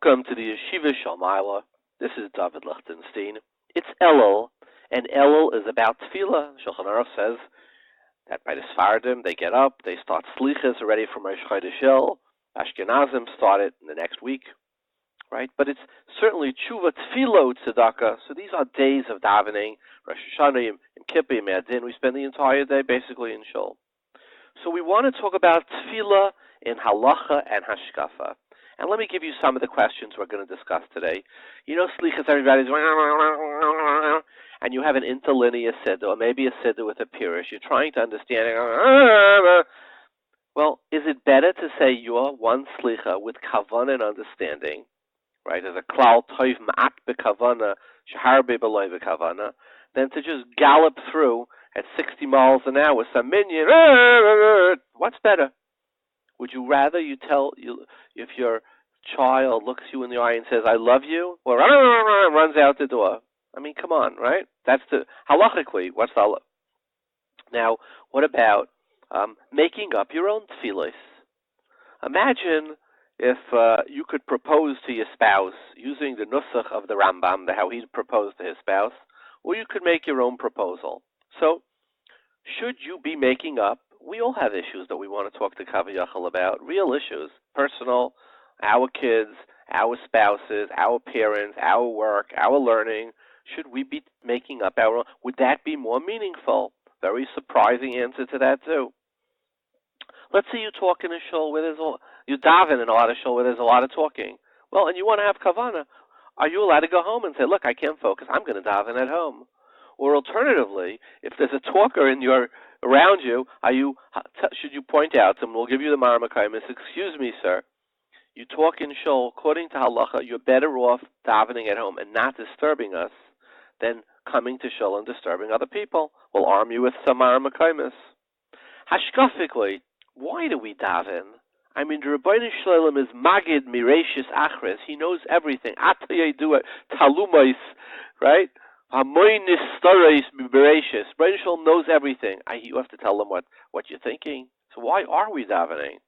Welcome to the Yeshiva Shalmaila. This is David Lichtenstein. It's Elul, and Elul is about Tefillah. Shulchan Aruch says that by the Sfardim, they get up, they start Slichas already from Rosh Chodesh. Ashkenazim start it in the next week, right? But it's certainly Tshuva, Tefillah, Tzedakah. So these are days of davening. Rosh Hashanah, Yom Kippur, Yom Adin. We spend the entire day basically in Shul. So we want to talk about Tefillah in Halachah and Hashkafa. And let me give you some of the questions we're going to discuss today. You know, Slichas, everybody's and you have an interlinear siddur, or maybe a siddur with a pirush. You're trying to understand. Well, is it better to say your one Slicha with kavanah and understanding, right? As a klal toiv ma'at bekavanah, shahar be'beloy bekavanah, than to just gallop through at 60 miles an hour with some minion? What's better? Would you rather if your child looks you in the eye and says, I love you, or runs out the door? I mean, come on, right? That's the halachically, what's the Now, what about making up your own tefillos? Imagine if you could propose to your spouse using the nusach of the Rambam, how he proposed to his spouse, or you could make your own proposal. So, should you be making up? We all have issues that we want to talk to Kaviyachal about, real issues, personal, our kids, our spouses, our parents, our work, our learning. Should we be making up our own? Would that be more meaningful? Very surprising answer to that, too. Let's say you talk in a shul where you daven in a lot of shul where there's a lot of talking. Well, and you want to have kavanah. Are you allowed to go home and say, look, I can't focus, I'm going to daven at home? Or alternatively, if there's a talker around you, should you point out to him, we'll give you the Maramakaimis, excuse me, sir, you talk in shul, according to Halachah, you're better off davening at home and not disturbing us than coming to shul and disturbing other people. We'll arm you with some Maramakaimis. Hashkafically, why do we daven? I mean, the Rabbeinu Shalom is Magid Mireshis Achres. He knows everything. Atayay do it. Talumais, right? Hamoinis Storeis Bereshis. Rabbeinu Shalom knows everything. You have to tell them what you're thinking. So why are we davening?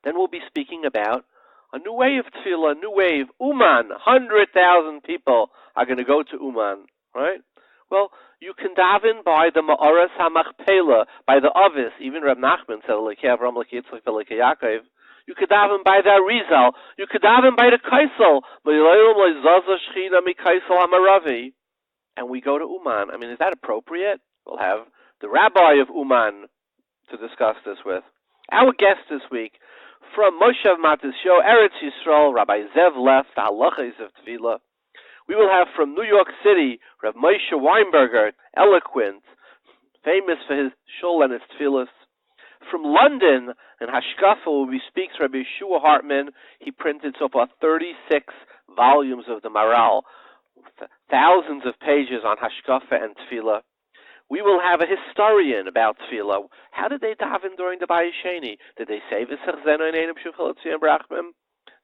Then we'll be speaking about a new way of tefillah, a new wave. Uman, 100,000 people are going to go to Uman, right? Well, you can daven by the Ma'oras HaMachpelah, by the Ovis. Even Reb Nachman said, you could daven by the Arizal. You could daven by the Kaisel. And we go to Uman. I mean, is that appropriate? We'll have the Rabbi of Uman to discuss this with. Our guest this week, from Moshav Mattisyahu, Eretz Yisrael, Rabbi Leff, the Halachahs of Tefillah. We will have from New York City, Rabbi Weinberger, eloquent, famous for his shul and his tefillahs. From London, and Hashkafa will be speaks Rabbi Yehoshua Hartman. He printed so far 36 volumes of the Maral, thousands of pages on Hashkafa and Tefillah. We will have a historian about Tefillah. How did they daven during the Bais Sheni? Did they say V'sech zeno einayim shuchel etziyam brachmim?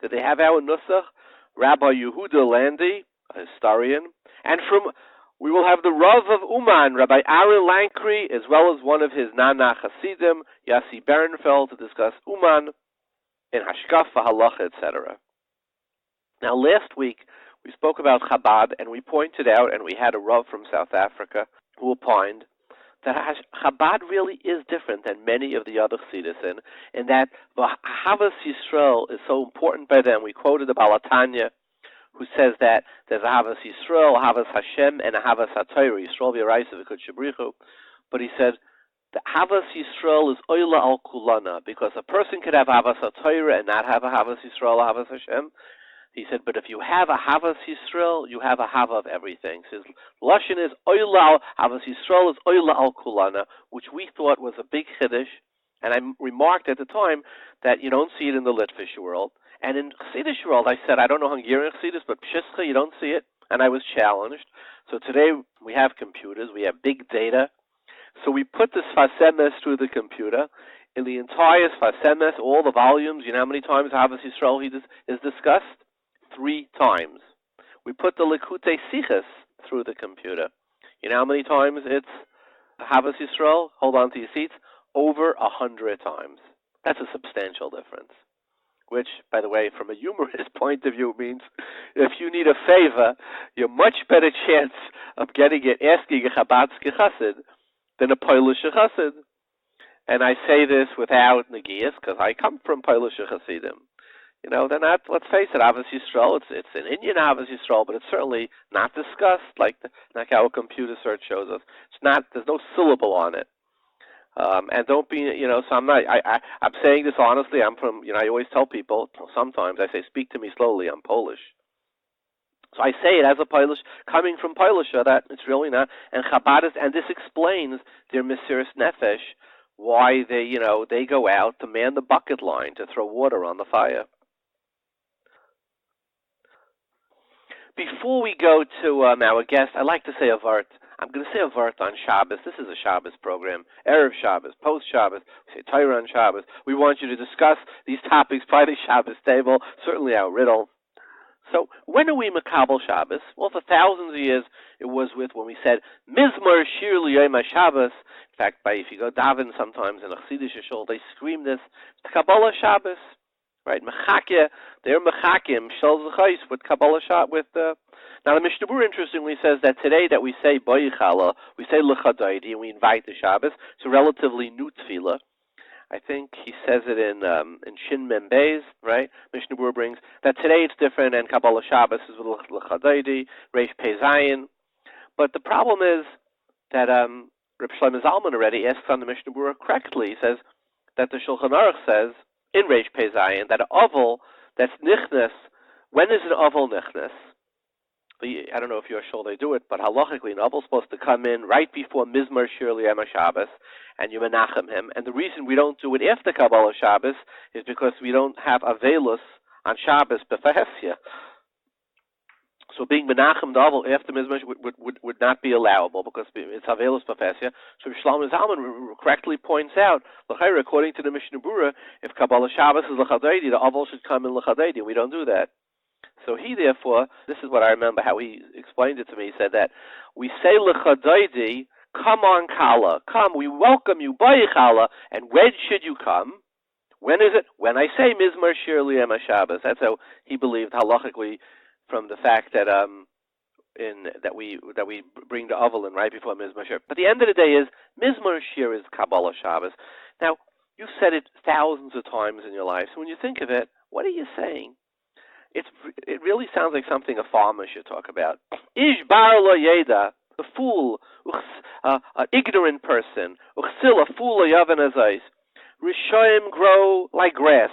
Did they have our nusach? Rabbi Yehudah Landi, a historian. And we will have the Rav of Uman, Rabbi Lankry, as well as one of his Nana Hasidim, Yosef Bernfeld, to discuss Uman in Hashkafa, Halachah, etc. Now, last week, we spoke about Chabad, and we pointed out, and we had a Rav from South Africa who opined that Chabad really is different than many of the other Chassidus, in that Havas Yisrael is so important by them. We quoted the Balatanya, who says that there's a Havas Yisrael, a Havas Hashem, and a Havas HaTorah, Yisrael v'Yaraisa v'Kudsha B'richu. But he said, the Havas Yisrael is Oila al Kulana, because a person could have Havas HaTorah and not have a Havas Yisrael, a Havas Hashem. He said, but if you have a Havas Yisrael, you have a Hava of everything. So his Lashon is Oila, Havas Yisrael is Oila al Kulana, which we thought was a big Chiddush. And I remarked at the time that you don't see it in the Litvish world. And in Chassidish world, I said, I don't know Hungarian Chassidus, but Pshischa, you don't see it. And I was challenged. So today we have computers, we have big data. So we put the Sfas Emes through the computer. In the entire Sfas Emes, all the volumes, you know how many times Havas Yisrael is discussed? 3 times. We put the Likutei Sichos through the computer. You know how many times it's Havas Yisrael? Hold on to your seats. Over 100 times. That's a substantial difference. which, by the way, from a humorous point of view, means if you need a favor, you're much better chance of getting it asking a Chabadski chassid than a Polish chassid. And I say this without negias, because I come from Polish chassidim. You know, they're not, let's face it, Avos Yisrael, it's an Indian Avos Yisrael, but it's certainly not discussed like our computer search shows us. It's not, there's no syllable on it. And don't be, you know, so I'm saying this honestly. I'm from, you know, I always tell people, sometimes I say, speak to me slowly, I'm Polish. So I say it as a Polish, coming from Polish, that it's really not. And Chabad and this explains their Mesiras Nefesh, why they, you know, they go out to man the bucket line, to throw water on the fire. Before we go to our guest, I'd like to say a vart. I'm going to say a vart on Shabbos. This is a Shabbos program. Erev Shabbos, post Shabbos. We say Torah on Shabbos. We want you to discuss these topics by the Shabbos table, certainly our riddle. So when are we Makabel Shabbos? Well, for thousands of years, it was with when we said Mizmor Shir L'Yom HaShabbos. In fact, if you go daven sometimes in a Chassidish shul, they scream this. It's Kabbalah Shabbos. Right, Mechake, they're Mechakim, Shel Zechais, with Kabbalah Shot, with now the Mishnah Berurah interestingly says that today that we say Boyichala, we say L'Chadaydi, and we invite the Shabbos. It's a relatively new tefillah. I think he says it in Shin Mem Beis, right? Mishnah Berurah brings that today it's different, and Kabbalah Shabbos is with L'Chadaydi, Reish Pei Zayin. But the problem is that Reb Shlomo Zalman already asks on the Mishnah Berurah correctly. He says that the Shulchan Aruch says in Reish Pei Zayin that an oval that's nichnas, when is an oval nichnas? I don't know if you're sure they do it, but halachically an oval is supposed to come in right before Mizmor Shir L'Yom HaShabbos, and you menachem him. And the reason we don't do it after Kabbalah Shabbos is because we don't have avelus on Shabbos b'fahesya. So being menachem the oval after Mizmor would not be allowable because it's avelus b'fahesya. So Shlomo Zalman correctly points out, according to the Mishnah Berurah, if Kabbalah Shabbos is l'chadaydi, the oval should come in l'chadaydi. We don't do that. So he, therefore, this is what I remember how he explained it to me. He said that we say l'chadaydi, come on Kala, come, we welcome you, by Kala, and when should you come? When is it? When I say Mizmor Shir L'Yom HaShabbos. That's how he believed halachically, from the fact that that we bring the oval in right before Mizmor Shir. But the end of the day is Mizmor Shir is Kabbalah Shabbos. Now you've said it thousands of times in your life. So when you think of it, what are you saying? It really sounds like something a farmer should talk about. Ish bar lo yeda, a fool, an ignorant person, uchsil, a fool, a yavan azais. Rishoyim grow like grass.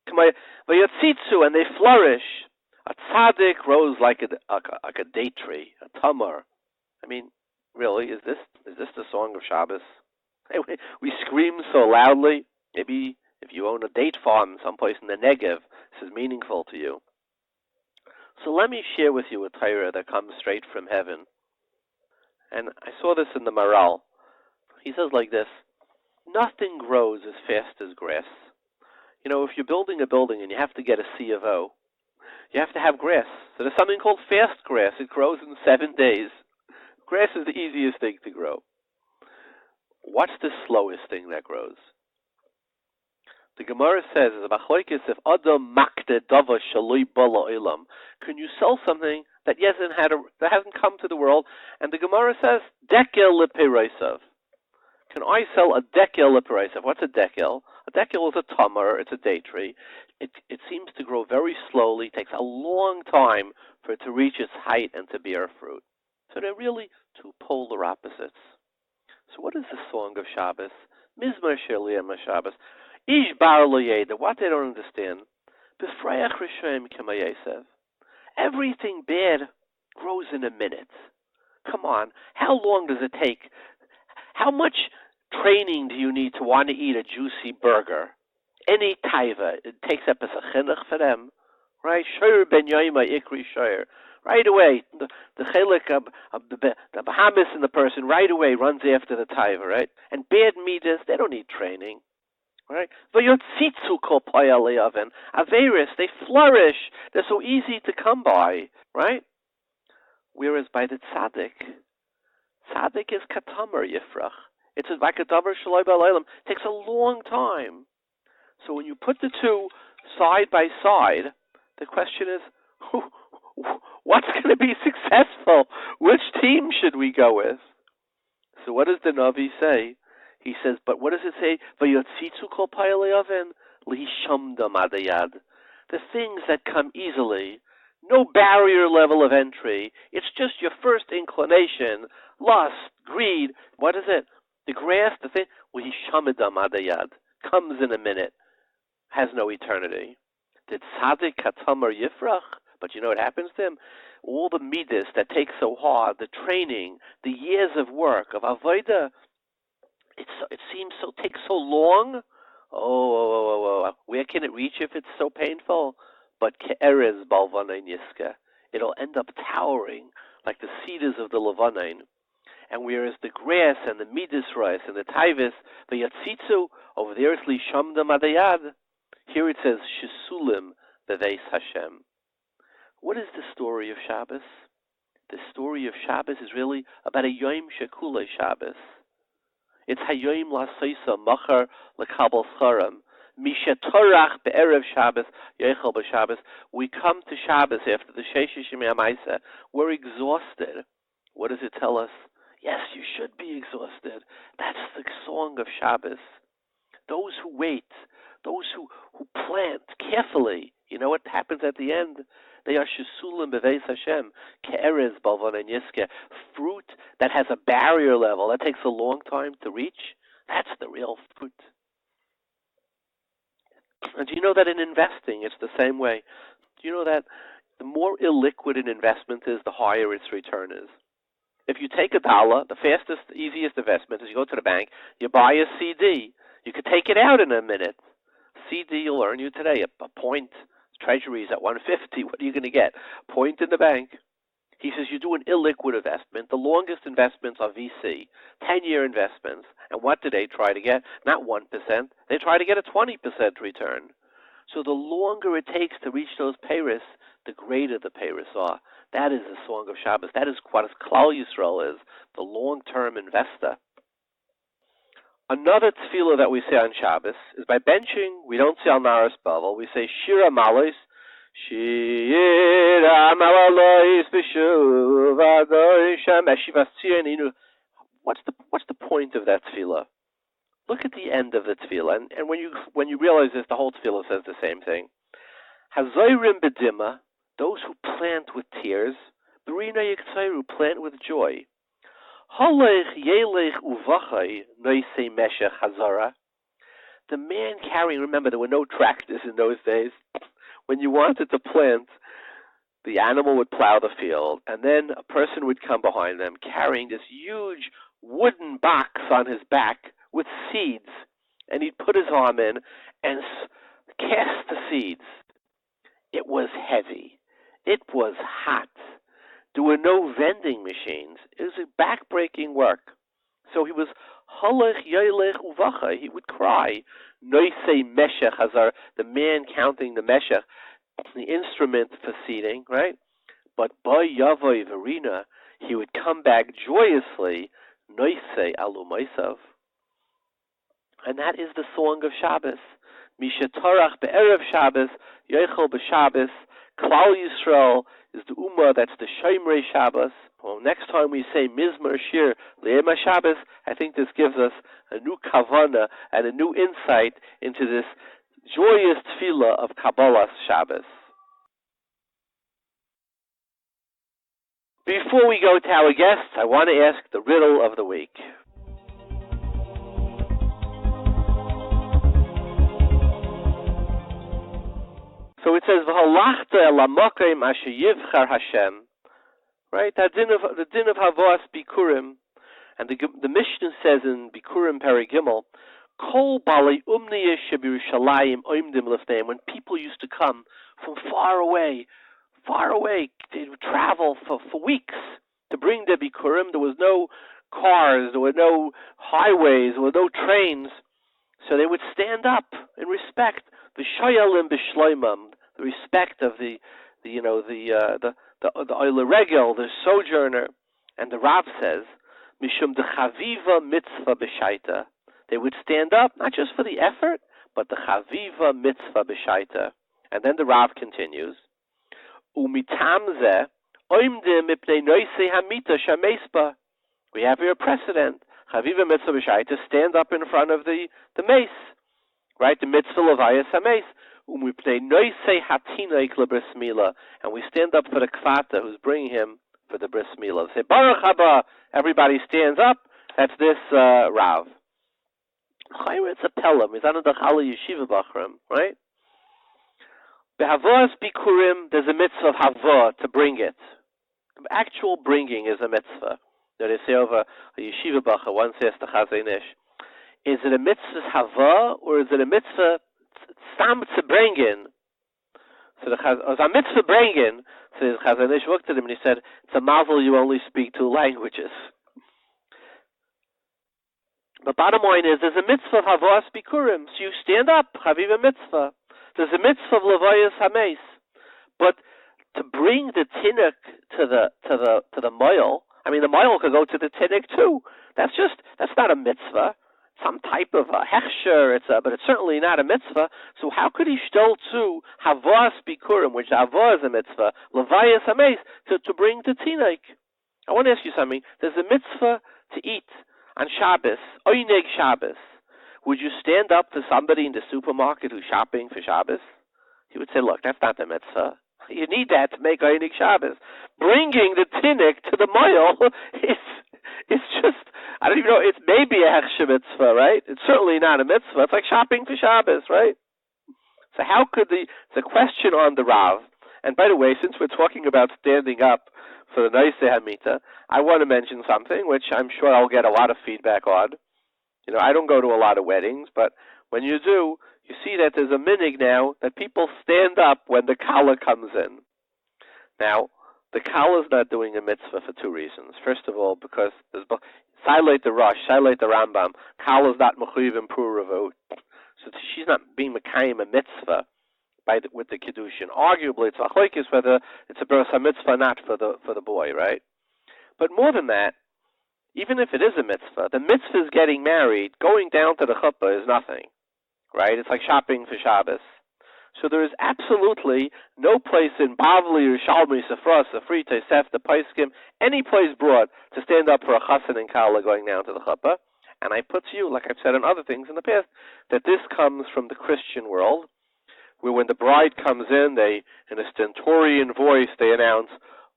Vayotzitzu, and they flourish. A tzaddik grows like a date tree, a tamar. I mean, really, is this the song of Shabbos? We scream so loudly. Maybe if you own a date farm someplace in the Negev, this is meaningful to you. So let me share with you a Torah that comes straight from heaven. And I saw this in the Maral. He says like this: nothing grows as fast as grass. You know, if you're building a building and you have to get a C of O, you have to have grass. So there's something called fast grass. It grows in 7 days. Grass is the easiest thing to grow. What's the slowest thing that grows? The Gemara says, if Adam makde dava shaloi bala ilam, can you sell something that hasn't come to the world? And the Gemara says, dekel lepereisav. Can I sell a dekel lepereisav? What's a dekel? A dekel is a tamar, it's a date tree. It seems to grow very slowly. It takes a long time for it to reach its height and to bear fruit. So they're really two polar opposites. So what is the song of Shabbos? Mizmor Shir L'Yom HaShabbos. Ish bar lo yeda. What they don't understand. B'frayach Rishoyim k'ma Yosef. Everything bad grows in a minute. Come on. How long does it take? How much training do you need to want to eat a juicy burger? Any taiva. It takes up as a chinuch for them. Right? Shoyer ben yoyma ikri shoyer. Right away, the chelik of the Bahamas in the person right away runs after the taiva, right? And bad midas, they don't need training, right? Vayotzitzu kol paya le'aven. Averis, they flourish. They're so easy to come by, right? Whereas by the tzaddik is katamar yifrach. It's like a davar shaloi ba'alaylam. It takes a long time. So when you put the two side by side. The question is, what's going to be successful? Which team should we go with? So what does the Navi say? He says, but what does it say? Vayotzitzu kol payalei oven lihishamda madayad. The things that come easily, no barrier level of entry. It's just your first inclination, lust, greed. What is it? The grass, the thing, lihishamda madayad, comes in a minute, has no eternity. Did tzaddik katamar yifrach? But you know what happens to him? All the midas that take so hard, the training, the years of work, of avodah, it seems so takes so long. Oh, where can it reach if it's so painful? But ke'erez balvanain yiska, it'll end up towering like the cedars of the Levanon. And whereas the grass and the midas rice and the taivas, the yatzitzu, over there it's lishamda madayad. Here it says shisulim beveis Hashem. What is the story of Shabbos? The story of Shabbos is really about a Yom Shekulei Shabbos. It's Hayom Lasoisa Machar Lekabel Scharam. Mishetorach be'erev Shabbos Yechel b'Shabbos. We come to Shabbos after the Sheish Yemei HaMaisa. We're exhausted. What does it tell us? Yes, you should be exhausted. That's the song of Shabbos. Those who wait, those who plant carefully, you know what happens at the end? They are shisulim beveis Hashem, ke'erez balvanain yiska. Fruit that has a barrier level, that takes a long time to reach, that's the real fruit. And do you know that in investing, it's the same way? Do you know that the more illiquid an investment is, the higher its return is? If you take $1, the fastest, easiest investment is you go to the bank, you buy a CD. You could take it out in a minute. CD will earn you today a point. Treasuries at 150. What are you going to get? Point in the bank. He says you do an illiquid investment. The longest investments are VC, 10-year investments. And what do they try to get? Not 1%. They try to get a 20% return. So the longer it takes to reach those peiros, the greater the peiros are. That is the song of Shabbos. That is what Klal Yisrael is, the long-term investor. Another tefillah that we say on Shabbos is by benching. We don't say al naras bavel. We say shira malos, shira malos b'shuv adoy shem eshivas tzirninu. What's the point of that tefillah? Look at the end of the tefillah, and when you realize this, the whole tefillah says the same thing. Hazoyrim bedima, those who plant with tears, berina yiktayru, plant with joy. The man carrying, remember there were no tractors in those days. When you wanted to plant, the animal would plow the field, and then a person would come behind them carrying this huge wooden box on his back with seeds, and he'd put his arm in and cast the seeds. It was heavy. It was hot. There were no vending machines. It was a back-breaking work. So he was halach yoylech uvacha. He would cry. Noisei meshech hazar, the man counting the meshech, the instrument for seeding, right? But by yavoy verina, he would come back joyously. Noisei alu maisav. And that is the song of Shabbos. Mishetorach be'erev Shabbos, yochel b'Shabbos. Klal Yisrael is the Ummah, that's the Shomrei Shabbos. Well, next time we say Mizmor Shir Le'ema Shabbos, I think this gives us a new kavana and a new insight into this joyous tefillah of Kabbalah's Shabbos. Before we go to our guests, I want to ask the riddle of the week. So it says, "V'halachta el hamokim asher yivchar Hashem." Right, the din of Havas Bikurim, and the Mishnah says in Bikurim Paragimel, "Kol balei umniyah shebirushalayim oimdim lefneim." When people used to come from far away, they would travel for weeks to bring their Bikurim. There was no cars, there were no highways, there were no trains, so they would stand up in respect. The shoyalim b'shloimam, the respect of the oile regel, the sojourner, and the Rav says, mishum dechaviva mitzvah b'shaita. They would stand up not just for the effort, but the chaviva mitzvah b'shaita. And then the Rav continues, umitamze oimdim mipnei noisei hamita shamespa. We have here a precedent, chaviva mitzvah b'shaita, stand up in front of the mace, right? The mitzvah levayas hames. Umipnei noisei hatinoik lebris mila, and we stand up for the kvata who's bringing him for the bris milah. Say baruch haba. Everybody stands up. That's this Rav. It's a pelham. He's under the chala yeshiva bachram, right? Behavos bikurim. There's a mitzvah of hava to bring it. Actual bringing is a mitzvah. That they say over a yeshiva bacher once asked the Chazon Ish, is it a mitzvah hava or is it a mitzvah stam to bring in? So the a mitzvah bring in. So the Chazon Ish looked at him and he said, it's a marvel you only speak 2 languages. The bottom line is, there's a mitzvah of havas bikurim. So you stand up, chaviva mitzvah. There's a mitzvah of levayas hames. But to bring the tinnik to the moil, I mean the moil could go to the tinnik too. That's not a mitzvah. Some type of a hechsher, but it's certainly not a mitzvah. So how could he shtel to havas bikurim, which havas is a mitzvah, levayas hames, to bring the tinnik? I want to ask you something. There's a mitzvah to eat on Shabbos, oineg Shabbos. Would you stand up for somebody in the supermarket who's shopping for Shabbos? He would say, look, that's not the mitzvah. You need that to make oineg Shabbos. Bringing the tinnik to the moil is just, I don't even know, it's maybe a hechsher mitzvah, right? It's certainly not a mitzvah. It's like shopping for Shabbos, right? So how could the question on the Rav, and by the way, since we're talking about standing up for the Noisei Hamita, I want to mention something which I'm sure I'll get a lot of feedback on. You know, I don't go to a lot of weddings, but when you do, you see that there's a minig now that people stand up when the kala comes in. Now, the kala is not doing a mitzvah for 2 reasons. First of all, because there's silate the Rosh, silate the Rambam, kala is not mechuyev in pruravut, so she's not being mekayim a mitzvah with the kiddushin. Arguably, it's machlokes whether it's a beras mitzvah or not for the boy, right? But more than that, even if it is a mitzvah, the mitzvah is getting married. Going down to the chuppah is nothing, right? It's like shopping for Shabbos. So there is absolutely no place in Bavli or Shalmi, Sefra, Sefri, Tosef, the Paiskim, any place brought to stand up for a chassan and kala going down to the chuppah. And I put to you, like I've said on other things in the past, that this comes from the Christian world, where when the bride comes in, they, in a stentorian voice, they announce,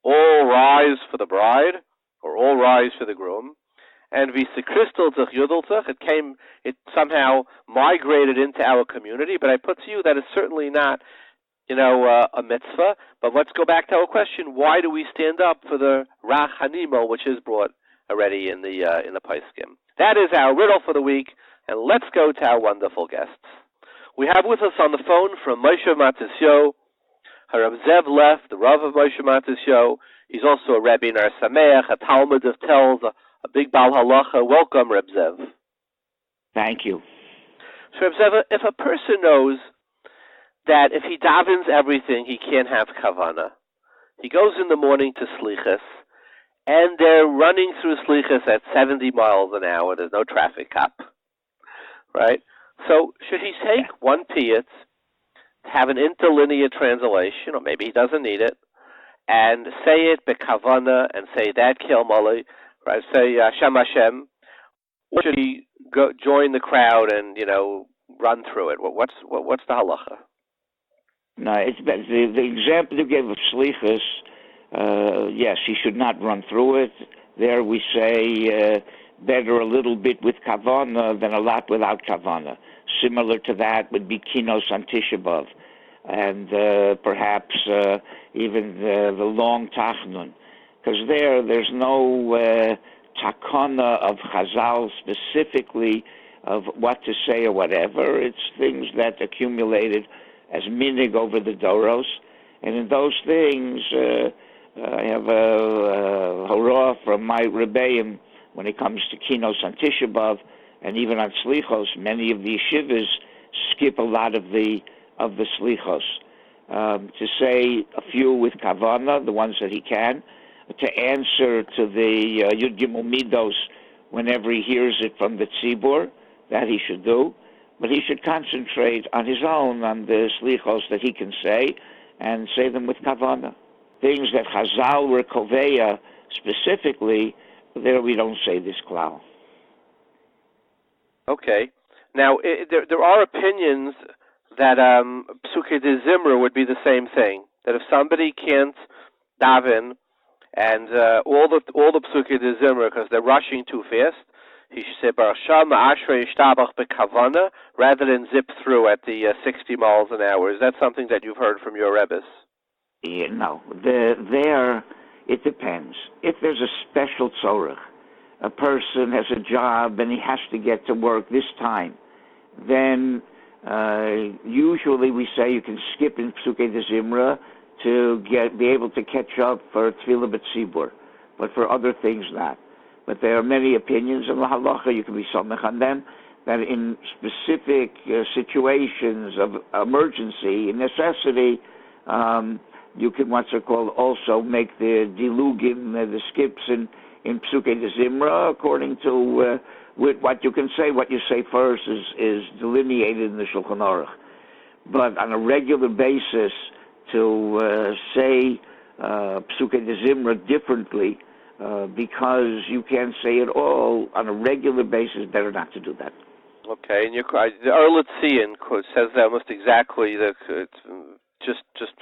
all rise for the bride, or all rise for the groom. And it somehow migrated into our community, but I put to you that it's certainly not, a mitzvah. But let's go back to our question: why do we stand up for the rach hanimo, which is brought already in the paiskim? That is our riddle for the week, and let's go to our wonderful guests. We have with us on the phone from Moshav Mattisyahu, Zev Leff, the Rav of Moshe Mattisyahu. He's also a Rabbi in our Sameach, a Talmid of Tells, a big Baal Halachah. Welcome, Reb Zev. Thank you. So, Reb Zev, if a person knows that if he davens everything, he can't have kavanah, he goes in the morning to slichas, and they're running through slichas at 70 miles an hour. There's no traffic cop, right? So, should he take one piyut, have an interlinear translation, or maybe he doesn't need it, and say it bekavana and say that Kel Mali, right? Say Shem Hashem. Or should he go join the crowd and run through it? What's the halacha? No, it's the example you gave of slichus. Yes, he should not run through it. There we say better a little bit with kavana than a lot without kavana. Similar to that would be kinos on Tisha B'Av, and perhaps even the long tachnun, because there's no takana of Chazal specifically of what to say or whatever. It's things that accumulated as minig over the doros, and in those things I have a hurrah from my rebbeim when it comes to kinos on Tisha B'Av, and even on slichos. Many of the yeshivas skip a lot of the slichos. To say a few with kavana, the ones that he can, to answer to the Yud Gimel Midos whenever he hears it from the tzibur, that he should do. but he should concentrate on his own, on the slichos that he can say, and say them with kavanah. Things that Chazal were koveya specifically, there we don't say this klal. Okay. Now, there are opinions that Psukei de Zimra would be the same thing. That if somebody can't daven and all the Psukei de Zimra, because they're rushing too fast, he should say Baruch Shem Ashrei Yishtabach Bekavana rather than zip through at the 60 miles an hour. Is that something that you've heard from your Rebbes? Yeah, no. There, it depends. If there's a special tzorech, a person has a job and he has to get to work this time, then usually we say you can skip in Psukei de Zimra to be able to catch up for Tefillah B'tzibur, but for other things not. But there are many opinions in the Halachah, you can be samech on them, that in specific situations of emergency, necessity, you can, what's it called, also make the dilugim, the skips in Psukei de Zimra, according to what you can say. What you say first is delineated in the Shulchan Aruch. But on a regular basis, to say Psukei de Zimra differently, because you can't say it all on a regular basis, better not to do that. Okay, and the Erlitzian says that almost exactly. Just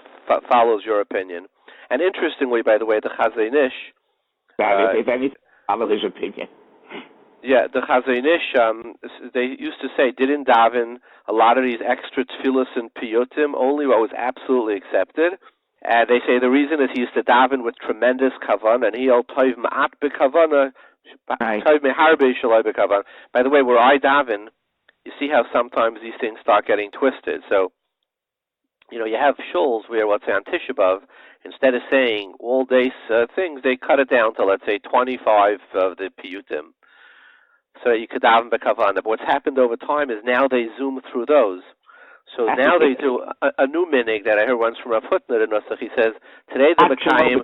follows your opinion. And interestingly, by the way, the Chazon Ish, if anything, follow his opinion. Yeah, the Chazon Ish, they used to say, didn't daven a lot of these extra tefillas and piyutim, only what was absolutely accepted. And they say the reason is he used to daven with tremendous kavanah, and he al toiv ma'at bekavanah, toiv meharbe shalai bekavanah. By the way, where I daven, you see how sometimes these things start getting twisted. So, you have shuls where, let's say, on Tisha B'Av, instead of saying all day things, they cut it down to, let's say, 25 of the piyutim, so that you could daven bekavanah. But what's happened over time is now they zoom through those. So now they do a new minig that I heard once from Hutner in Nusach. He says, today the Chaim,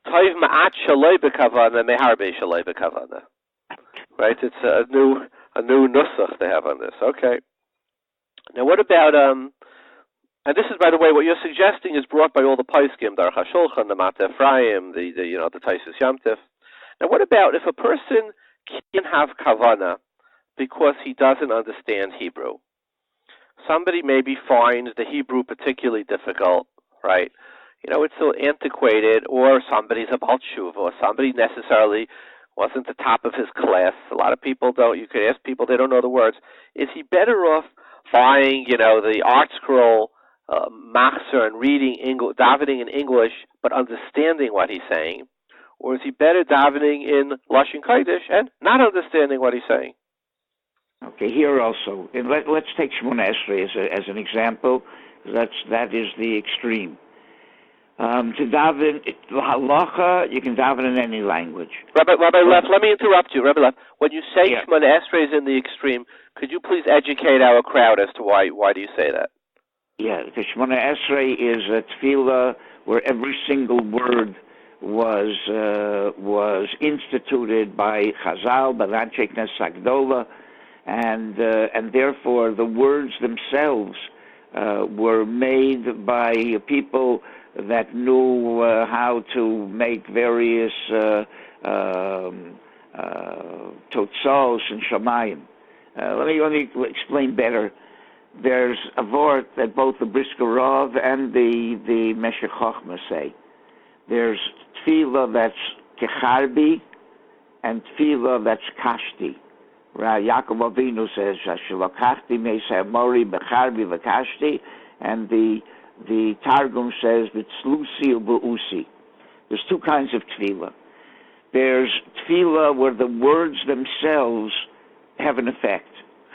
toiv ma'at shaloi bekavanah, meharbe shaloi bekavanah. Right? It's a new Nusach they have on this. Okay. Now what about, and this is, by the way, what you're suggesting is brought by all the Paiskim, the Aruch HaShulchan, the Mateh Ephraim, the Taisus Yamtif. Now what about if a person can't have kavanah because he doesn't understand Hebrew? Somebody maybe finds the Hebrew particularly difficult, right? It's so antiquated, or somebody's a Baal Tshuva, or somebody necessarily wasn't the top of his class. A lot of people don't. You could ask people, they don't know the words. Is he better off buying, the art scroll, Machshavah, and reading davening in English, but understanding what he's saying? Or is he better davening in Lashon Kodesh and not understanding what he's saying? Okay, here also, and let's take Shemona Esrei as an example. That is the extreme. To daven, the Halachah, you can daven in any language. Rabbi Leff, let me interrupt you. Rabbi Leff, when you say Shemona Esrei is in the extreme, could you please educate our crowd as to why do you say that? Yeah, the Shemona Esrei is a tefillah where every single word was instituted by Chazal, by Anshe Knesset Agdola, and therefore the words themselves were made by people that knew how to make various totzos and shamayim. Let me explain better. There's a word that both the Brisker Rav and the Meshech Chochmah say. There's tefillah that's kecharbi and tefillah that's kashti. Right? Yaakov Avinu says, "Shalokachti meisei mori becharbi v'kashti," and the Targum says, "V'tzlusi u'bu'usi." There's two kinds of tefillah. There's tefillah where the words themselves have an effect.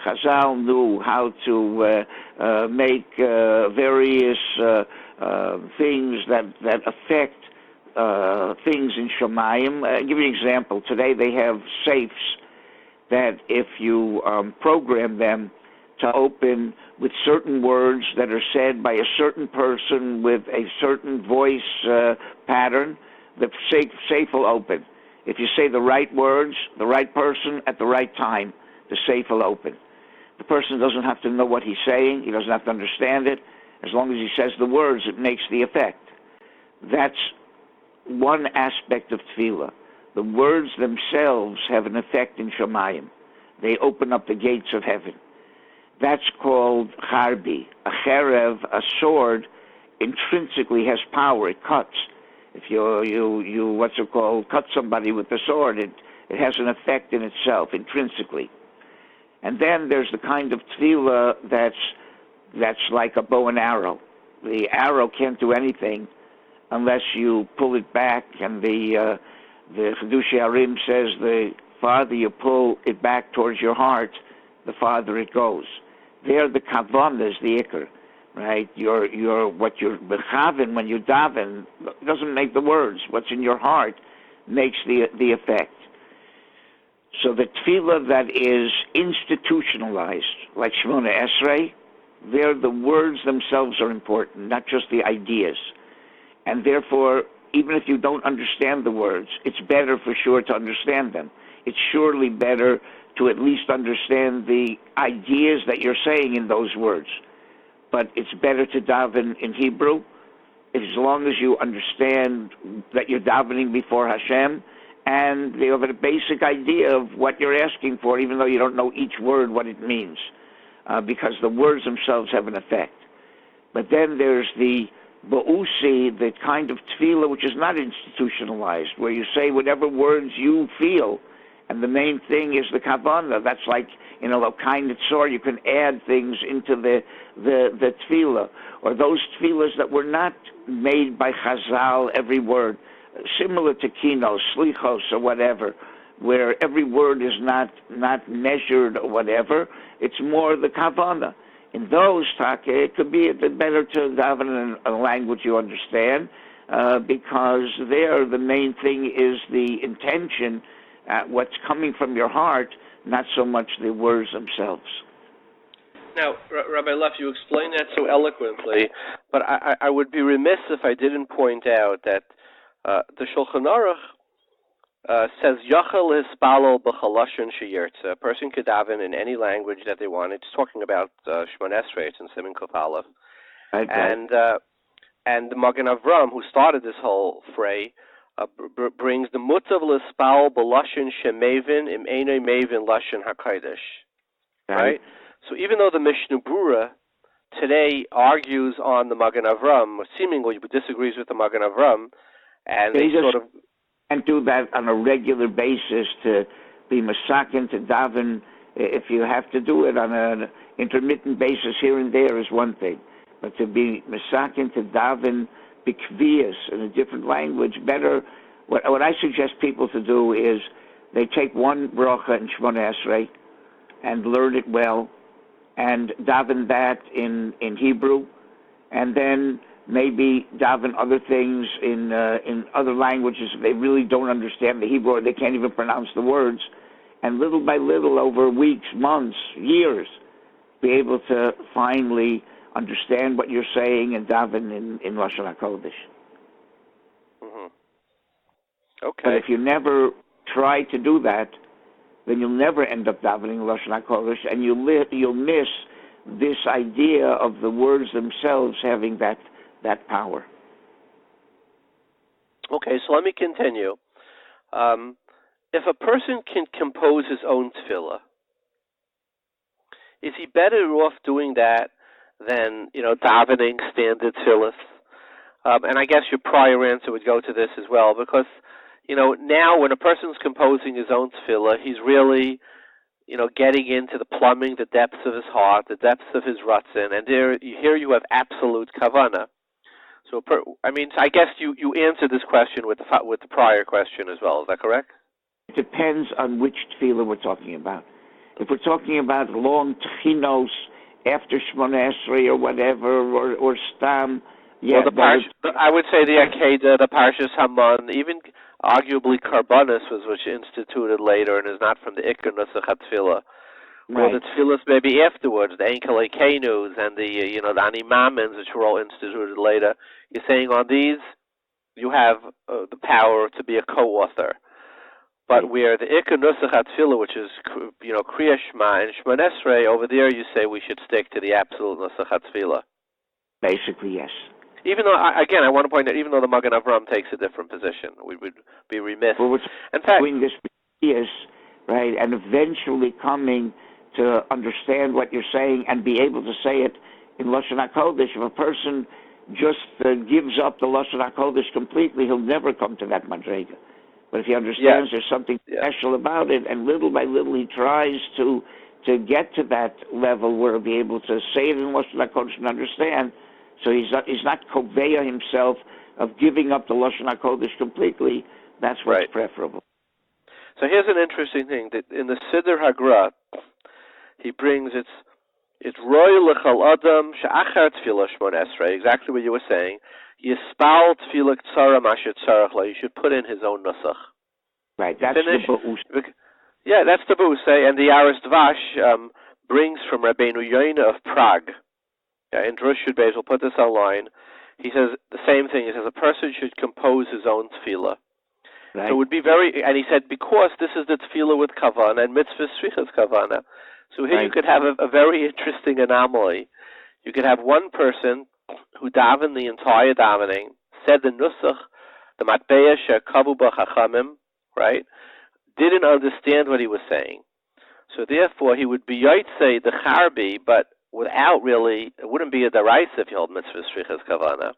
Chazal knew how to make various things that affect things in Shemayim. I'll give you an example. Today they have safes that if you program them to open with certain words that are said by a certain person with a certain voice pattern, the safe will open. If you say the right words, the right person at the right time, the safe will open. The person doesn't have to know what he's saying. He doesn't have to understand it. As long as he says the words, it makes the effect. That's one aspect of tefillah. The words themselves have an effect in Shamayim. They open up the gates of heaven. That's called Harbi. A cherev, a sword, intrinsically has power. It cuts. If you what's it called, cut somebody with the sword, it has an effect in itself, intrinsically. And then there's the kind of tefillah that's like a bow and arrow. The arrow can't do anything unless you pull it back, and the Chidushei Harim says the farther you pull it back towards your heart, the farther it goes. There, the kavanah is the ikr, right? What you're mechaven when you daven doesn't make the words. What's in your heart makes the effect. So the tefillah that is institutionalized, like Shemona Esrei, there the words themselves are important, not just the ideas. And therefore, even if you don't understand the words, it's better for sure to understand them. It's surely better to at least understand the ideas that you're saying in those words. But it's better to daven in Hebrew, as long as you understand that you're davening before Hashem, and you have a basic idea of what you're asking for, even though you don't know each word, what it means, because the words themselves have an effect. But then there's the ba'usi, the kind of tefillah which is not institutionalized, where you say whatever words you feel, and the main thing is the kavanah. That's like, a kind of sword. You can add things into the tefillah, or those tefillahs that were not made by Chazal, every word, similar to kinos, slichos, or whatever, where every word is not measured or whatever. It's more the kavanah. In those, it could be a bit better to daven in a language you understand, because there the main thing is the intention, what's coming from your heart, not so much the words themselves. Now, Rabbi Leff, you explained that so eloquently, but I would be remiss if I didn't point out that the Shulchan Aruch says Yachal hispalol b'chalashon sheyirtza. A person could daven in any language that they want. It's talking about Shemon Esrei. It's in Siman Kuf Aleph. Okay. And the Magen Avram, who started this whole fray, brings the mutav l'spal b'lashon shemevin im einay mevin lashon hakodesh. Right. So even though the Mishnah Brura today argues on the Magen Avram, or seemingly disagrees with the Magen Avram, and they sort of and do that on a regular basis, to be masakin, to daven. If you have to do it on an intermittent basis here and there is one thing, but to be masakin, to daven bikvias in a different language, better. What I suggest people to do is they take one bracha in Shemona Esrei and learn it well, and daven that in Hebrew, and then maybe daven other things in other languages if they really don't understand the Hebrew, or they can't even pronounce the words, and little by little, over weeks, months, years, be able to finally understand what you're saying and daven in Lashon HaKodesh. Mm-hmm. Okay. But if you never try to do that, then you'll never end up davening Lashon HaKodesh, and you'll miss this idea of the words themselves having that power. Okay, so let me continue. If a person can compose his own tefillah, is he better off doing that than, davening standard tefillahs? And I guess your prior answer would go to this as well, because, now when a person's composing his own tefillah, he's really, getting into the plumbing, the depths of his heart, the depths of his ratzin, and here you have absolute kavanah. So, I guess you answered this question with the prior question as well. Is that correct? It depends on which tefillah we're talking about. If we're talking about long tchinos after Shemona Esrei or whatever, or stam, yeah. Well, I would say the Akedah, the Parshas Haman, even arguably Karbanis was instituted later and is not from the Iker Nusach HaTefillah. Right. Or the Tefillahs maybe afterwards, the Enkelei Kenus and the Ani Mamins, which were all instituted later. You're saying on these, you have the power to be a co-author. But where the Ikar Nusach HaTefillah, which is, Kriya Shema and Shema Esrei, over there you say we should stick to the absolute Nusach HaTefillah. Basically, yes. Even though, again, I want to point out, even though the Magen Avraham takes a different position, we would be remiss. Well, in fact, doing this years, right, and eventually coming to understand what you're saying and be able to say it in Lashon HaKodesh. If a person just gives up the Lashon HaKodesh completely, he'll never come to that Madrega. But if he understands there's something special about it, and little by little he tries to get to that level where he'll be able to say it in Lashon HaKodesh and understand. So he's not koveya himself of giving up the Lashon HaKodesh completely. That's what's preferable. So here's an interesting thing that in the Siddur Hagra, he brings it's roy lechal adam she'achar tefillah shmon esrei, exactly what you were saying. Yispal tefillah tzara mashet tzarach la. You should put in his own nusach. Right. That's the Ba'us. Yeah, that's the Ba'us. And the Aris Dvash brings from Rabbeinu Yoina of Prague. In Drush Beis, we'll put this online. He says the same thing. He says a person should compose his own tefillah. Right. So it would be and he said, because this is the tefillah with kavana and mitzvah srichas kavana. So here you could have a very interesting anomaly. You could have one person who davened the entire davening, said the nusach, the matbeya she'kavu b'chachamim, right? Didn't understand what he was saying. So therefore he would be yotzei the charbi, but without really, it wouldn't be a daraisa if you hold mitzvah srichas kavana.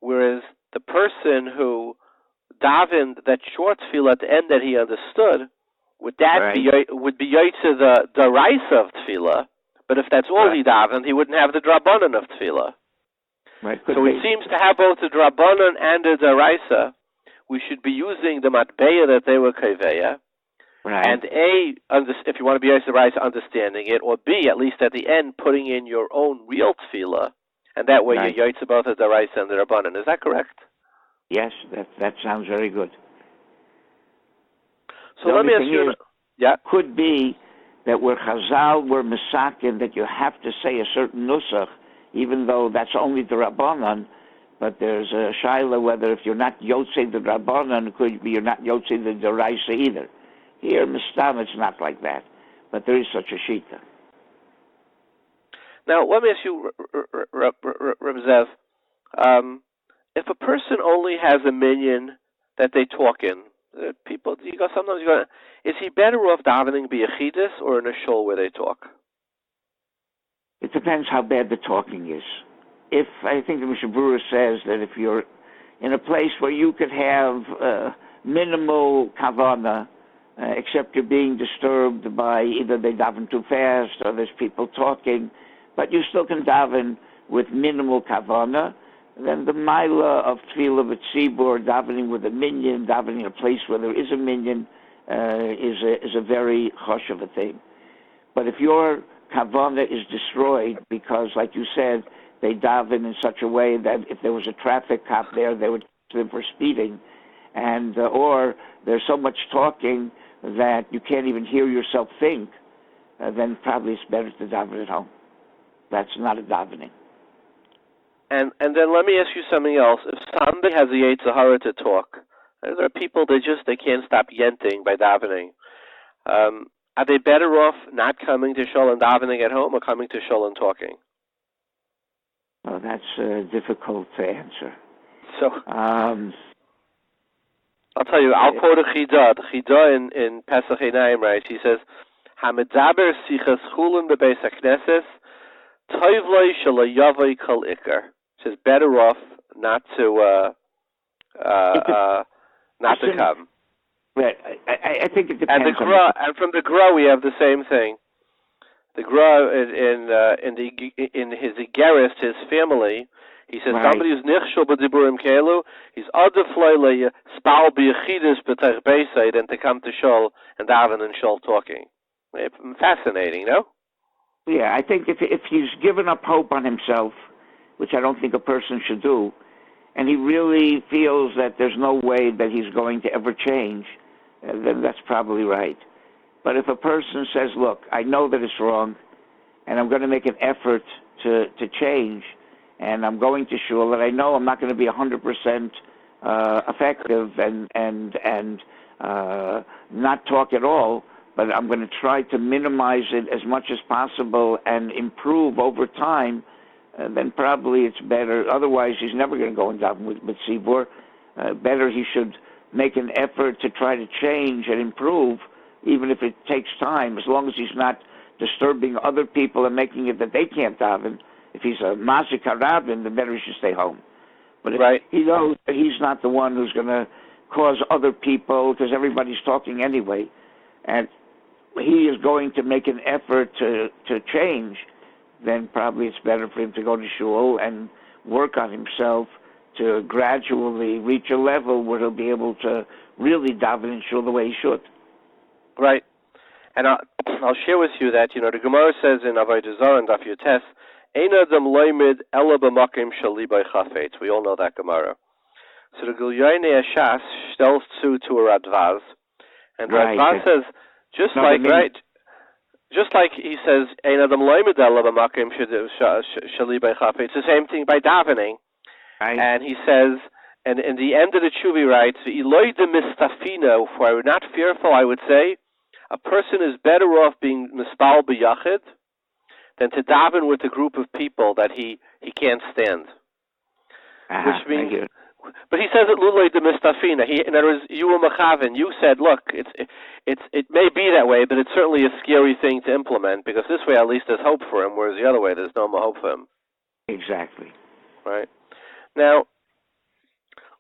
Whereas the person who davened that short tefillah at the end that he understood, would be yotzei the daraisa of tefillah, but if that's all he davened, he wouldn't have the drabanan of tefillah. Right. So he seems to have both the drabanan and the daraisa. We should be using the matbeya that they were kaveya, and A, if you want to be yotzei the daraisa, understanding it, or B, at least at the end, putting in your own real tefillah, and that way you're yotzei both the daraisa and the drabanan. Is that correct? Yes, that sounds very good. So let me ask you. Could be that where Chazal were misakin that you have to say a certain nusach, even though that's only the Rabbanan, but there's a shaila whether if you're not yotzei the Rabbanan, it could be you're not yotzei the deraisa either. Here, Mistam, it's not like that, but there is such a shita. Now, let me ask you, Reb Zev, if a person only has a minyan that they talk in, people, is he better off davening b'yechidus or in a shul where they talk? It depends how bad the talking is. I think the Moshav says that if you're in a place where you could have minimal kavana, except you're being disturbed by either they daven too fast or there's people talking, but you still can daven with minimal kavana, then the maila of tefillah with tzibur, davening with a minyan, davening in a place where there is a minyan, is a very chosh of a thing. But if your kavana is destroyed because, like you said, they daven in such a way that if there was a traffic cop there, they would catch them for speeding, and or there's so much talking that you can't even hear yourself think, then probably it's better to daven at home. That's not a davening. And then let me ask you something else. If somebody has the Yetzer Hara to talk, there are people they can't stop yenting by davening. Are they better off not coming to shul and davening at home, or coming to shul and talking? Well, that's difficult to answer. So I'll tell you. I'll quote a Chidah. The Chidah in Pesach Einayim, right? He says, "Hamedaber sichas chulin bebeis hakneses toivloi shelo yavoi kol ikar." Says better off not to come. Right. I think it depends. And from the Gra we have the same thing. The Gra in his Igeris, his family, he says somebody who's nichshul b'diburim kelu, he's adefloi spal b'yechidus b'tech Beis than to come to shul and daven and shul talking. Fascinating, no? Yeah, I think if he's given up hope on himself, which I don't think a person should do, and he really feels that there's no way that he's going to ever change, then that's probably right. But if a person says, look, I know that it's wrong, and I'm going to make an effort to change, and I'm going to shul, and I know I'm not going to be 100% effective and not talk at all. But I'm going to try to minimize it as much as possible and improve over time. Then probably it's better. Otherwise, he's never going to go and daven with Tzibur. Better he should make an effort to try to change and improve, even if it takes time, as long as he's not disturbing other people and making it that they can't daven. If he's a mazik harabin, then better he should stay home. But right. He knows that he's not the one who's going to cause other people, because everybody's talking anyway, and he is going to make an effort to change, then probably it's better for him to go to shul and work on himself to gradually reach a level where he'll be able to really daven in shul the way he should. Right. And I'll share with you that, the Gemara says in Avodah Zarah and Daf Yotes, Ein adam loimid ela b'makim shali by chafetz. We all know that Gemara. So the Gilyonei Ashas stells to a Radvaz, and Radvaz says, just like he says, Ein adam loimid ela b'makim shali by chafetz. It's the same thing by davening. Right. And he says, and in the end of the tshuva he writes, Eloi de mistafina, for I were not fearful, I would say, a person is better off being mispal b'yachid than to daven with a group of people that he can't stand. Which means, but he says it luloi de mistafina. In other words, you were Mochavin. You said, look, it may be that way, but it's certainly a scary thing to implement, because this way at least there's hope for him, whereas the other way there's no more hope for him. Exactly. Right. Now,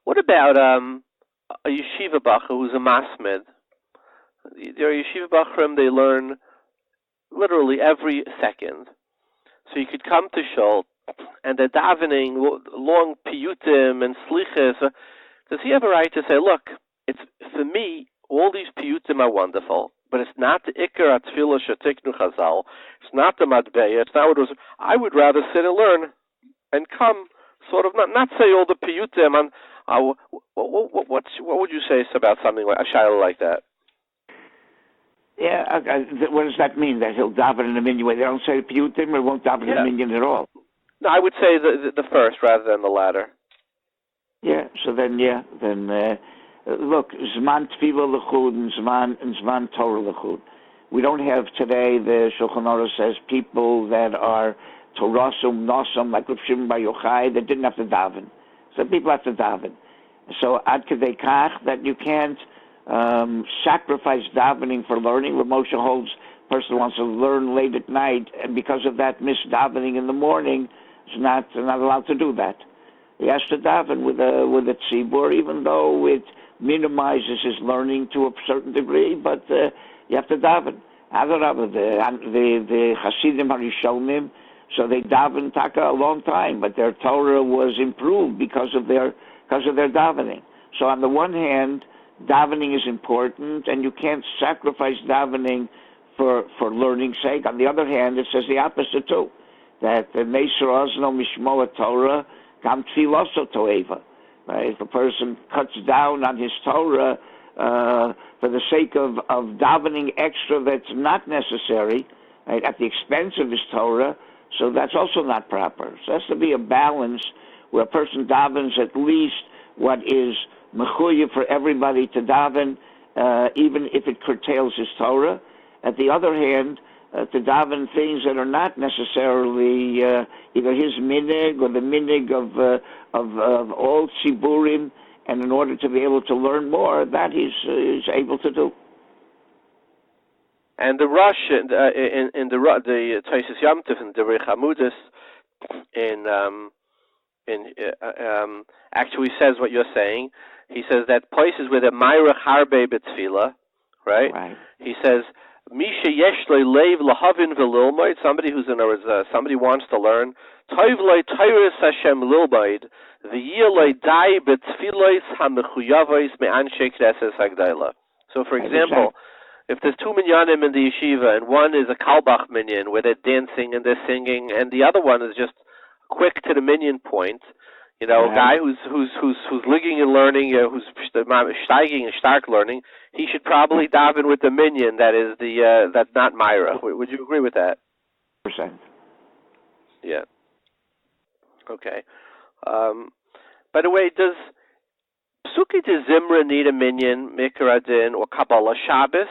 what about a yeshiva bacher who's a masmid? There are yeshiva bacherim, they learn literally every second. So you could come to shul, and they're davening long piyutim and sliches. Does he have a right to say, look, it's for me, all these piyutim are wonderful, but it's not the ikar atfilah shetiknu chazal. It's not the matbeya. It's not what it was. I would rather sit and learn and come. Sort of not say all the piyutim. And what would you say about something like a shiloh like that? Yeah, what does that mean? That he'll daven in a minyan where they don't say piyutim, or won't daven in a minyan at all? No, I would say the first rather than the latter. Yeah. So then, look, zman tefillah l'chud and zman Torah l'chud. We don't have today. The Shulchan Aruch says people that are Torasum, Nosum, like Rav Shimon Bar Yochai, that didn't have to daven. So people have to daven. So ad kedei kach that you can't sacrifice davening for learning. Rav Moshe holds person wants to learn late at night, and because of that miss davening in the morning, is not allowed to do that. He has to daven with a tzibur, even though it minimizes his learning to a certain degree, but you have to daven. The Hasidim Harishonim, so they daven taka a long time, but their Torah was improved because of their davening. So on the one hand, davening is important, and you can't sacrifice davening for learning's sake. On the other hand, it says the opposite too, that the Meisar Ozno Mishmoa Torah Gam Tfiloso Toeva. If a person cuts down on his Torah for the sake of davening extra that's not necessary, right, at the expense of his Torah, so that's also not proper. So there has to be a balance where a person davens at least what is mechuyev for everybody to daven, even if it curtails his Torah. At the other hand, to daven things that are not necessarily either his minig or the minig of all tziburim, and in order to be able to learn more, that he's able to do. And the Rosh in the Taisus Yamtiv and the Rechamudis actually says what you're saying. He says that places where the Mayra Harbe B'Tfila, right? He says Misha Yeshle Leiv Lahavin V'Lilmaid, somebody who's somebody wants to learn. Toivlei Tyrus Hashem Lilmaid, V'Yilei Dai B'Tfilois HaMechuyavois Me'anshe Knesses Hagdaila. So, for example, if there's two minyanim in the yeshiva, and one is a kalbach minyan where they're dancing and they're singing, and the other one is just quick to the minyan point, a guy who's ligging and learning, who's steiging and stark learning, he should probably daven with the minyan that is that's not Myra. Would you agree with that? %. Yeah. Okay. By the way, Psuki de Zimra need a minyan, Mikra Din, or Kabbalah Shabbos?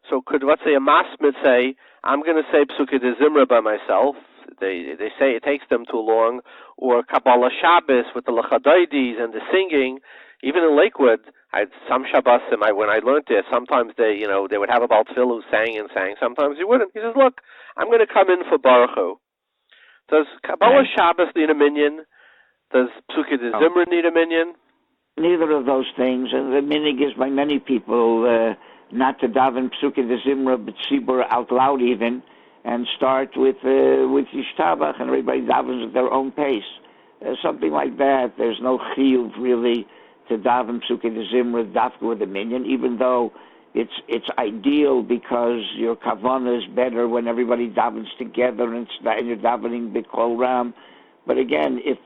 So could, let's say, a masmid say, I'm going to say Psuki de Zimra by myself. They say it takes them too long. Or Kabbalah Shabbos with the Lachadoidis and the singing. Even in Lakewood, some Shabbosim, when I learned it, sometimes they would have a Baal Tefillah who sang and sang. Sometimes he wouldn't. He says, look, I'm going to come in for Baruch Hu. Does Kabbalah Shabbos need a minyan? Does Psuki de Zimra need a minyan? Neither of those things. And the minig is by many people not to daven Psuki de Zimra, but Tzibur out loud even, and start with Yishtabach, and everybody davens at their own pace. Something like that. There's no chiyuv really to daven Psuki de Zimra, dafka with a minyan, even though it's ideal because your kavanah is better when everybody davens together and you're davening b'kol ram. But again, if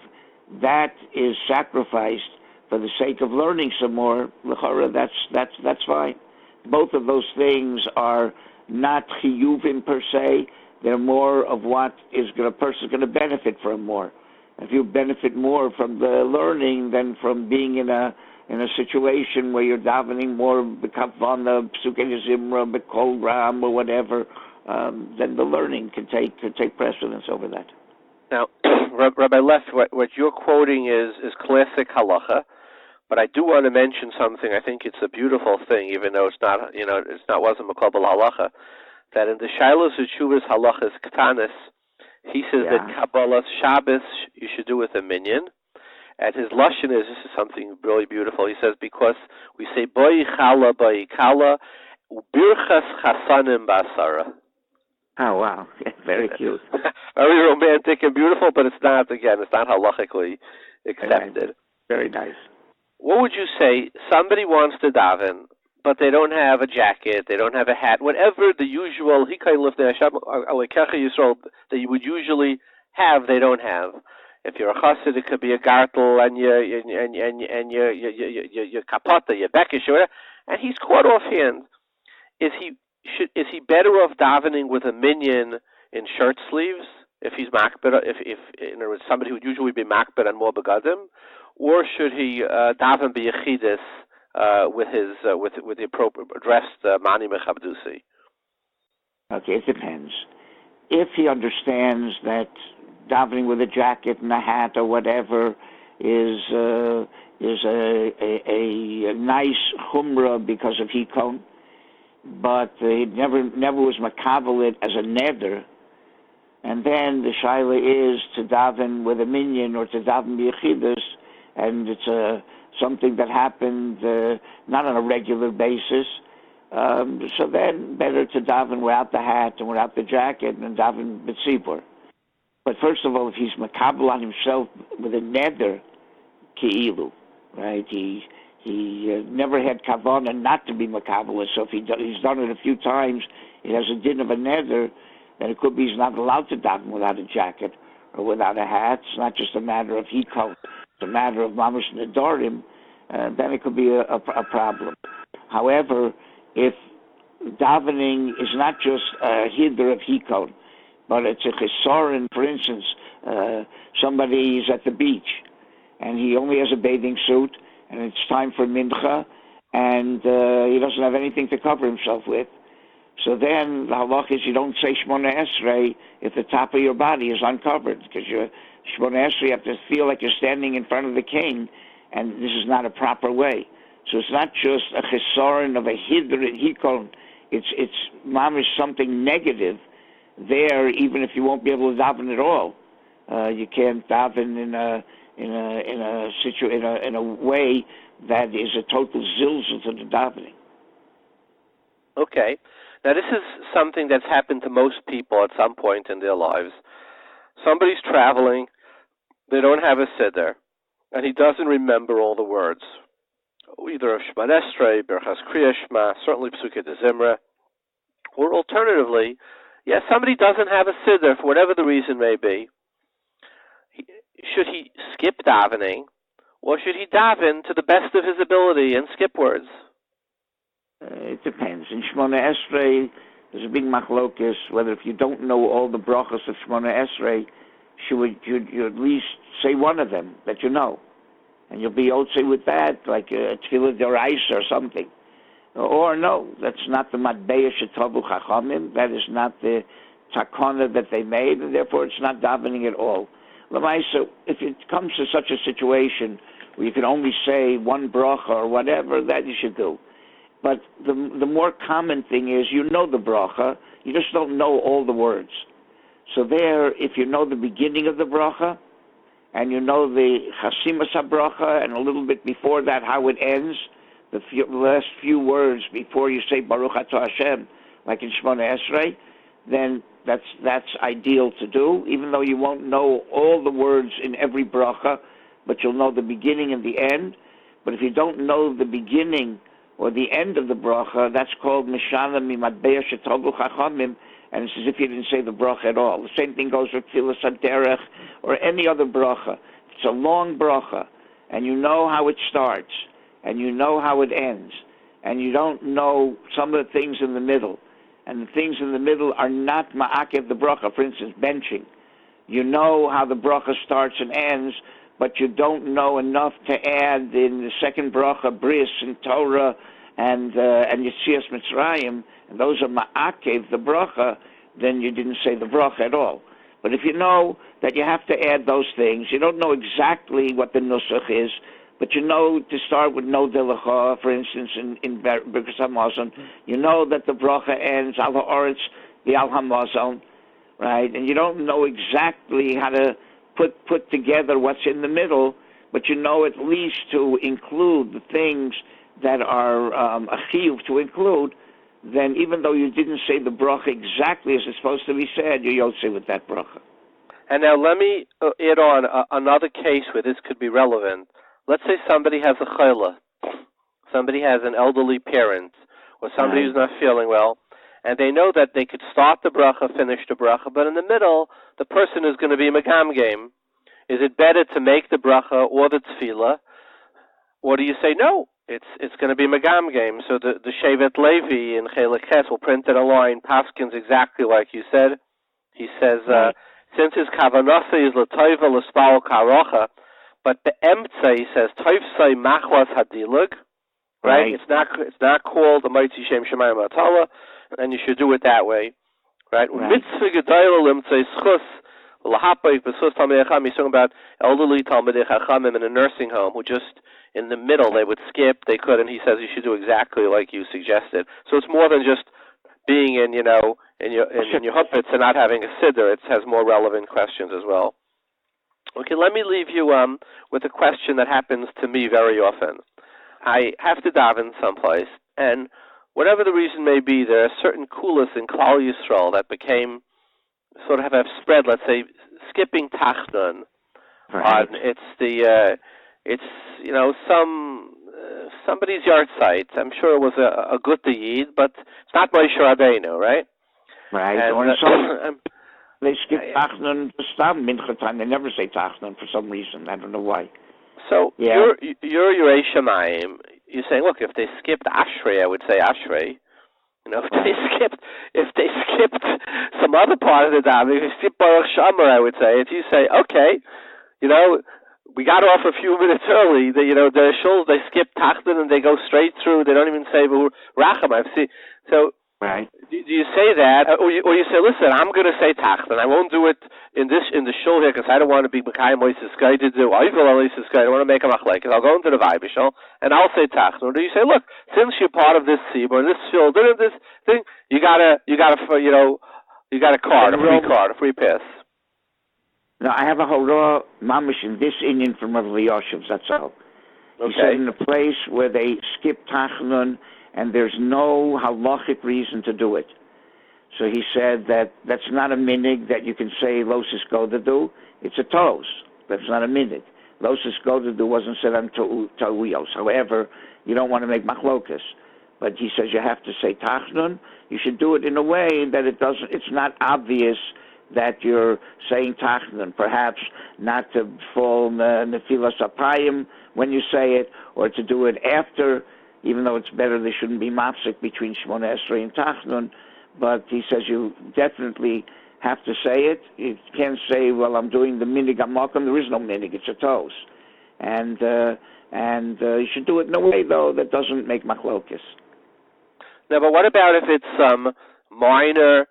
that is sacrificed for the sake of learning some more, l'chora, that's fine. Both of those things are not chiyuvim per se. They're more of what a person's going to benefit from more. If you benefit more from the learning than from being in a situation where you're davening more b'kavana, psukei zimra, b'kol ram, or whatever, then the learning can take precedence over that. Now, Rabbi Leff, what you're quoting is classic halacha, but I do want to mention something. I think it's a beautiful thing, even though wasn't makabel halacha. That in the Shiloh's Yeshuvah's halachas ktanis, he says that Kabbalah Shabbos you should do with a minyan. And his lashon is, this is something really beautiful. He says, because we say boi chala ubirchas chasanim basara. Oh wow, very cute. Very romantic and beautiful, but it's not halachically accepted. Very nice. What would you say? Somebody wants to daven, but they don't have a jacket, they don't have a hat, whatever the usual that you would usually have, they don't have. If you're a chassid, it could be a gartel and your kapata, your bekish, and he's caught offhand. Is he better off davening with a minyan in shirt sleeves if he's makbid? If in other words, somebody who would usually be makbid and more begadim, or should he daven b'yechidus with the appropriate dressed mani mechabdusi? Okay, it depends. If he understands that davening with a jacket and a hat or whatever is a nice chumrah because of hikon, but he never was makabel it as a neder, and then the shaila is to daven with a minyan or to daven b'yechidus, and it's something that happened not on a regular basis. So then, better to daven without the hat and without the jacket and daven b'tzibur. But first of all, if he's makabel on himself with a neder, ki'ilu, right? He never had kavanah not to be makabel. So if he's done it a few times, it has a din of a neder, then it could be he's not allowed to daven without a jacket or without a hat. It's not just a matter of hikol. It's a matter of mamash nedarim. Then it could be a problem. However, if davening is not just a hiddur of hikol, but it's a chesaron, for instance, somebody is at the beach and he only has a bathing suit and it's time for mincha and he doesn't have anything to cover himself with. So then the halachah is you don't say Shmona Esrei if the top of your body is uncovered, because your Shmona Esrei, you have to feel like you're standing in front of the king, and this is not a proper way. So it's not just a chesaron of a hiddur and hikol, it's mamish something negative there, even if you won't be able to daven at all. You can't daven in a way that is a total zilzal to the davening. Okay. Now this is something that's happened to most people at some point in their lives. Somebody's traveling, they don't have a siddur, and he doesn't remember all the words. Either of Shema Esrei, Berchas Kriya Shema, certainly Psukei de Zimra, or alternatively, somebody doesn't have a siddur for whatever the reason may be. Should he skip davening, or should he daven to the best of his ability and skip words? It depends. In Shmona Esrei, there's a big machlokes whether if you don't know all the brachos of Shmona Esrei, you at least say one of them that you know. and you'll be Yotze with that, like a Tefillah Aish or something. Or no, that's not the Matbea Shetavu Chachamim, that is not the takana that they made, and therefore it's not davening at all. Lamaisa, if it comes to such a situation where you can only say one bracha or whatever, that you should do. But the more common thing is you know the bracha, you just don't know all the words. So there, if you know the beginning of the bracha, and you know the chasimas habracha, and a little bit before that how it ends, the last few words before you say Baruch Atah Hashem, like in Shemona Esrei, then that's ideal to do, even though you won't know all the words in every bracha, but you'll know the beginning and the end. But if you don't know the beginning or the end of the bracha, that's called Mishana Mimatbeya Shetogu Chachamim, and it's as if you didn't say the bracha at all. The same thing goes with Tefillah Saderech or any other bracha. It's a long bracha, and you know how it starts, and you know how it ends, and you don't know some of the things in the middle. And the things in the middle are not ma'akev the bracha. For instance, benching. You know how the bracha starts and ends, but you don't know enough to add in the second bracha, bris and Torah and Yetzias Mitzrayim, and those are ma'akev the bracha, then you didn't say the bracha at all. But if you know that you have to add those things, you don't know exactly what the nusach is, but you know to start with no delacha, for instance, in Birkas HaMazon, you know that the bracha ends al ha'aretz v'al hamazon, right? And you don't know exactly how to put together what's in the middle, but you know at least to include the things that are a chiyuv to include. Then even though you didn't say the bracha exactly as it's supposed to be said, you yotze with that bracha. And now let me add on another case where this could be relevant. Let's say somebody has a chayla, somebody has an elderly parent, or somebody who's not feeling well, and they know that they could start the bracha, finish the bracha, but in the middle, the person is going to be megam game. Is it better to make the bracha or the tefillah, or do you say no? It's going to be megam game. So the Shevet Levi in Chelik Ches will print in a line, Paskins exactly like you said. He says, since his kavanasa is l'toiva l'spal karocha, but the emtze, he says, toifsei machwas hadilug, right? It's not called the Moitzi Shem Shemayim Atala, and you should do it that way, right? Mitzvah gedayla limtzei schus l'hapay b'sus Talmidei Chacham. He's talking about elderly Talmidei Chachamim in a nursing home who just in the middle they would skip, they could, and he says you should do exactly like you suggested. So it's more than just being in your huppets and not having a siddur. It has more relevant questions as well. Okay, let me leave you with a question that happens to me very often. I have to daven someplace, and whatever the reason may be, there are certain kulas in Klal Yisrael that became sort of have spread. Let's say skipping tachnun. Right. It's somebody's yard site. I'm sure it was a good deed, but it's not Moshe Rabbeinu, right? Right. And, they skip Tachnun Stam Mincha time. They never say Tachnun for some reason. I don't know why. So you're Yerei Shamayim. You're saying, look, if they skipped Ashrei, I would say Ashrei. If they skipped some other part of the davening, if they skipped Baruch Shamar, I would say. If you say, okay, we got off a few minutes early. The shuls, they skip Tachnun and they go straight through. They don't even say Racham. I've seen so. Right. Do you say that, or you say, listen, I'm going to say Tachnun. I won't do it in the shul here because I don't want to be B'kayim Moises guy to do. I don't want to make a machlekes. I'll go into the Vaybe shul and I'll say Tachnun. Or do you say, look, since you're part of this sibur, this shul, this thing, you got a card, a free card, a free pass. No, I have a hora mamish in this Indian from Rabbi Yosef. That's all. Okay. He said in a place where they skip Tachnun, and there's no halachic reason to do it. So he said that's not a minig that you can say Losis Godadu. It's a toes. That's not a minig. Losis Godadu wasn't said on Ta'uyos. However, you don't want to make machlokas. But he says you have to say Tachnun. You should do it in a way that it's not obvious that you're saying Tachnun. Perhaps not to fall Nefilas Apayim when you say it, or to do it after, even though it's better there shouldn't be mafsik between Shemona Esrei and Tachnun, but he says you definitely have to say it. You can't say, well, I'm doing the minig amakom. There is no minig, it's a toes. and you should do it in a way though that doesn't make machlokes. No, but what about if it's some minor,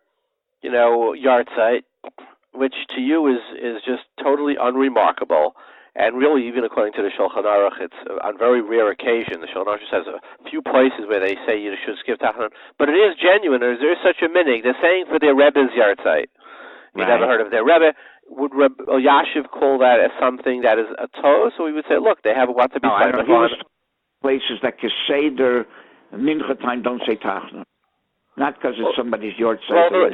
yard site, which to you is just totally unremarkable, and really, even according to the Shulchan Aruch, it's on very rare occasion. The Shulchan Aruch just has a few places where they say you should skip Tachanun, but it is genuine. There is such a minig. They're saying for their Rebbe's yard site. You never heard of their Rebbe. Would Rabbi Yashiv call that as something that is a toast? So we would say, look, they have a what to be signed on. Places that Keseder, Mincha time don't say Tachanun. Not because it's somebody's yard site. Well,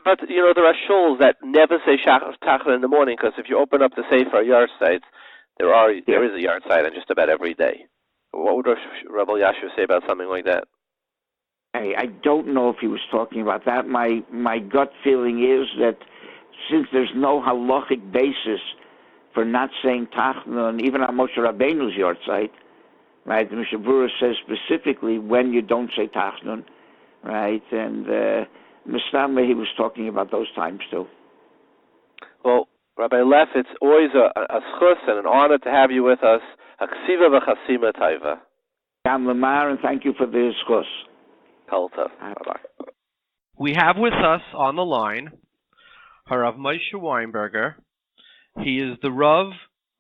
but there are shuls that never say Tachanun in the morning, because if you open up the Sefer yard sites, there is a yard site on just about every day. What would Rabbi Yashiv say about something like that? Hey, I don't know if he was talking about that. My gut feeling is that since there's no halachic basis for not saying Tachanun, even on Moshe Rabbeinu's yard site, right? The Moshav says specifically when you don't say Tachanun, right? And Mustama, he was talking about those times too. Well, Rabbi Leff, it's always a schus and an honor to have you with us. Haksiva v'chasima taiva. Gam lemar, and thank you for the schus. Bye-bye. We have with us on the line Rav Moshe Weinberger. He is the Rav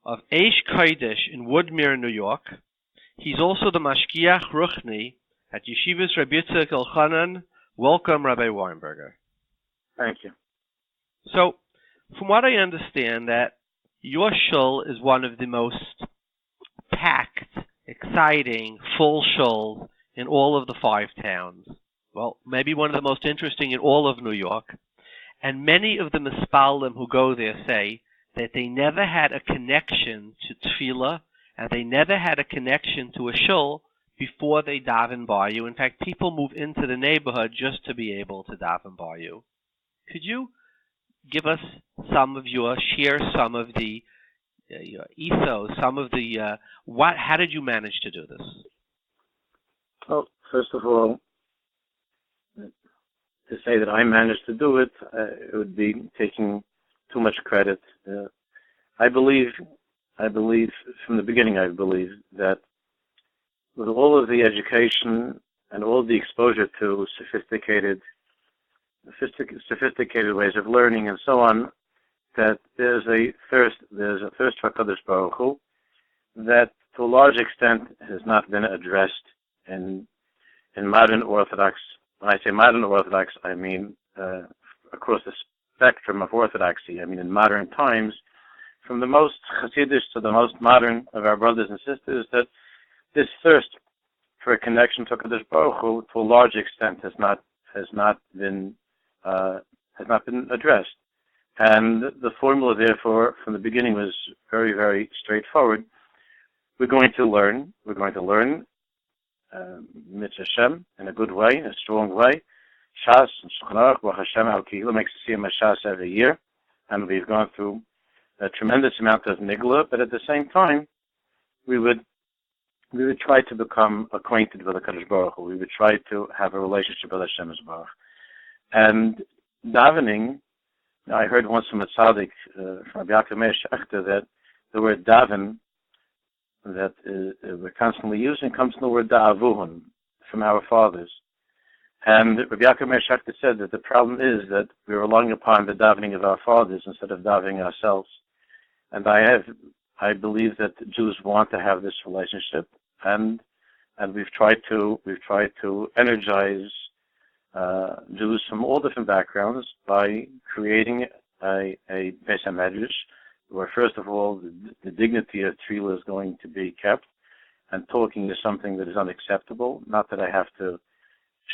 of Aish Kodesh in Woodmere, New York. He's also the Mashgiach Ruchni at Yeshivas Rabbi Yitzchak Elchanan. Welcome, Rabbi Weinberger. Thank you. So, from what I understand, that your shul is one of the most packed, exciting, full shuls in all of the 5 towns. Well, maybe one of the most interesting in all of New York. And many of the mispalim who go there say that they never had a connection to tefillah, and they never had a connection to a shul before they daven by you. In fact, people move into the neighborhood just to be able to daven by you. Could you give us share some of the ethos, some of the, how did you manage to do this? Well, first of all, to say that I managed to do it, it would be taking too much credit. I believe from the beginning, that with all of the education and all of the exposure to sophisticated ways of learning and so on, that there's a thirst for Kodesh Baruch Hu that to a large extent has not been addressed in modern Orthodox. When I say modern Orthodox, I mean across the spectrum of Orthodoxy. I mean in modern times, from the most Hasidish to the most modern of our brothers and sisters, that this thirst for a connection to Kodesh Baruch Hu, to a large extent, has not been addressed. And the formula, therefore, from the beginning was very, very straightforward. We're going to learn Mitzvah Hashem in a good way, in a strong way. Shas and Shulchan Aruch, Baruch Hashem, Al Kihila makes a siyum Shas every year, and we've gone through a tremendous amount of nigla. But at the same time, we would try to become acquainted with the Kodesh Baruch Hu. We would try to have a relationship with Hashem Baruch. And davening, I heard once from a tzaddik, from Rabbi that the word daven that we're constantly using comes from the word da'avuhun, from our fathers. And Rabbi Yaakov said that the problem is that we're relying upon the davening of our fathers instead of davening ourselves. And I believe that the Jews want to have this relationship, and we've tried to energize Jews from all different backgrounds by creating a Beis HaMedrash, where first of all the dignity of Tefillah is going to be kept, and talking is something that is unacceptable. Not that I have to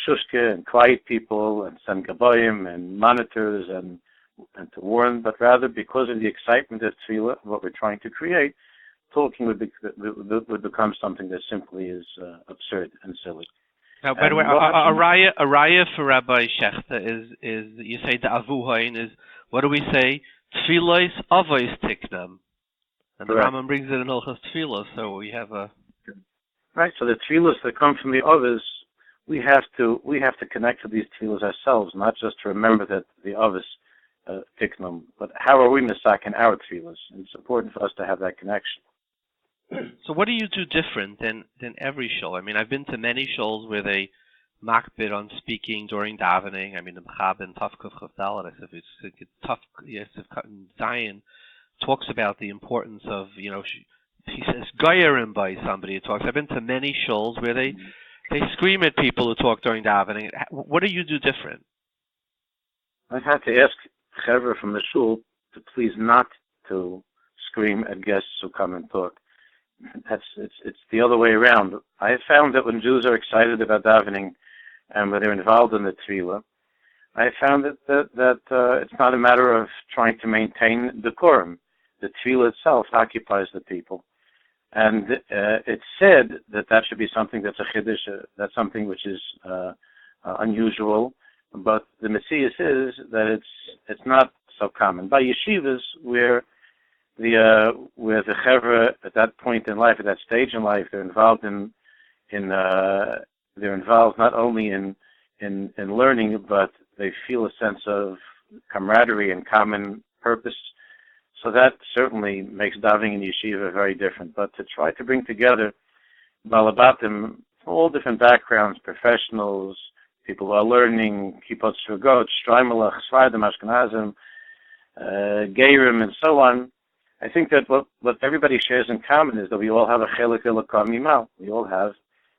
shushke and quiet people and send gabayim and monitors and to warn, but rather because of the excitement of Tefillah, what we're trying to create, talking would become something that simply is absurd and silly. Now, by the way, a raya for Rabbi Shechter is you say the avuhain is, what do we say? Tefillah avos tiknam, and the Rambam brings it in Hilchos Tefillah. So we have a right. So the tefillahs that come from the avos, we have to connect to these tefillahs ourselves, not just to remember that the avos tiknam, but how are we misak in our tefillahs? And it's important for us to have that connection. So what do you do different than every shul? I mean, I've been to many shuls where they makbid on speaking during davening. I mean, the Machshavah and Tafkuf Chavdal, it's tough. Yosef Zion talks about the importance of, he says Goyerim by somebody who talks. I've been to many shuls where they scream at people who talk during davening. What do you do different? I had to ask Chaver from the shul to please not to scream at guests who come and talk. It's the other way around. I have found that when Jews are excited about davening and when they're involved in the Tefillah, I found that it's not a matter of trying to maintain decorum. The Tefillah itself occupies the people. And it's said that should be something that's a chiddush, that's something which is unusual, but the Messias is that it's not so common. By yeshivas, where the chevra at that point in life, at that stage in life, they're involved they're involved not only in learning, but they feel a sense of camaraderie and common purpose. So that certainly makes davening in yeshiva very different. But to try to bring together balabatim, all different backgrounds, professionals, people who are learning, kibbutz shugot, shtraimelach, svardim, ashkenazim, geirim, and so on, I think that what everybody shares in common is that we all have a chelik elokah mimal. We all have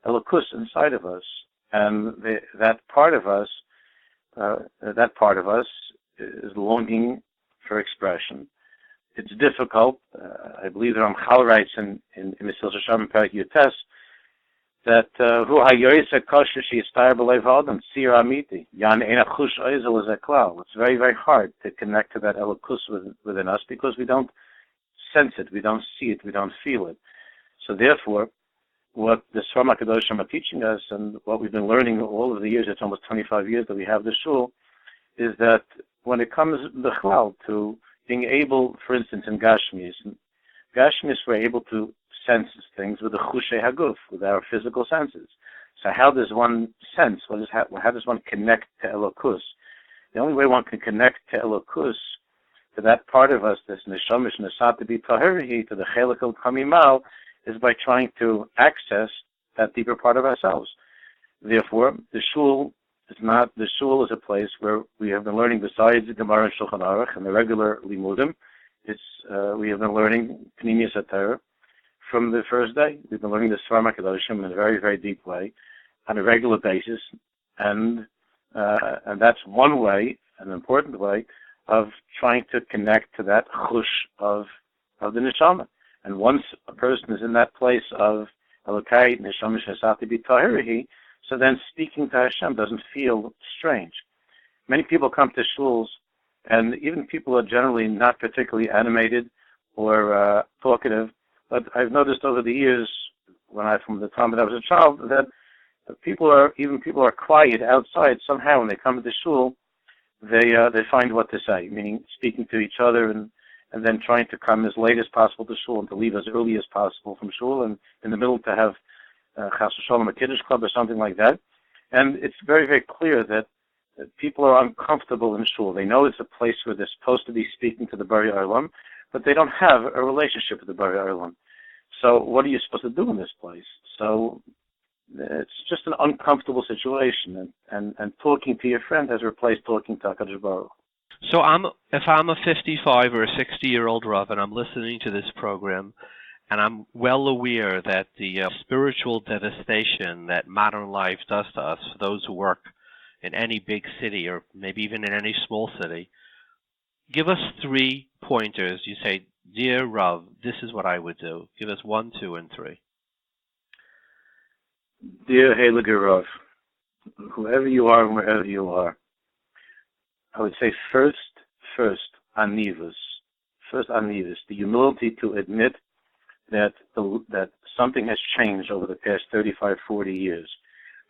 elokus inside of us, and that part of us is longing for expression. It's difficult. I believe that Ramchal writes in Mesil Shasham Perak Yutes that Hu hayoyse kosher she'istar b'leiv ha'adam tzir amiti yan ein achush oizel is a klal. It's very, very hard to connect to that elokus within us because we don't sense it, we don't see it, we don't feel it. So therefore, what the Sfar HaKadoshim are teaching us and what we've been learning all of the years, it's almost 25 years that we have the shul, is that when it comes b'chlal to being able, for instance, in Gashmis we're able to sense things with the Chushay Haguf, with our physical senses. So how does one sense? How does one connect to Elokus? The only way one can connect to Elokus, to that part of us, this Neshamish Nesat Tahirihi, to the Chelik Kamimal, is by trying to access that deeper part of ourselves. Therefore, the shul is a place where we have been learning besides the Gemara and Shulchan Aruch and the regular limudim. We have been learning Pnimiyas HaTorah from the first day. We've been learning the Sfar HaKadoshim in a very, very deep way, on a regular basis, and that's one way, an important way, of trying to connect to that chush of the neshama. And once a person is in that place of Elokai Neshama Shesati B'Tahirihi, so then speaking to Hashem doesn't feel strange. Many people come to shuls, and even people are generally not particularly animated or talkative, but I've noticed over the years, from the time that I was a child, that people are quiet outside. Somehow when they come to the shul, they find what to say, meaning speaking to each other and then trying to come as late as possible to shul and to leave as early as possible from shul, and in the middle to have Chas v'Shalom, a Kiddush club or something like that. And it's very, very clear that people are uncomfortable in shul. They know it's a place where they're supposed to be speaking to the Bari Olam, but they don't have a relationship with the Bari Olam. So what are you supposed to do in this place? So it's just an uncomfortable situation, and talking to your friend has replaced talking to HaKadosh Baruch. So if I'm a 55 or a 60-year-old Rav and I'm listening to this program, and I'm well aware that the spiritual devastation that modern life does to us, for those who work in any big city or maybe even in any small city, give us 3 pointers. You say, dear Rav, this is what I would do. Give us 1, 2, and 3. Dear Heilige Rav, whoever you are and wherever you are, I would say first, anivus. First, anivus, the humility to admit that something has changed over the past 35, 40 years.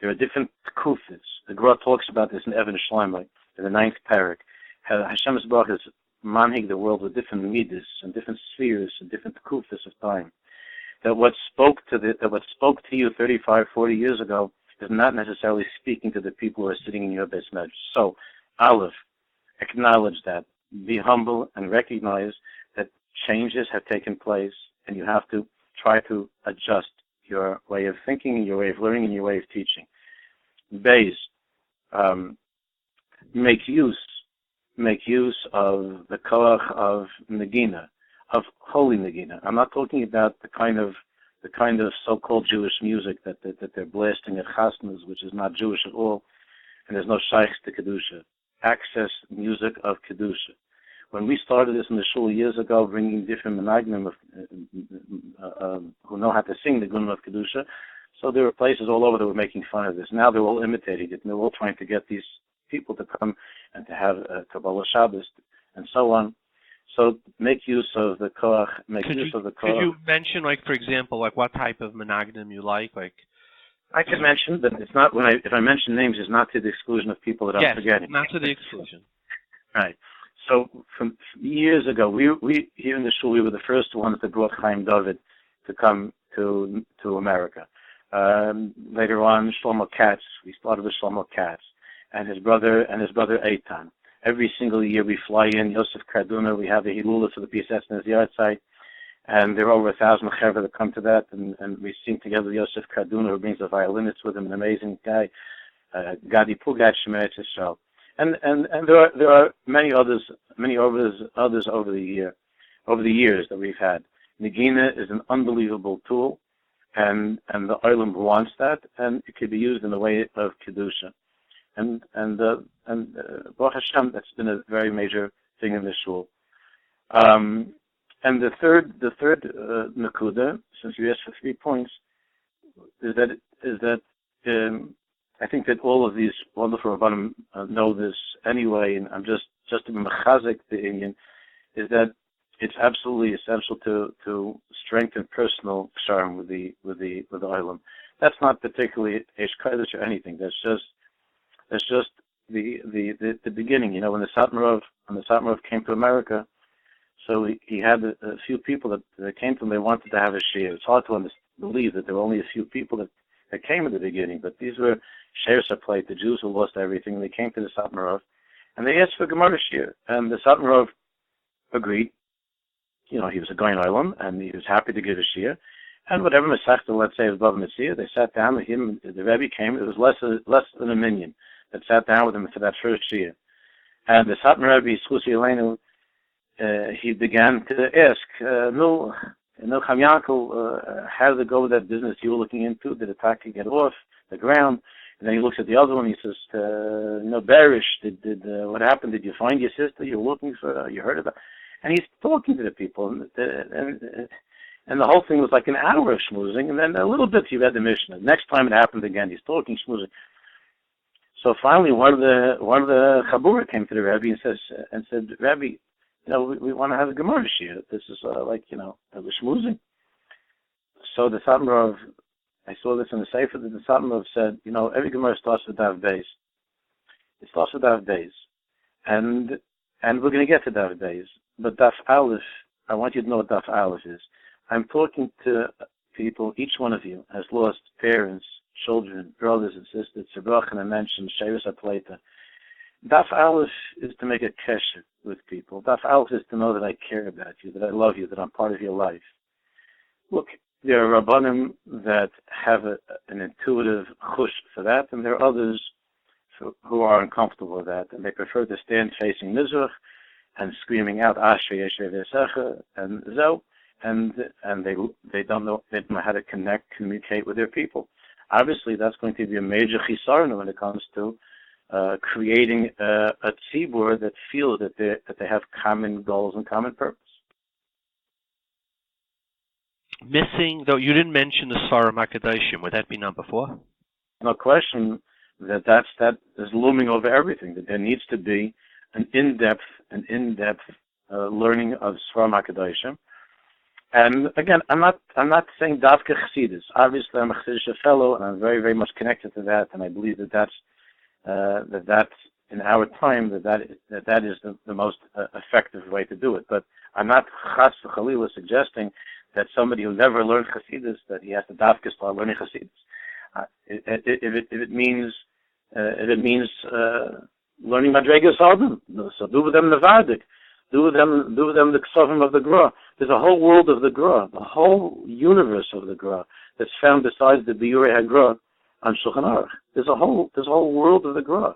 There are different kufis. The Gemara talks about this in Even Shlomo, in the 9th parak. How Hashem's Baruch is manhig the world with different midas and different spheres and different kufis of time. That what spoke to you 35, 40 years ago is not necessarily speaking to the people who are sitting in your Beis Medrash. So, Aleph, acknowledge that. Be humble and recognize that changes have taken place, and you have to try to adjust your way of thinking, your way of learning, and your way of teaching. Bais, make use of the koach of Nagina, of holy Nagina. I'm not talking about the kind of so-called Jewish music that they're blasting at chasnas, which is not Jewish at all, and there's no shaykhs to kedusha. Access music of kedusha. When we started this in the shul years ago, bringing different menagnim who know how to sing the gunam of kedusha, so there were places all over that were making fun of this. Now they're all imitating it, and they're all trying to get these people to come and to have Kabbalah Shabbos and so on. So make use of the koach. Could you mention, like, for example, like what type of menagnim you like? Like, I could mention, but it's not if I mention names, it's not to the exclusion of people that I'm forgetting. Not to the exclusion. Right. So from years ago, we here in the shul, we were the first ones that brought Chaim David to come to America. Later on, Shlomo Katz. We started with Shlomo Katz and his brother Eitan. Every single year we fly in Yosef Karduna. We have a Hilula for the PSS and his yard site, and there are over 1,000 Machshavah that come to that, and we sing together with Yosef Karduna, who brings the violinists with him, an amazing guy, Gadi Pugat Shemet Yisrael. And there are many others over the years that we've had. Nagina is an unbelievable tool, and the Olam wants that, and it could be used in the way of kedusha. And Baruch Hashem, that's been a very major thing in the shul. And the third nakuda, since you asked for 3 points, is that I think that all of these wonderful Rabbanim know this anyway, and I'm just to be mechazik the Indian, is that it's absolutely essential to strengthen personal charm with the Olam. That's not particularly Aish Kodesh or anything. That's just the beginning. You know, when the Satmarov came to America, so he had a few people that came to him. They wanted to have a shir. It's hard to believe that there were only a few people that came at the beginning, but these were sheirs plate, the Jews who lost everything. They came to the Satmarov, and they asked for Gemara shir, and the Satmarov agreed. You know, he was a Goyin Olam, and he was happy to give a shir. And whatever Masechta, let's say, above Mattisyahu, they sat down with him. The Rabbi came. It was less than a minion that sat down with him for that first shir. And the Satmar Rabbi Schusi Elenu, he began to ask, no, Chaim Yankel, how did it go with that business you were looking into? Did the taka get off the ground? And then he looks at the other one. He says, Berish, did what happened? Did you find your sister? You were looking for her? You heard about? And he's talking to the people, and the whole thing was like an hour of schmoozing, and then a little bit he read the Mishnah. Next time it happened again, he's talking schmoozing. So finally, one of the Chabura came to the Rabbi and said, Rabbi, we want to have a Gemara shir. This is the schmoozing. So the Satmarov, I saw this in the Sefer, that the Satmarov said, every Gemara starts with Dav Beis. It starts with Dav Beis, and we're going to get to Dav Beis. But Daf Aleph, I want you to know what Daf Aleph is. I'm talking to people, each one of you has lost parents, children, brothers and sisters. Zerbach, I mentioned, Shevis Apleta. Daf Aleph is to make a kesher with people. Daf Aleph is to know that I care about you, that I love you, that I'm part of your life. Look, there are Rabbanim that have an intuitive chush for that, and there are others who are uncomfortable with that, and they prefer to stand facing Mizrach and screaming out Asher Yesher V'Secha and Zo, and they don't know how to communicate with their people. Obviously, that's going to be a major chisarna when it comes to creating a tzibur that feels that they have common goals and common purpose. Missing, though, you didn't mention the Sfarim HaKadoshim. Would that be number 4? No question that is looming over everything. That there needs to be an in-depth learning of Sfarim HaKadoshim. And again, I'm not saying Davka Chassidus. Obviously, I'm a Chassidish fellow, and I'm very, very much connected to that. And I believe that's in our time that is the most effective way to do it. But I'm not Chas Chalila suggesting that somebody who never learned Chassidus, that he has to Davka start learning Chassidus. If it means learning Madregas Adam, so do with them Nevardik. Do them the ksavim of the Gra. There's a whole world of the Gra, the whole universe of the Gra that's found besides the Biurei HaGra on Shulchan Aruch. There's a whole world of the Gra.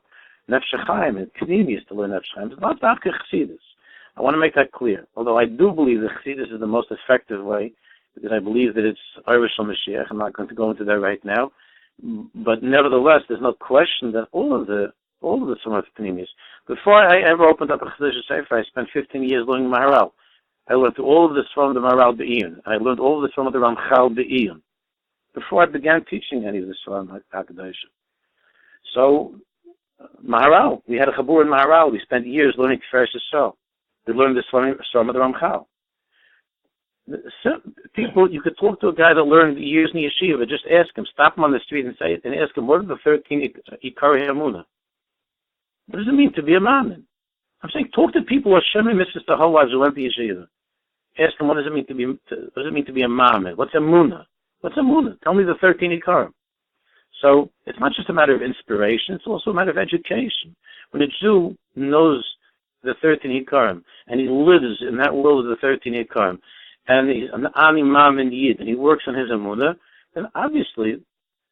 Nefesh Chaim and K'nim used to learn Nefesh Chaim. It's not Dafka Chassidus. I want to make that clear. Although I do believe that Chassidus is the most effective way, because I believe that it's Irish on Mashiach. I'm not going to go into that right now. But nevertheless, there's no question that all of the Summah Pneumius. Before I ever opened up a Chassidus Sefer, I spent 15 years learning Maharal. I learned all of this from the Maharal Be'iyun. I learned all of this from the Ramchal Be'iyun. Before I began teaching any of this from HaKodesh. So, Maharal, we had a Chabur in Maharal. We spent years learning Tiferes Yisrael. We learned this from the Ramchal. People, you could talk to a guy that learned years in yeshiva. Just ask him, stop him on the street and say it, and ask him, what are the 13 Ikari Hamuna? What does it mean to be a Mammon? I'm saying, talk to people who are Shemim Mitzvahs to Hawaz who went to yeshiva. Ask them, what does it mean to be a Mammon? What's Amuna? What's Amuna? Tell me the 13 Ikarim. So it's not just a matter of inspiration; it's also a matter of education. When a Jew knows the 13 Ikarim and he lives in that world of the 13 Ikarim, and he's an Ani Mammon Yid, and he works on his Amuna, then obviously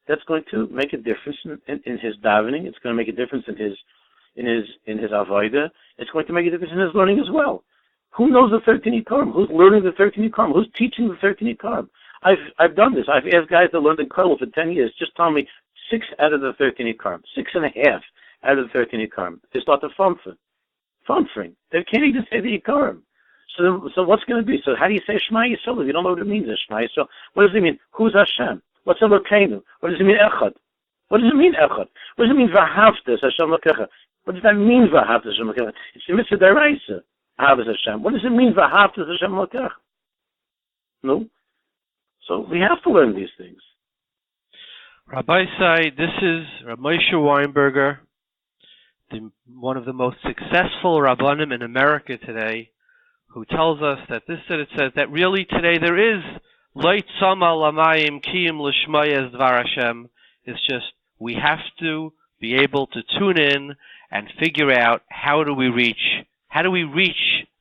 that's going to make a difference in his davening. It's going to make a difference in his avodah. It's going to make a difference in his learning as well. Who knows the 13 Ikarim? Who's learning the 13 Ikarim? Who's teaching the 13 Ikarim? I've done this. I've asked guys that learned in Kodesh for 10 years. Just tell me 6 out of the 13 Ikarim, 6.5 out of the 13 Ikarim. They start to funfering. They can't even say the Ikarim. So what's going to be? So how do you say Shema Yisrael if you don't know what it means? Shema Yisrael. What does it mean? Who's Hashem? What's Elokeinu? What does it mean Echad? What does it mean Echad? What does it mean V'ahavtas Hashem Lokecha? What does that mean V'ahavtas Hashem Lokecha? It's the mitzvah deraisa. Ahavas Hashem. What does it mean V'ahavtas Hashem Lokecha? No. So we have to learn these things. Rabbi say this is Moshe Weinberger, one of the most successful Rabbanim in America today, who tells us that it says that really today there is Leit Sama Lamayim Kiyim L'Shmaya Dvar Hashem. It's just we have to be able to tune in and figure out how do we reach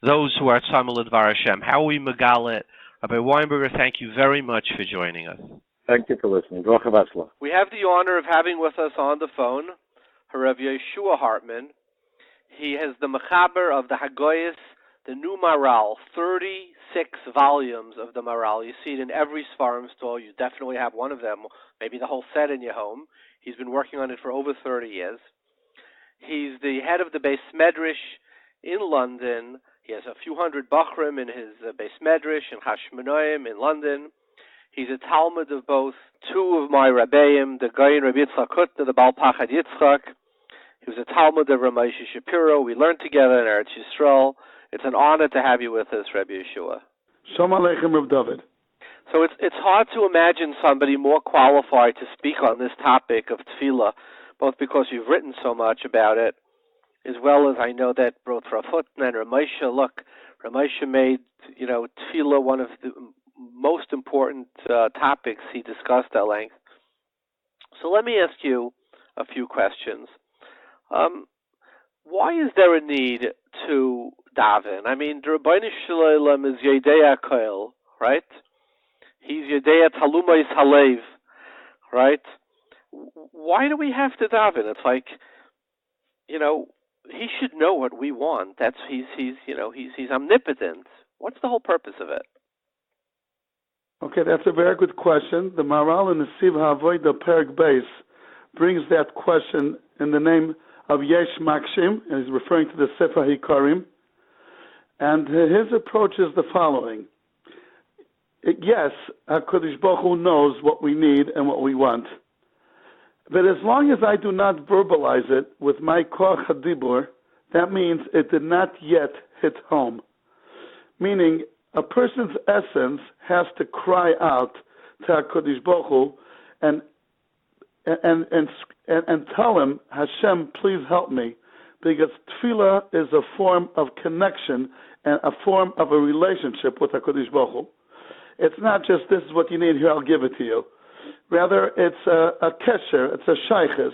those who are Sama L'Dvar Hashem. How we megale it. Rabbi Weinberger, thank you very much for joining us. Thank you for listening. We have the honor of having with us on the phone Rabbi Yehoshua Hartman. He has the Mechaber of the Hagoyis, the new Maral, 36 volumes of the Maral. You see it in every Sfarim store. You definitely have one of them, maybe the whole set in your home. He's been working on it for over 30 years. He's the head of the Beis Medrash in London. He has a few hundred Bachrim in his Beis Medrash and Hasmonean in London. He's a Talmid of both two of my Rabbeim, the Goyin Rabbi Hutner, the Baal Pachad Yitzchak. He was a Talmid of Rabbi Shapiro. We learned together in Eretz Yisrael. It's an honor to have you with us, Rabbi Yehoshua. Shalom Aleichem, Reb David. So it's hard to imagine somebody more qualified to speak on this topic of Tefillah, both because you've written so much about it, as well as I know that both Rav Hutner and Rav Moshe made, Tefillah one of the most important topics he discussed at length. So let me ask you a few questions. Why is there a need to daven? I mean, the Rebbeinu Shalom is Yedei HaKol, right? He's Yedei Talumais Halev, right? Why do we have to daven? It's like, he should know what we want. He's omnipotent. What's the whole purpose of it? Okay, that's a very good question. The Maral in the Siv HaAvodah Perek Bais brings that question in the name of Yesh Makshim, and he's referring to the Sefer Hikarim. And his approach is the following. Yes, HaKadosh Baruch Hu knows what we need and what we want. But as long as I do not verbalize it with my Koach HaDibur, that means it did not yet hit home. Meaning, a person's essence has to cry out to HaKadosh Baruch Hu and tell him, Hashem, please help me. Because Tefillah is a form of connection and a form of a relationship with HaKadosh Baruch Hu. It's not just, this is what you need, here, I'll give it to you. Rather, it's a kesher, it's a shaykhis.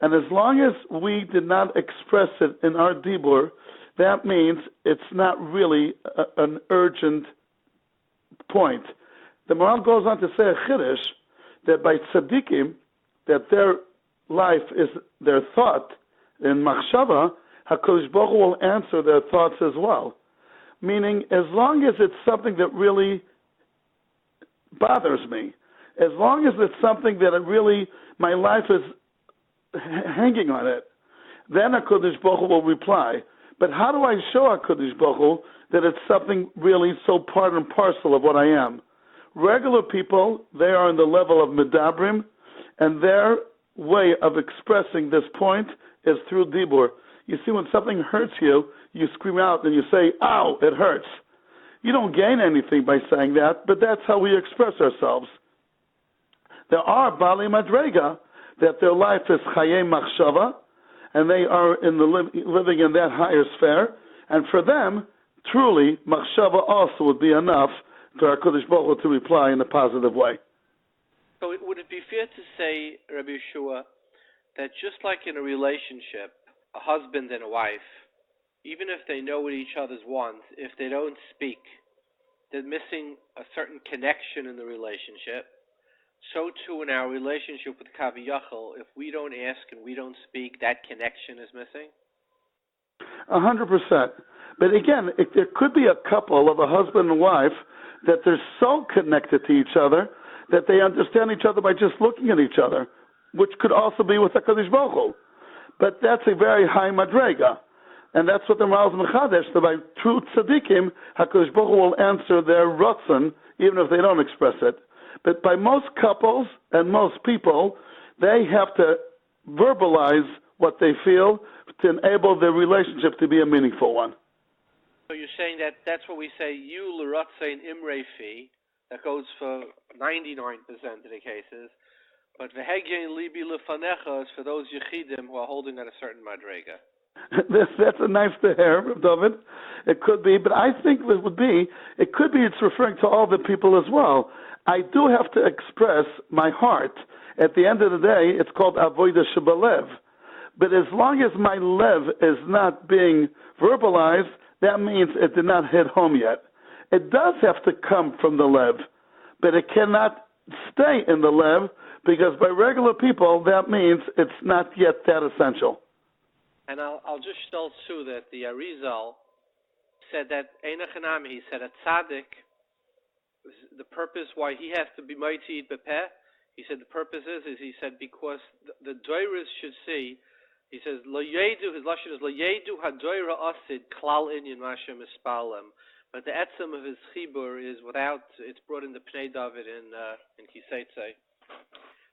And as long as we did not express it in our dibur, that means it's not really an urgent point. The Maral goes on to say a chiddush that by tzaddikim, that their life is their thought. In Machshavah, HaKadosh Baruch Hu will answer their thoughts as well. Meaning, as long as it's something that really bothers me, as long as it's something that my life is hanging on it, then HaKadosh Baruch Hu will reply. But how do I show HaKadosh Baruch Hu that it's something really so part and parcel of what I am? Regular people, they are on the level of medabrim, and their way of expressing this point is through dibur. You see, when something hurts you, you scream out and you say, ow, it hurts. You don't gain anything by saying that, but that's how we express ourselves. There are Bali Madrega, that their life is Chaim Machshavah, and they are living in that higher sphere, and for them, truly, Machshavah also would be enough for HaKadosh Baruch Hu to reply in a positive way. So would it be fair to say, Rabbi Yehoshua, that just like in a relationship, a husband and a wife, even if they know what each other's wants, if they don't speak, they're missing a certain connection in the relationship. So too in our relationship with Kaviyachal, if we don't ask and we don't speak, that connection is missing? 100%. But again, there could be a couple of a husband and wife that they're so connected to each other that they understand each other by just looking at each other, which could also be with HaKadosh Baruch Hu. But that's a very high madrega. And that's what the Maral Mechadesh, that by true tzaddikim, HaKadosh Baruch Hu will answer their rotzen, even if they don't express it. But by most couples and most people, they have to verbalize what they feel to enable their relationship to be a meaningful one. So you're saying that that's what we say, you l'ratzein imrei fi, that goes for 99% of the cases, but v'hegyein libi lefanecha is for those yechidim who are holding at a certain madrega. That's a nice to hear, David. It could be, but I think it could be it's referring to all the people as well. I do have to express my heart. At the end of the day, it's called avodah shebalev. But as long as my lev is not being verbalized, that means it did not hit home yet. It does have to come from the lev, but it cannot stay in the lev, because by regular people, that means it's not yet that essential. And I'll just tell too that the Arizal said that Einachanami, he said a tzaddik, the purpose why he has to be mighty bepeh, he said the purpose is he said because the doiras should see, he says lo yedu, his lashon is lo yedu hadoira asid klal inyan mashem ispalim, but the etzem of his chibur is without, it's brought in the Pnei David in Kiseitze.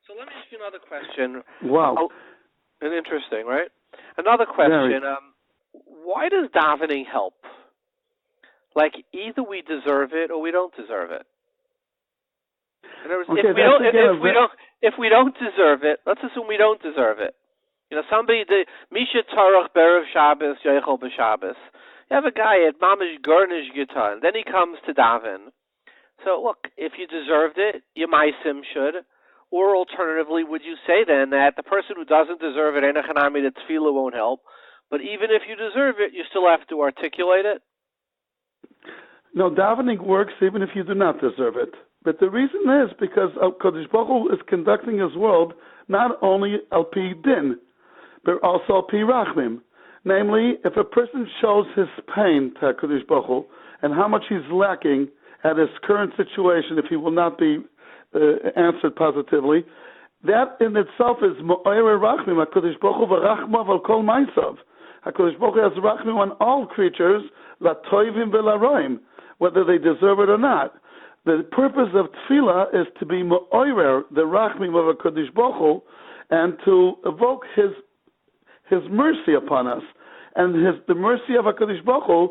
So let me ask you another question. Wow. And interesting, right? Another question, why does davening help? Like, either we deserve it or we don't deserve it. In other words, if we don't deserve it, let's assume we don't deserve it. You know, somebody, Misha Tarach Berev Shabbos, Yeichel B'Shabbos. You have a guy at Mamish Garnish Gita, and then he comes to daven. So, look, if you deserved it, your Maisim should. Or alternatively, would you say then that the person who doesn't deserve it, Einachanami, the Tefillah won't help, but even if you deserve it, you still have to articulate it? No, davening works even if you do not deserve it. But the reason is because Kodesh Baruch Hu is conducting his world not only al pi din, but also al pi rachmim. Namely, if a person shows his pain to Kodesh Baruch Hu and how much he's lacking at his current situation if he will not be answered positively, that in itself is mo'ere rachmim. HaKadosh Baruch Hu v'rachmav al kol ma'asav. HaKadosh Baruch Hu has rachmim on all creatures, la'toivim v'la'roim, whether they deserve it or not. The purpose of tefillah is to be mo'ere, the rachmim of HaKadosh Baruch Hu, and to evoke His mercy upon us. And the mercy of HaKadosh Baruch Hu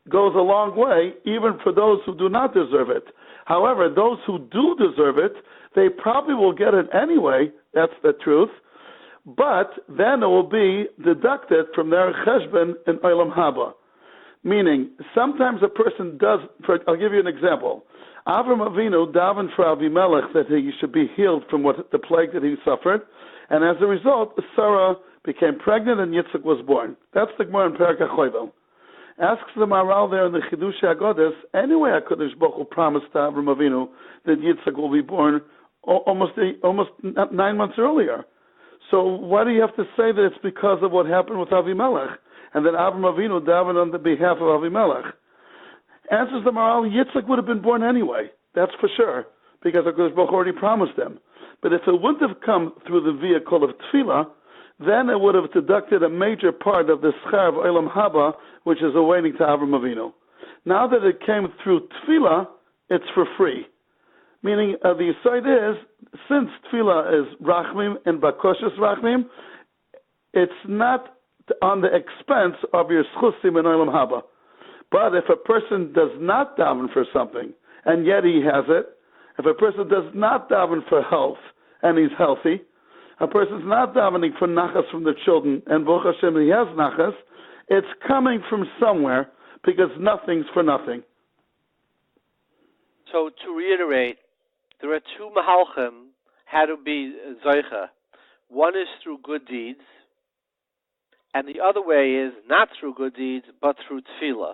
goes a long way, even for those who do not deserve it. However, those who do deserve it, they probably will get it anyway, that's the truth, but then it will be deducted from their cheshbon in Olam Haba. Meaning, sometimes a person does, I'll give you an example. Avram Avinu davened for Avimelech that he should be healed from the plague that he suffered, and as a result, Sarah became pregnant and Yitzchak was born. That's the Gemara in Perek HaChovel. Asks the Maharal there in the Chidush HaGodes, anyway HaKadosh Baruch Hu promised to Avram Avinu that Yitzchak will be born almost 9 months earlier. So why do you have to say that it's because of what happened with Avimelech, and that Avram Avinu davened on the behalf of Avimelech? Answers the Maharal, Yitzchak would have been born anyway, that's for sure, because HaKadosh Baruch Hu already promised him. But if it wouldn't have come through the vehicle of Tefillah, then it would have deducted a major part of the schar of Olam Haba, which is awaiting to Avram Avinu. Now that it came through Tefillah, it's for free. Meaning, the side is, since Tefillah is Rachmim and Bakoshes Rachmim, it's not on the expense of your Schusim in Olam Haba. But if a person does not daven for something, and yet he has it, if a person does not daven for health, and he's healthy, a person's not davening for nachas from the children, and Baruch Hashem, he has nachas, it's coming from somewhere, because nothing's for nothing. So to reiterate, there are two mahalchim how to be zoicha. One is through good deeds, and the other way is not through good deeds, but through tefillah.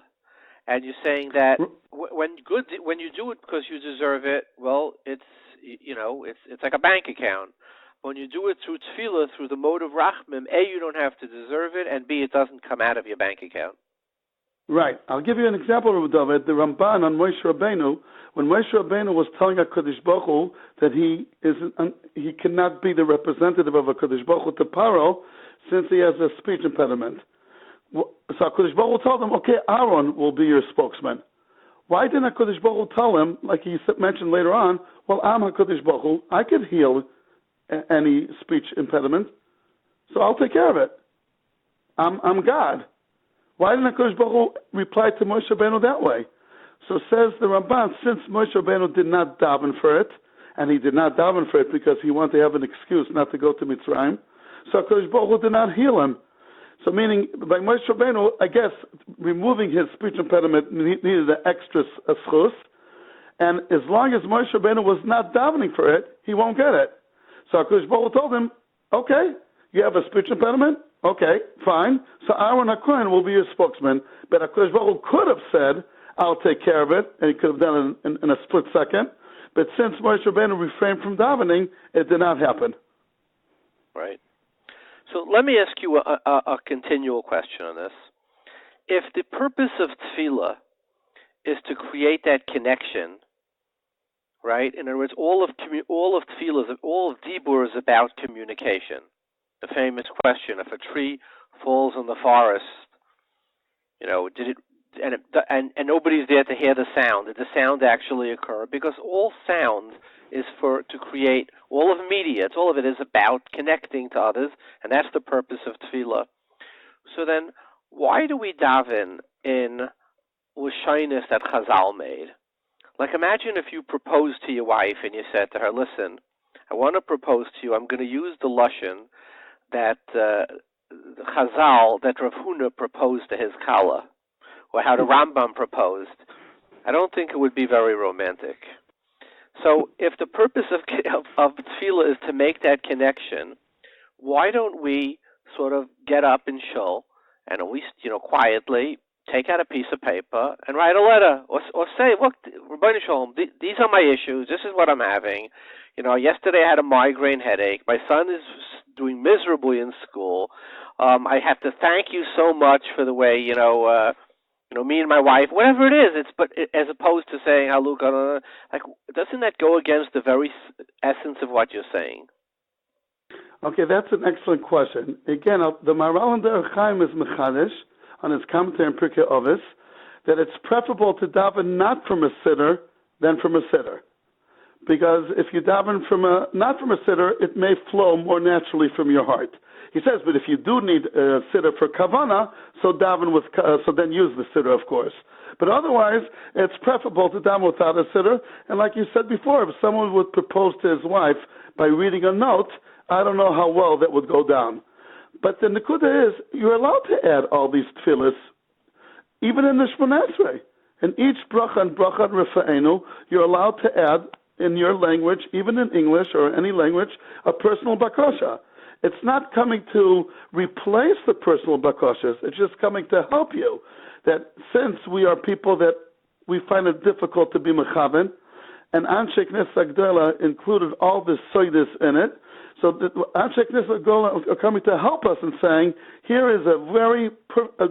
And you're saying that when you do it because you deserve it, well, it's like a bank account. When you do it through tefillah, through the mode of rachmim, A, you don't have to deserve it, and B, it doesn't come out of your bank account. Right. I'll give you an example, Rabbi David. The Ramban on Moshe Rabbeinu, when Moshe Rabbeinu was telling HaKadosh Baruch Hu that he cannot be the representative of HaKadosh Baruch Hu to Paro since he has a speech impediment. So HaKadosh Baruch Hu told him, okay, Aaron will be your spokesman. Why didn't HaKadosh Baruch Hu tell him, like he mentioned later on, well, I'm HaKadosh Baruch Hu, I could heal any speech impediment, so I'll take care of it. I'm God. Why didn't HaKadosh Baruch Hu reply to Moshe Rabbeinu that way? So says the Ramban, since Moshe Rabbeinu did not daven for it, and he did not daven for it because he wanted to have an excuse not to go to Mitzrayim, so HaKadosh Baruch Hu did not heal him. So meaning, by Moshe Rabbeinu, I guess, removing his speech impediment needed an extra schus, and as long as Moshe Rabbeinu was not davening for it, he won't get it. So HaKadosh Baruch Hu told him, okay, you have a speech impediment? Okay, fine. So Aaron HaKohen will be your spokesman. But HaKadosh Baruch Hu could have said, I'll take care of it, and he could have done it in a split second. But since Moshe Rabbeinu refrained from davening, it did not happen. Right. So let me ask you a continual question on this. If the purpose of tefillah is to create that connection, right? In other words, all of tefillah, all of dibur is about communication. The famous question: if a tree falls in the forest, did it? And nobody's there to hear the sound. Did the sound actually occur? Because all sound is to create all of media. All of it is about connecting to others, and that's the purpose of tefillah. So then, why do we daven in l'shainis that Chazal made? Like, imagine if you proposed to your wife and you said to her, "Listen, I want to propose to you. I'm going to use the lashon that Chazal, that Rav Hutner proposed to his Kala, or how the Rambam proposed." I don't think it would be very romantic. So if the purpose of tefillah is to make that connection, why don't we sort of get up in shul and at least, quietly take out a piece of paper and write a letter or say, look, Rabbi Shalom, these are my issues. This is what I'm having. Yesterday I had a migraine headache. My son is doing miserably in school. I have to thank you so much for the way, me and my wife, whatever it is, as opposed to saying, Halukah, doesn't that go against the very essence of what you're saying? Okay, that's an excellent question. Again, the Maharal and the Chaim is Mechadish on his commentary on Pirkei Avos that it's preferable to daven not from a sitter than from a sitter. Because if you daven not from a sitter, it may flow more naturally from your heart. He says, but if you do need a sitter for kavana, so daven so then use the sitter, of course. But otherwise, it's preferable to daven without a sitter. And like you said before, if someone would propose to his wife by reading a note, I don't know how well that would go down. But the nekuda is, you're allowed to add all these tefillahs, even in the Shmoneh Esrei. In each bracha and refa'enu, you're allowed to add, in your language, even in English or any language, a personal bakosha. It's not coming to replace the personal bakoshas. It's just coming to help you. that since we are people that we find it difficult to be mechaven, and Anshe Knesset Gdola included all the soidis in it, so the Anshe Knesset Gdola are coming to help us in saying, here is a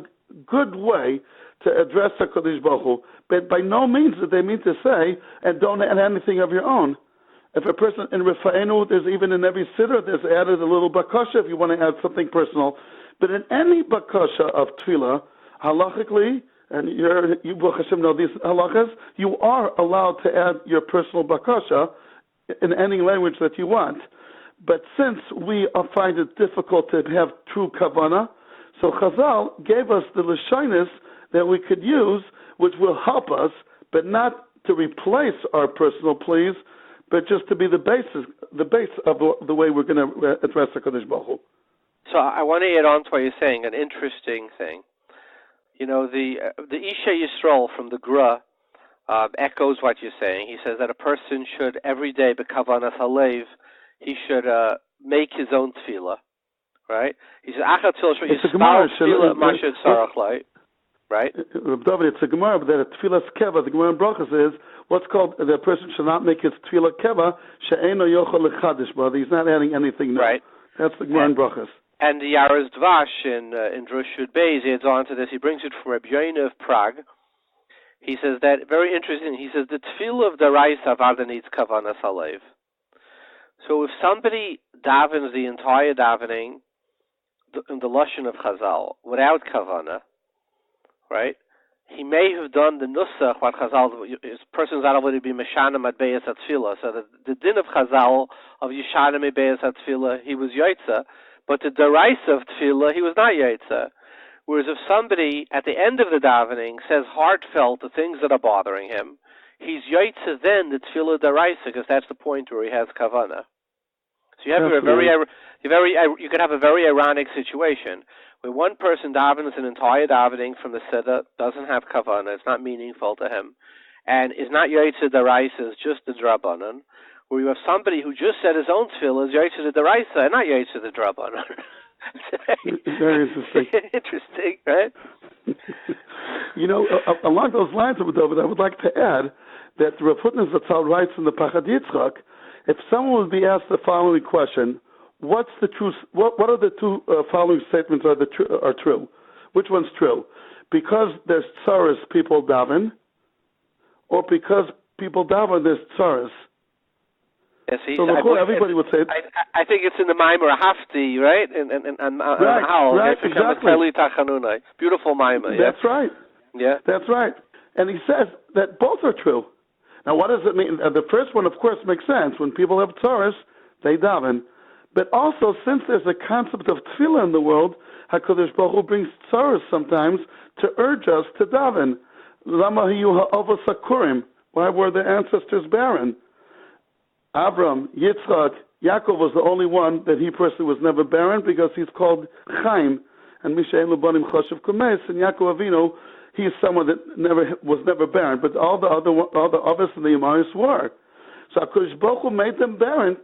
good way to address HaKadosh Baruch Hu. But by no means do they mean to say, and don't add anything of your own. If a person in Rifa'enu, there's even in every siddur, there's added a little bakasha if you want to add something personal. But in any bakasha of tefillah, halachically, and you Baruch Hashem know these halachas, you are allowed to add your personal bakasha in any language that you want. But since we find it difficult to have true kavanah, so Chazal gave us the lashonis that we could use, which will help us, but not to replace our personal pleas, but just to be the base of the way we're going to address the Kodesh Baruch Hu. So I want to add on to what you're saying, an interesting thing. You know, the Isha Yisrael from the Gra echoes what you're saying. He says that a person should every day be kavanas halev. He should make his own tefillah, right? He says achat it's a Gemara, right? David, it's a Gemara, but that a tefillah keva, the Gemara in Brachas is what's called the person should not make his tefillah keva she'eno yochel lechadish, brother. He's not adding anything new. Right. That's the Gemara in Brachas. And the Yaros Dvash in Beis, he adds on to this. He brings it from Rabbi Yoina of Prague. He says that, very interesting, he says the tefillah of the Raisa Avada needs kavanas halev. So if somebody davens the entire davening in the lashon of Chazal without kavanah, right? He may have done the nusach what Chazal, his person's not able to be meshanim at Beis at Tefillah. So the din of Chazal of Yishanim at Beis at Tefillah, he was Yaitza, but the deraisa of Tefillah, he was not Yaitza. Whereas if somebody at the end of the davening says heartfelt the things that are bothering him, he's Yaitza then the Tefillah deraisa, because that's the point where he has kavanah. So you have you could have a very ironic situation where one person davens an entire davening from the Siddur, doesn't have kavanah, it's not meaningful to him, and is not Yaitza deraisa, is just the drabanan. Where you have somebody who just said his own tefillah is Yaitza the deraisa and not Yaitza the drabanan. Very interesting. Interesting, right? You know, along those lines, David, I would like to add that Rav Hutner Zatzal writes in the Pachad Yitzchak, if someone would be asked the following question, what's the truth? What are the two following statements are true? Which one's true? Because there's tsaras, people daven, or because people daven, there's tsaras? Yes, so everybody would say. I think it's in the Maimer Hafti, right? And right, exactly. Beautiful Maimer. That's right. Yeah, that's right. And he says that both are true. Now, what does it mean? The first one, of course, makes sense. When people have tzaras, they daven. But also, since there's a concept of tefillah in the world, HaKadosh Baruch Hu brings tzaras sometimes to urge us to daven. Lama hiyu ha'avos hakurim. Why were the ancestors barren? Avram, Yitzchak, Yaakov was the only one that he personally was never barren because he's called Chaim. And Mishael Lubanim Choshev Kumes, and Yaakov Avinu, he's someone that was never barren. But all the others in the Yemaris were. So HaKadosh Baruch Hu made them barren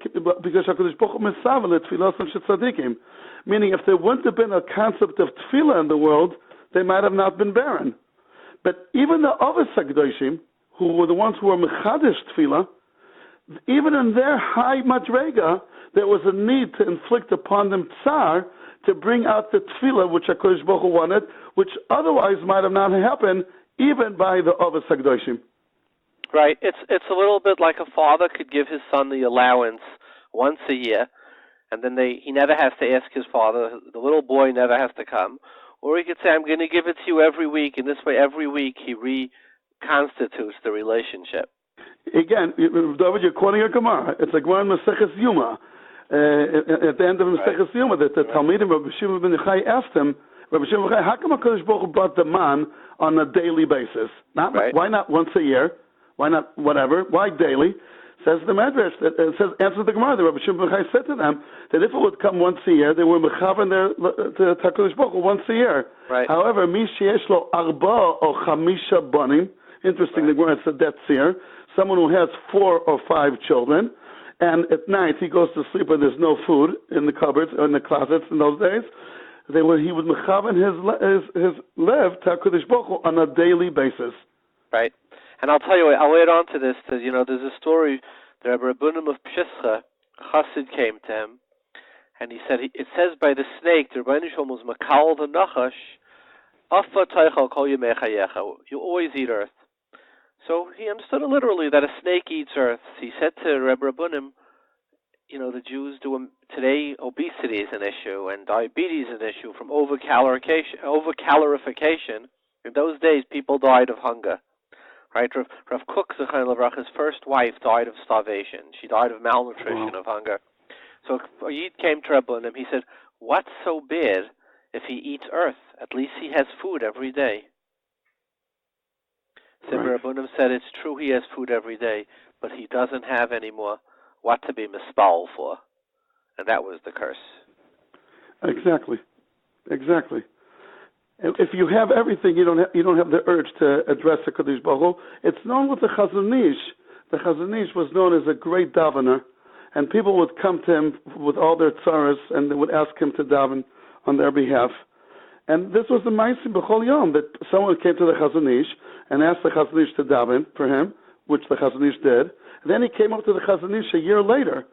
because HaKadosh Baruch Hu mesavel tefillah tzadikim. Meaning, if there wouldn't have been a concept of tefillah in the world, they might have not been barren. But even the Avos HaKadoshim, who were the ones who were mechadish tefillah, even in their high madrega, there was a need to inflict upon them tsar to bring out the tefillah which HaKadosh Baruch Hu wanted, which otherwise might have not happened even by the Avos HaKadoshim. Right. It's a little bit like a father could give his son the allowance once a year, and then he never has to ask his father. The little boy never has to come. Or he could say, I'm going to give it to you every week, and this way every week he reconstitutes the relationship. Again, David, you're quoting a Gemara. It's a Gemara in Maseches Yuma. At the end of Maseches Yuma, that the Talmid Rabbi Shimon ben Yochai asked him, Rabbi Shimon ben Yochai, how come HaKadosh Baruch Hu brought the man on a daily basis? Why not once a year? Why not whatever? Why daily? Says the Medrash, answers the Gemara. The Rabbi Shimon ben Yochai said to them that if it would come once a year, they were mechavan to HaKadosh Baruch Hu once a year. Right. However, mi sheyesh lo arba or chamisha banim, interesting, the Gemara said that's here. Someone who has 4 or 5 children, and at night he goes to sleep and there's no food in the cupboards or in the closets in those days. he would mechaven his Leff to HaKadosh Baruch Hu on a daily basis. Right. And I'll tell you, I'll add on to this. There's a story. The Rebbe Rabbunim of Pshischa, a Chassid came to him, and he said, it says by the snake, the Rebbeinu Shalom was makal the nachash, afa teichal kol yemei chayecha. You always eat earth. So he understood it literally that a snake eats earth. He said to Rebbe Rabbunim, the Jews today, obesity is an issue, and diabetes is an issue from overcalorification. In those days, people died of hunger. Right? Rav Kook, Zechariah Levrach, his first wife died of starvation. She died of malnutrition, of hunger. So a Yid came to Rabbunim. He said, what's so bad if he eats earth? At least he has food every day. So Rabbunim said, it's true he has food every day, but he doesn't have anymore what to be mispal for. And that was the curse. Exactly. If you have everything, you don't have the urge to address the Kodesh Baruch Hu. It's known with the Chazon Ish. The Chazon Ish was known as a great davener, and people would come to him with all their tzaras, and they would ask him to daven on their behalf. And this was the Ma'asim B'chol Yom, that someone came to the Chazon Ish and asked the Chazon Ish to daven for him, which the Chazon Ish did. And then he came up to the Chazon Ish a year later.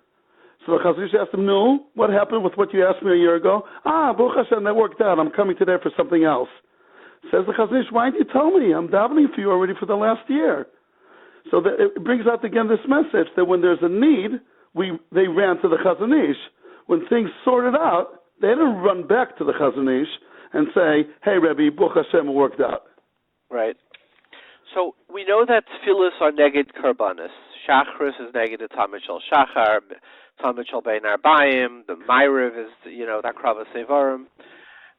So the Chazon Ish asked him, no, what happened with what you asked me a year ago? Baruch Hashem, that worked out. I'm coming today for something else. Says the Chazon Ish, why didn't you tell me? I'm davening for you already for the last year. So it brings out again this message that when there's a need, they ran to the Chazon Ish. When things sorted out, they didn't run back to the Chazon Ish and say, hey, Rebbe, Baruch Hashem, it worked out. Right. So we know that tefillas are neged karbanis. Shachris is neged the Talmid shel Shachar, Talmid shel Bein Arbaim. The Ma'ariv is, that Krava Sevarim.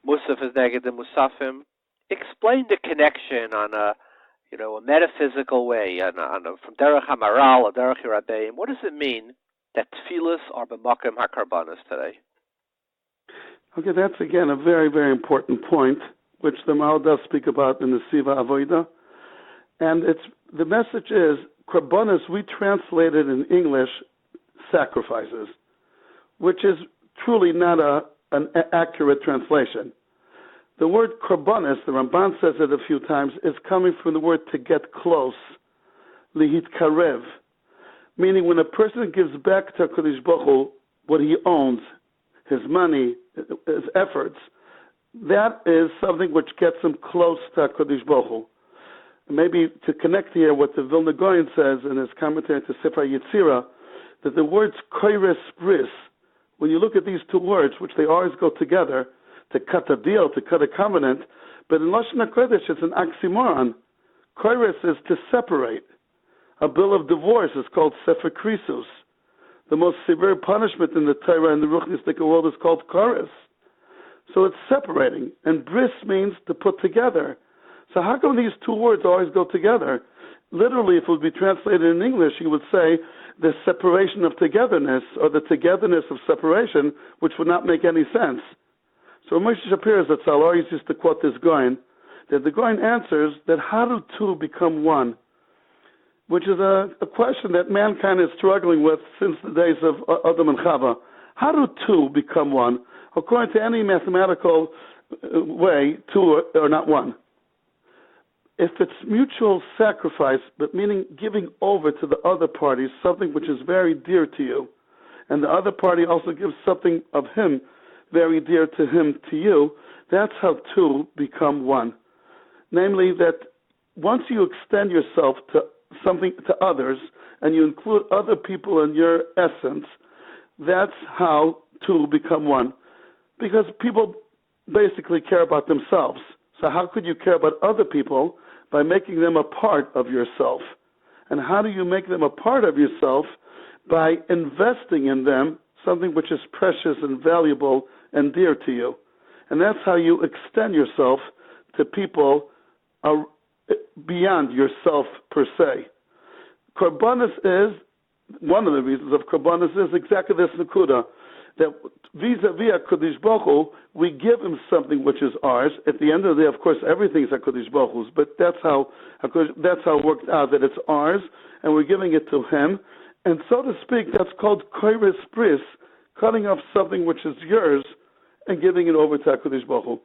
Musaf is neged the Musafim. Explain the connection on a metaphysical way, from Derech HaMaral or Derech Rabbi. What does it mean that tefillas are b'makom hakarbanis today? Okay, that's again a very, very important point, which the Maral does speak about in the Siva Avoida. And the message is, karbanis, we translated in English, sacrifices, which is truly not an accurate translation. The word karbanis, the Ramban says it a few times, is coming from the word to get close, lihit karev, meaning when a person gives back to HaKadosh Baruch Hu what he owns, his money, his efforts, that is something which gets him close to HaKadosh Baruch Hu. Maybe to connect here what the Vilna Gaon says in his commentary to Sefer Yetzirah, that the words koires bris, when you look at these two words, which they always go together, to cut a deal, to cut a covenant, but in Lashon HaKodesh it's an oxymoron. Koires is to separate. A bill of divorce is called Sefer Krisus. The most severe punishment in the Torah and the Ruchnistic world is called koires. So it's separating. And bris means to put together. So how come these two words always go together? Literally, if it would be translated in English, you would say the separation of togetherness, or the togetherness of separation, which would not make any sense. So Moshe Shapiro Zatzal always used to quote this Gaon, that the Gaon answers that how do two become one? Which is a question that mankind is struggling with since the days of Adam and Chava. How do two become one? According to any mathematical way, two are not one. If it's mutual sacrifice, but meaning giving over to the other party something which is very dear to you, and the other party also gives something of him very dear to him to you, that's how two become one. Namely, that once you extend yourself to something to others, and you include other people in your essence, that's how two become one. Because people basically care about themselves. So how could you care about other people? By making them a part of yourself. And how do you make them a part of yourself? By investing in them something which is precious and valuable and dear to you. And that's how you extend yourself to people beyond yourself per se. Korbanos is, one of the reasons of Korbanos is exactly this Nakuda, that vis-a-vis HaKadosh Baruch Hu, we give him something which is ours. At the end of the day, of course, everything's HaKadosh Baruch Hu's, but that's how it worked out, that it's ours, and we're giving it to him. And so to speak, that's called koires bris, cutting off something which is yours and giving it over to HaKadosh Baruch Hu.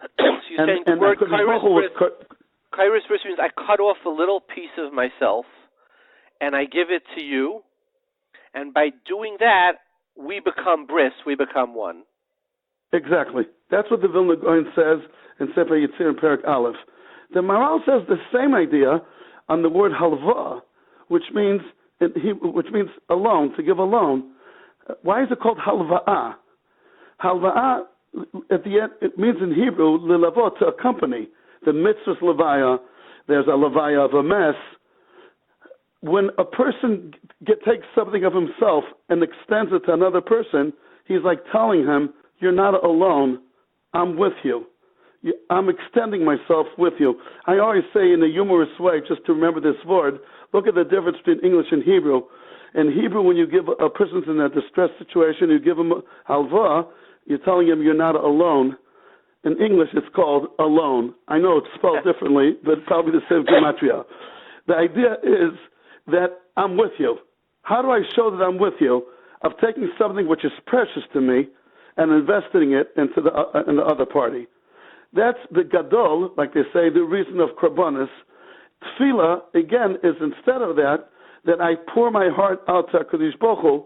So you're saying the word Kairos bris means I cut off a little piece of myself and I give it to you, and by doing that, we become bris, we become one. Exactly. That's what the Vilna Gaon says in Sefer Yitzir in Perek Aleph. The Maral says the same idea on the word halva, which means alone, to give a loan. Why is it called halva'ah? Halva'ah, at the end, it means in Hebrew, lilavot, to accompany. The mitzvah's levaya, there's a levaya of a mess. When a person takes something of himself and extends it to another person, he's like telling him, you're not alone, I'm with you. I'm extending myself with you. I always say in a humorous way, just to remember this word, look at the difference between English and Hebrew. In Hebrew, when you give a person in a distressed situation, you give him halva, you're telling him you're not alone. In English, it's called alone. I know it's spelled differently, but probably the same gematria. The idea is that I'm with you. How do I show that I'm with you? Of taking something which is precious to me and investing it into the other party. That's the gadol, like they say, the reason of korbanos. Tefillah, again, is instead of that I pour my heart out to HaKadosh Baruch Hu,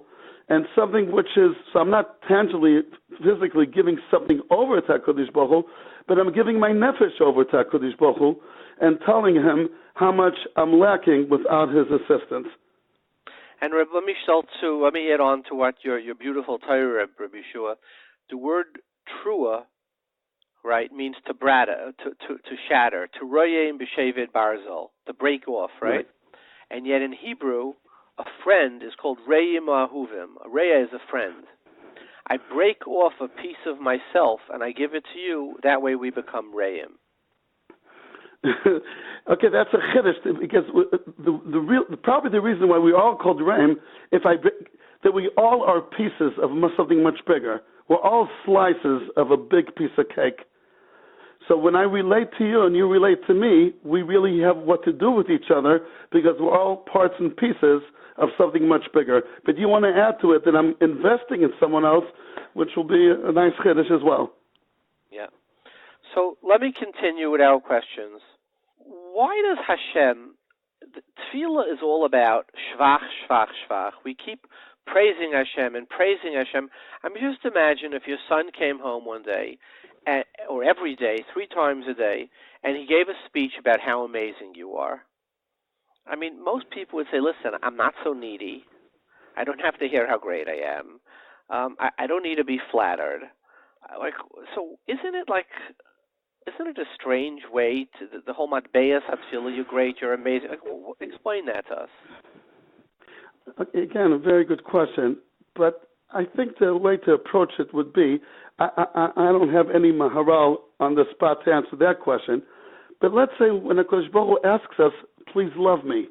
and something which is, so I'm not tangibly, physically giving something over to HaKadosh Baruch Hu, but I'm giving my nefesh over to HaKadosh Baruch Hu and telling him how much I'm lacking without his assistance. And Reb, let me add on to what your beautiful Torah, Reb Yeshua. The word trua, right, means to brada, to shatter, to royem b'shevet barzel, to break off, right? And yet in Hebrew, a friend is called re'im ahuvim. A re'ah is a friend. I break off a piece of myself and I give it to you. That way we become re'im. Okay, that's a chiddush, because probably the reason why we all called re'im, that we all are pieces of something much bigger. We're all slices of a big piece of cake. So when I relate to you and you relate to me, we really have what to do with each other because we're all parts and pieces of something much bigger. But you want to add to it that I'm investing in someone else, which will be a nice chiddush as well. Yeah. So let me continue with our questions. Why does Hashem, Tefillah is all about shvach, shvach, shvach. We keep praising Hashem and praising Hashem. I mean, just imagine if your son came home one day, or every day, 3 times a day, and he gave a speech about how amazing you are. I mean, most people would say, listen, I'm not so needy. I don't have to hear how great I am. I don't need to be flattered. So isn't it a strange way to the whole matbeas Hatfilah, you're great, you're amazing? Explain that to us. Again, a very good question, but I think the way to approach it would be, I don't have any maharal on the spot to answer that question, but let's say when HaKadosh Baruch Hu asks us, please love me,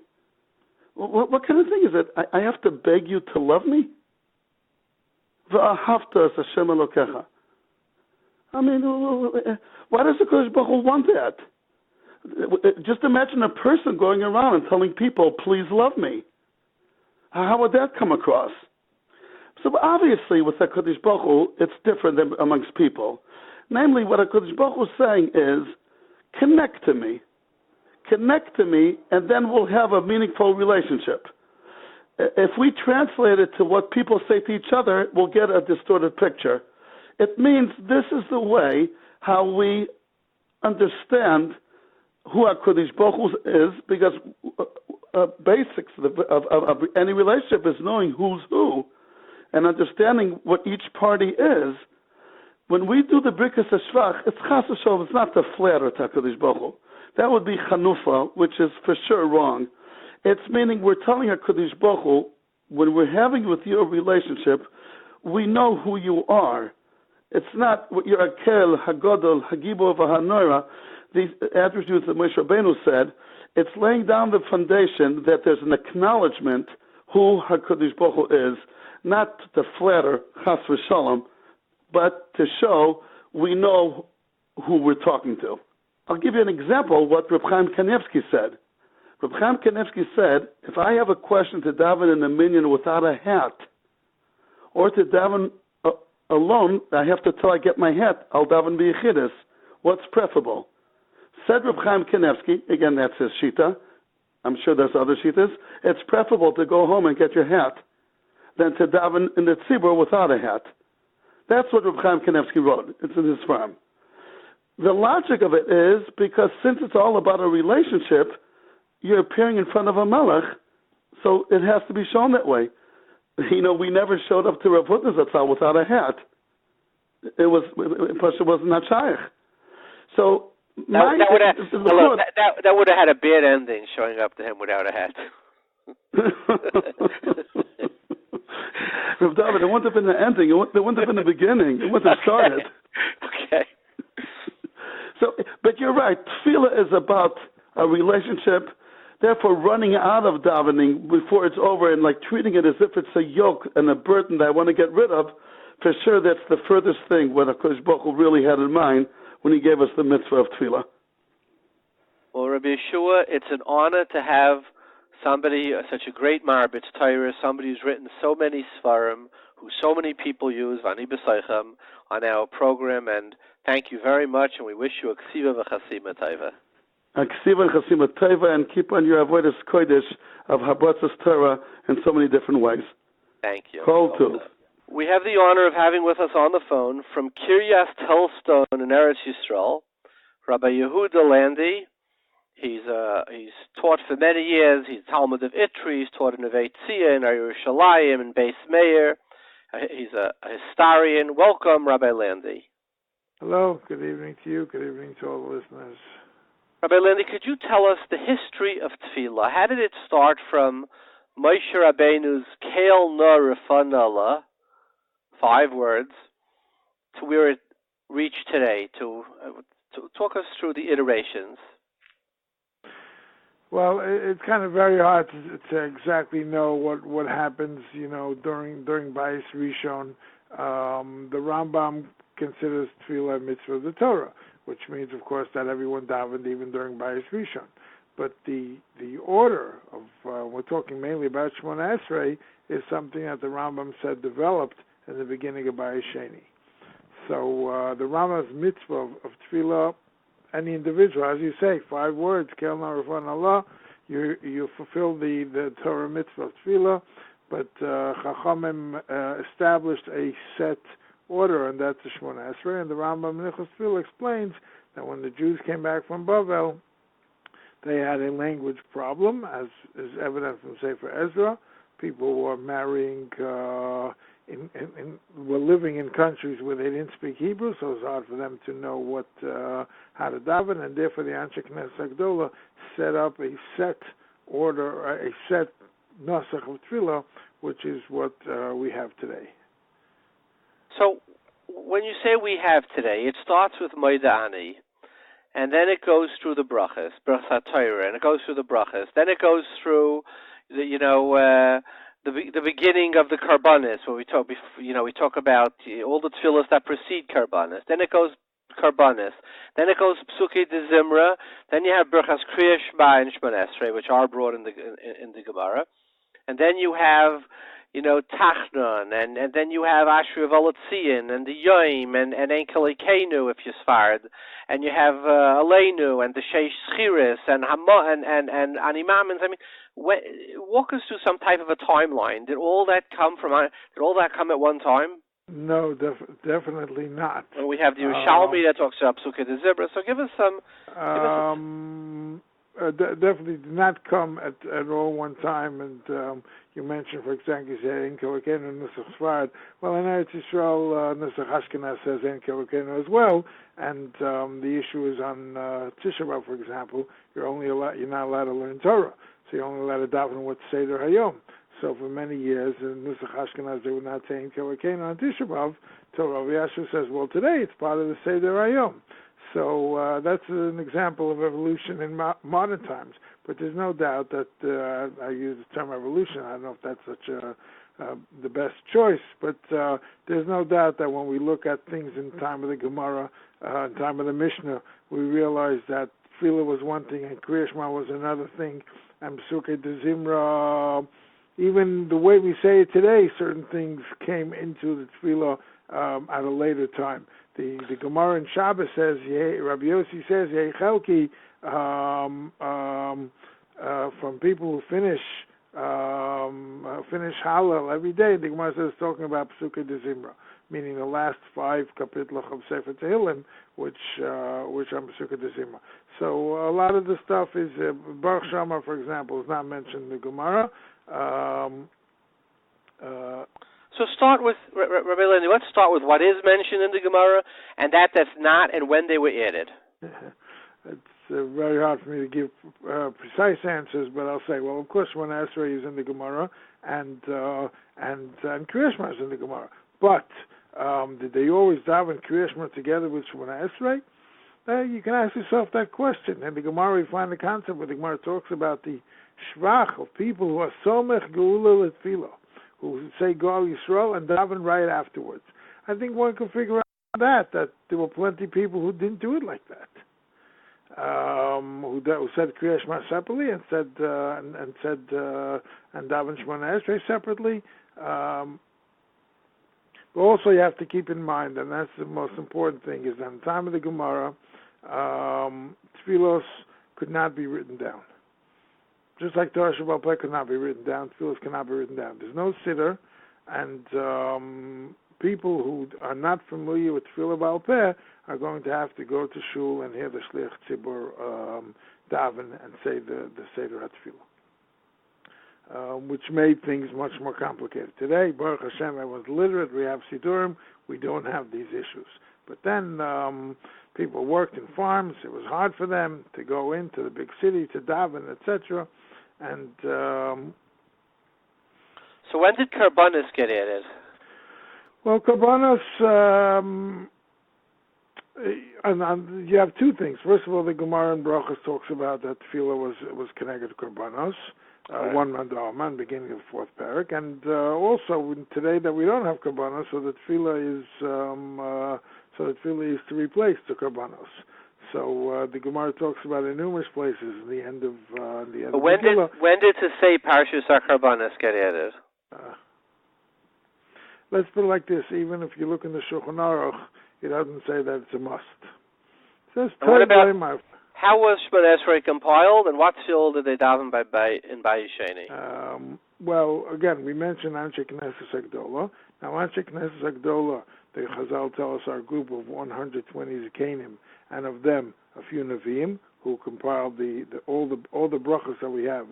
what kind of thing is it? I have to beg you to love me? V'ahavta es Hashem Elokecha. I mean, why does HaKadosh Baruch Hu want that? Just imagine a person going around and telling people, please love me. How would that come across? So obviously with HaKadosh Baruch Hu, it's different than amongst people. Namely, what HaKadosh Baruch Hu is saying is, connect to me, and then we'll have a meaningful relationship. If we translate it to what people say to each other, we'll get a distorted picture. It means this is the way how we understand who HaKadosh Baruch Hu is, because basics of any relationship is knowing who's who and understanding what each party is. When we do the Brikas HaShvach, it's chas v'sholom, it's not to flatter HaKadosh Baruch Hu. That would be chanufa, which is for sure wrong. It's meaning we're telling HaKadosh Baruch Hu, when we're having with you a relationship, we know who you are. It's not what you're Akel, Hagodol, Hagibo, V'Hanora, these attributes that Moshe Rabbeinu said. It's laying down the foundation that there's an acknowledgement who HaKadosh Baruch Hu is, not to flatter, chas v'sholom, but to show we know who we're talking to. I'll give you an example of what Reb Chaim Kanievsky said. Reb Chaim Kanievsky said, if I have a question to daven in a minyan without a hat, or to daven alone, I have to till I get my hat, I'll daven b'yechidus. What's preferable? Said Reb Chaim Kanevsky, again that's his shita, I'm sure there's other shitas, it's preferable to go home and get your hat than to daven in the tzibur without a hat. That's what Reb Chaim Kanevsky wrote. It's in his farm. The logic of it is because since it's all about a relationship, you're appearing in front of a melech, so it has to be shown that way. We never showed up to Rav Hutner Zatzal without a hat. It was not shaykh. So that would have had a bad ending, showing up to him without a hat. Rav David, it wouldn't have been the ending. It wouldn't have been the beginning. It wouldn't have started. Okay. So, but you're right. Tefillah is about a relationship. Therefore, running out of davening before it's over and treating it as if it's a yoke and a burden that I want to get rid of, for sure that's the furthest thing what HaKadosh Baruch Hu really had in mind when he gave us the mitzvah of tefillah. Well, Rabbi Yehoshua, it's an honor to have somebody, such a great marbitz Torah, somebody who's written so many svarim, who so many people use, Vani B'Seichem, on our program, and thank you very much, and we wish you a ksiva v'chasima taiva. A ksiva and chasima taiva, and keep on your avodas kodesh of habratzas Torah in so many different ways. Thank you. Kol tov. We have the honor of having with us on the phone from Kiryas Telstone in Eretz Yisrael, Rabbi Yehudah Landi. He's taught for many years. He's Talmid of Itri. He's taught in Neve Tzia, in Yerushalayim, in Beis Meir. He's a historian. Welcome, Rabbi Landi. Hello. Good evening to you. Good evening to all the listeners. Rabbi Landi, could you tell us the history of Tefillah? How did it start from Moshe Rabbeinu's Keil Na Refanala, 5 words, to where it reached today? To talk us through the iterations. Well, it's kind of very hard to exactly know what happens, during Bais Rishon. The Rambam considers Tefillah mitzvah of the Torah, which means, of course, that everyone davened even during Bais Rishon. But the order of, we're talking mainly about Shmona Esrei, is something that the Rambam said developed in the beginning of Bais Sheni. So the Rambam's mitzvah of Tefillah, any individual, as you say, 5 words, Kel Narafan Allah, you fulfill the Torah mitzvah of Tefillah, but Chachamim established a set order, and that's the Shmona Esrei, and the Rambam Nichos Tefillah explains that when the Jews came back from Bavel, they had a language problem, as is evident from Sefer Ezra. People were marrying, were living in countries where they didn't speak Hebrew, so it was hard for them to know how to daven, and therefore the Anshe Knesset Gdola set up a set order, a set Nasach of Tefillah, which is what we have today. So, when you say we have today, it starts with Moida Ani, and then it goes through the brachas, Brachas Torah, and it goes through the brachas. Then it goes through the beginning of the karbanis, where we talk about all the tefillas that precede karbanis. Then it goes karbanis. Then it goes psukei de zimra. Then you have brachas kriya shema and shmon esrei, which are brought in the Gemara. And then you have Tachnon, and then you have Ashri Volotzian, and the Yoim, and Enkel Ikenu, if you're Sfard, and you have Aleinu, and the Sheish Schiris, and Animamins. I mean, walk us through some type of a timeline. Did all that come at one time? No, definitely not. Well, we have the Yerushalmi that talks about Psukei de Zibra, so give us some... definitely did not come at all one time, and you mentioned, for example, you said Ein Kelokenu Nusach Sfard. Well, in Eretz Yisrael, Nusach Ashkenaz says Ein Kelokenu as well, and the issue is on Tisha B'Av, for example, you're not allowed to learn Torah, so you're only allowed to daven what's Seder Hayom. So for many years, in Nusach Ashkenaz, they were not saying Kelokenu on Tisha B'Av. So Rav Yashu says, well, today it's part of the Seder Hayom. So that's an example of evolution in modern times. But there's no doubt that I use the term evolution. I don't know if that's such the best choice, but there's no doubt that when we look at things in time of the Gemara, in time of the Mishnah, we realize that Tefillah was one thing and Kriya Shema was another thing, and Psukei de Zimra, even the way we say it today, certain things came into the Tefillah at a later time. The Gemara in Shabbos says, Rabbi Yossi says, Yechelki, from people who finish Hallel every day. The Gemara says, talking about Pesukei de Zimra, meaning the last 5 kapitloch of Sefer Tehillim, which are Pesukei de Zimra. So a lot of the stuff is Baruch Shama, for example, is not mentioned in the Gemara. So start with Rabbi Landi. Let's start with what is mentioned in the Gemara and that's not, and when they were added. It's very hard for me to give precise answers, but I'll say, well, of course, Shemona Esrei is in the Gemara, and Kriya Shema is in the Gemara. But did they always daven Kriya Shema together with Shemona Esrei? You can ask yourself that question. In the Gemara, we find the concept where the Gemara talks about the shvach of people who are somech geula l'tefillah, who say Gal Yisrael and daven right afterwards. I think one can figure out that there were plenty of people who didn't do it like that. Who said Kriya Shema separately and said and daven Shemona Esrei separately. But also you have to keep in mind, and that's the most important thing, is that in the time of the Gemara, tefillos could not be written down. Just like Torah Shabbat Peh could not be written down, tefillos cannot be written down. There's no siddur, and people who are not familiar with Tefillah Baal Peh are going to have to go to shul and hear the Shliach Tzibur daven and say the Seder HaTefillah, which made things much more complicated. Today, Baruch Hashem, everyone's literate, we have Sidurim, we don't have these issues. But then people worked in farms, it was hard for them to go into the big city to daven, etc. And so when did Karbanos get added? Well, Karbanos, and you have two things. First of all, the Gemara in Brachos talks about that Tefillah was connected to Karbanos, one man to man, beginning of the 4th parak, and also today that we don't have Karbanos, so the Tefillah is to replace the Karbanos. So the Gemara talks about in numerous places in the end of when did to say Parshas HaKarbanos get added? Let's put it like this: even if you look in the Shulchan Aruch, it doesn't say that it's a must. It says, what about how was Shemona Esrei compiled, and what shul did they daven in Bais Sheni? Well, again, we mentioned Anshe Knesset Agdola. Now, Anshe Knesset Agdola, the Chazal tell us, are a group of 120 Zekanim, and of them a few Nevi'im who compiled all the brachos that we have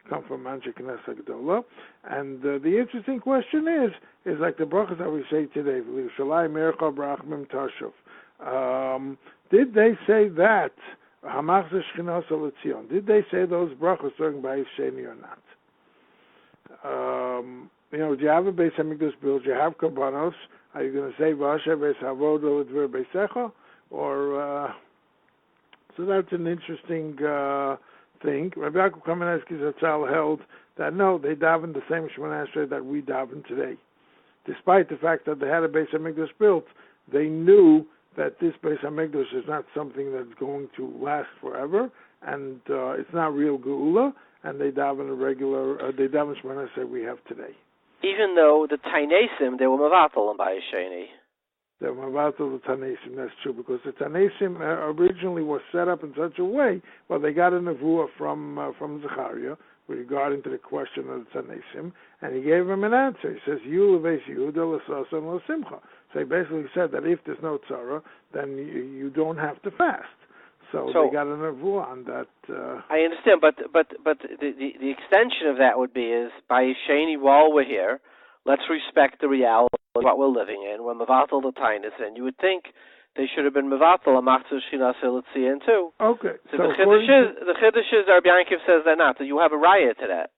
come from Anshe Knesset Agdola. And the interesting question is like the brachos that we say today, Shalai Mercha Brachmim Tashuv. Did they say that? Did they say those brachos during Bais Sheni or not? Do you have a Beis HaMikdash built? Do you have Karbanos? Are you going to say Vasher Beis Havodo L'Dver Beisecha? Or so that's an interesting thing. Rabbi Yaakov Kamenetsky Zatzal held that no, they davened the same Shemona Esrei that we daven today. Despite the fact that they had a Beis HaMikdash built, they knew that this Beis HaMikdash is not something that's going to last forever, and it's not real Geula, and they daven they daven Shemona Esrei we have today. Even though the Tainesim, they were Mavatal in Bais Sheni. They were Mavatal the Tainesim, that's true, because the Tainesim originally was set up in such a way, well, they got a nevuah from Zechariah regarding to the question of the Tainesim, and he gave him an answer. He says, You leveis Yehudah l'sasa and l'simcha. So he basically said that if there's no tzara, then you don't have to fast. So they got a nevuah on that. I understand, but the extension of that would be is by Sheni, while we're here, let's respect the reality of what we're living in. We're mevatel the tainus, and you would think they should have been mevatel a machzor shchinas eletzion too. Okay. So the chiddush is Rabbi Yaakov says that not. So you have a raya to that.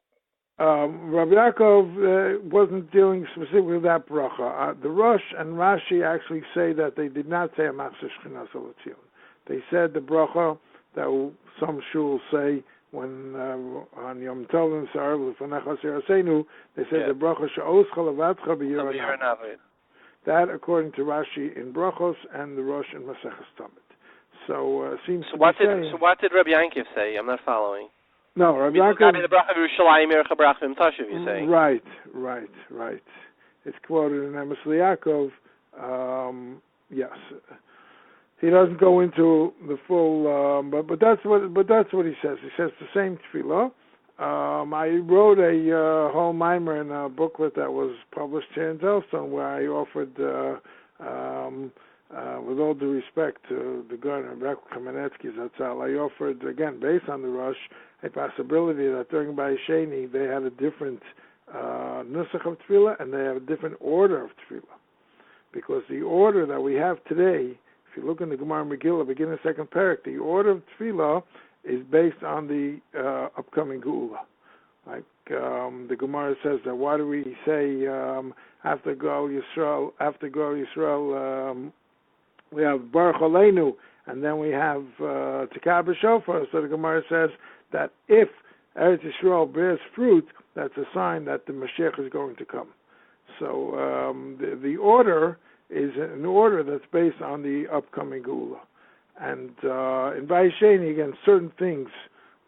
Rabbi Yaakov wasn't dealing specifically with that bracha. The Rosh and Rashi actually say that they did not say a machzor shchinas eletzion. They said the bracha that some shuls say when on Yom Tov and Sarav L'Fanecha Sirasenu, they said the bracha she'oscha levatcha b'yir hanavid. That, according to Rashi in brachos and the Rosh in Maseches Talmid. So seems to be saying. So what did Rabbi Yaakov say? I'm not following. No, Rabbi Yaakov. The bracha of Yerushalayim Yercha Brachim Tashuv. You're saying. Right. It's quoted in Emes Yaakov. Yes, he doesn't go into the full, but that's what he says. He says the same tefillah. I wrote a whole mimer in a booklet that was published here in Delstone, where I offered, with all due respect to the Governor Rebbe Kamenetsky Zatzal, I offered, again, based on the Rosh, a possibility that during Bais Sheni they had a different nusach of tefillah and they have a different order of tefillah. Because the order that we have today, if you look in the Gemara Megillah, beginning second parak, the order of tefillah is based on the upcoming Geula. Like the Gemara says that, why do we say after Goel Yisrael, we have Baruch Aleinu, and then we have Tikah B'Shofar. So the Gemara says that if Eretz Yisrael bears fruit, that's a sign that the Mashiach is going to come. So the order is an order that's based on the upcoming Geula. And in Bais Sheni, again, certain things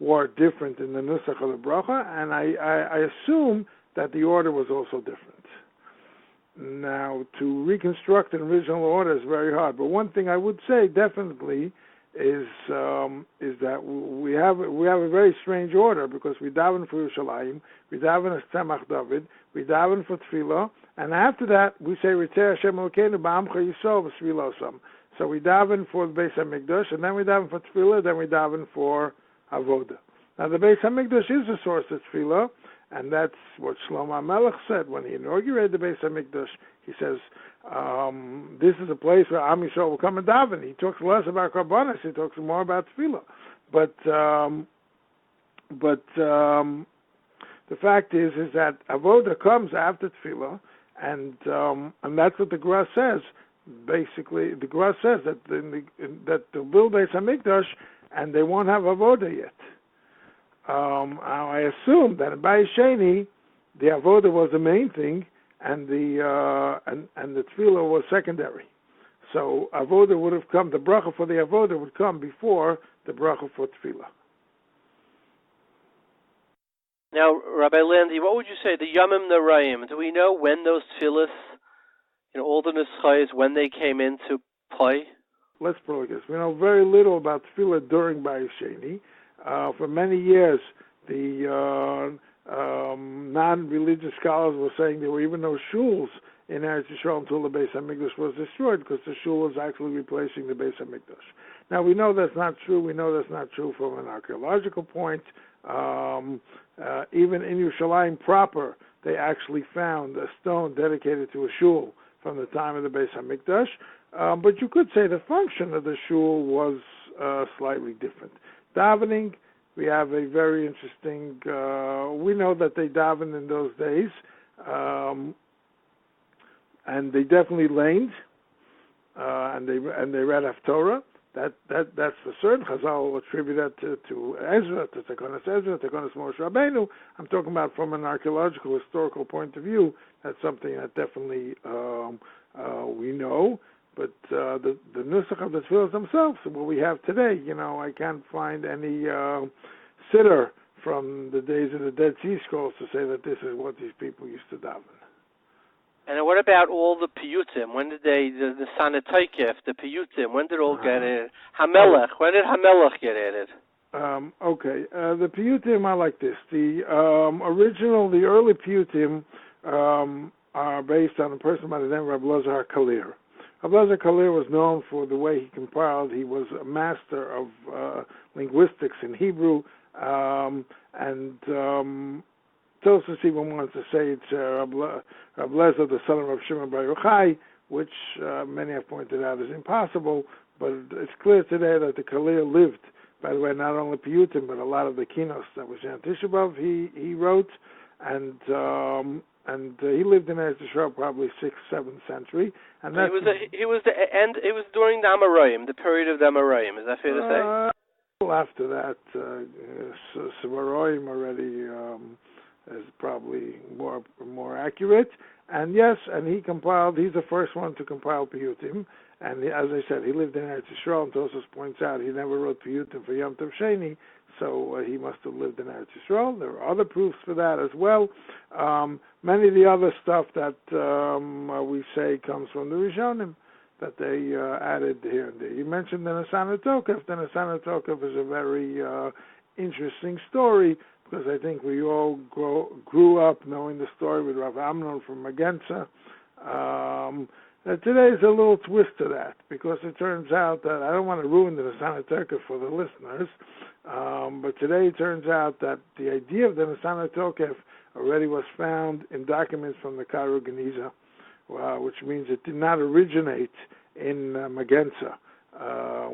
were different in the Nusach of the Bracha, and I assume that the order was also different. Now, to reconstruct an original order is very hard, but one thing I would say definitely is that we have a very strange order, because we daven for Yerushalayim, we daven as Tzemach David, we daven for Tefillah, and after that we say Ritzei Hashem Elokeinu ba'amcha Yisrael v'svilosam. So we daven for the Beis HaMedrash, and then we daven for Tefillah, then we daven for Avodah. Now the Beis HaMedrash is a source of Tefillah, and that's what Shlomo HaMelech said when he inaugurated the Beis HaMedrash. He says, this is a place where Am Yisrael will come and daven. He talks less about Karbanos, he talks more about Tefillah. But the fact is that Avodah comes after Tefillah, and that's what the Gra says. Basically, the Gra says that they'll build Beis HaMikdash and they won't have Avodah yet. I assume that in Bais Sheni, the Avodah was the main thing, and the Tefillah was secondary. So Avodah would have come. The bracha for the Avodah would come before the bracha for Tefillah. Now, Rabbi Landi, what would you say, the Yamim Narayim, do we know when those tefillahs, all the Nischayos, when they came into play? Let's put it like this. We know very little about tefillah during Bais Sheni. For many years, the non-religious scholars were saying there were even no shuls in Eretz Yisrael until the Beis HaMikdash was destroyed, because the shul was actually replacing the Beis HaMikdash. Now, we know that's not true. We know that's not true from an archaeological point. Even in Yerushalayim proper, they actually found a stone dedicated to a shul from the time of the Beis HaMikdash. But you could say the function of the shul was slightly different. Davening, we have a very interesting, we know that they davened in those days, and they definitely laned, and they read Haftorah. That's for certain. Chazal will attribute that to Ezra, to Tekonos Ezra, Tekonos Moshe Rabbeinu. I'm talking about from an archaeological, historical point of view. That's something that definitely we know. But the nusach of the tefillahs themselves, what we have today, I can't find any sitter from the days of the Dead Sea Scrolls to say that this is what these people used to daven. And what about all the piyutim? When did the Sanatoykef, the piyutim, when did all get it? Hamelech, when did Hamelech get added? Okay, the piyutim are like this. The early piyutim are based on a person by the name of Rabbi Lazar Kalir. Rabbi Lazar Kalir was known for the way he compiled. He was a master of linguistics in Hebrew, and Tosos even wants to say it's Rabbi Lezer, the son of Rav Shimon Bar Yochai, which many have pointed out is impossible, but it's clear today that the Kalir lived, by the way, not only Piyutim, but a lot of the Kinos that was in Tisha B'Av he wrote, and he lived in Eretz Yisrael probably 6th, 7th century. And it was during the Amoraim, the period of the Amoraim. Is that fair to say? After that, Savaroim already is probably more accurate. And yes, and he's the first one to compile Piyutim. And as I said, he lived in Eretz Yisrael, and Tosfos points out he never wrote Piyutim for Yom Tov Sheni, so he must have lived in Eretz Yisrael. There are other proofs for that as well. Many of the other stuff that we say comes from the Rishonim that they added here and there. You mentioned the Nasana Tokef. The Nasana Tokef is a very interesting story because I think we all grew up knowing the story with Rav Amnon from Magenza. Today is a little twist to that because it turns out that I don't want to ruin the Nasana Tokef for the listeners, but today it turns out that the idea of the Nasana Tokef already was found in documents from the Cairo Geniza, which means it did not originate in Magenza,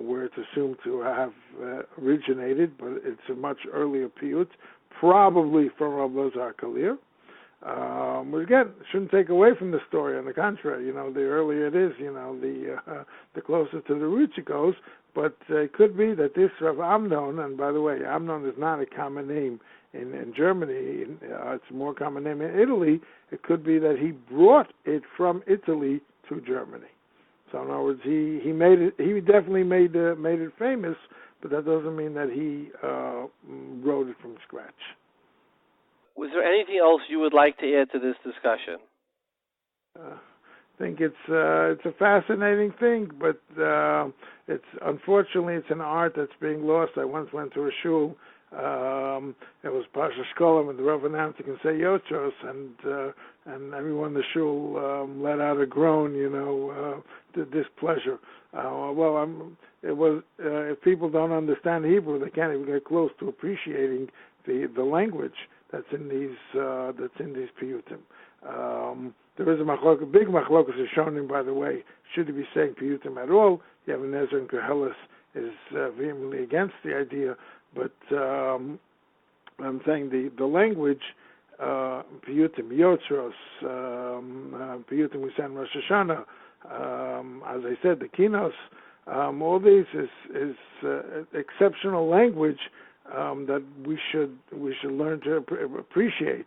where it's assumed to have originated, but it's a much earlier piyut, probably from Rav Lozar Kalir. But again, shouldn't take away from the story. On the contrary, the earlier it is, the closer to the roots it goes. But it could be that this Rav Amnon, and by the way, Amnon is not a common name in Germany. It's a more common name in Italy. It could be that he brought it from Italy to Germany. So in other words, he made it. He definitely made it famous, but that doesn't mean that he wrote it from scratch. Was there anything else you would like to add to this discussion? I think it's a fascinating thing, but it's unfortunately it's an art that's being lost. I once went to a shul. It was Pasha Shkolim, and the Rav announced you can say Yochos, and everyone in the shul let out a groan, displeasure. If people don't understand Hebrew, they can't even get close to appreciating the language that's in these piyutim. There is a big machlokas is shown in, by the way, should he be saying piyutim at all? You have an Ezra and Koheles is vehemently against the idea, but I'm saying the language, piyutim, yotzros, piyutim we say in Rosh Hashanah, as I said, the kinos, all these is exceptional language that we should learn to appreciate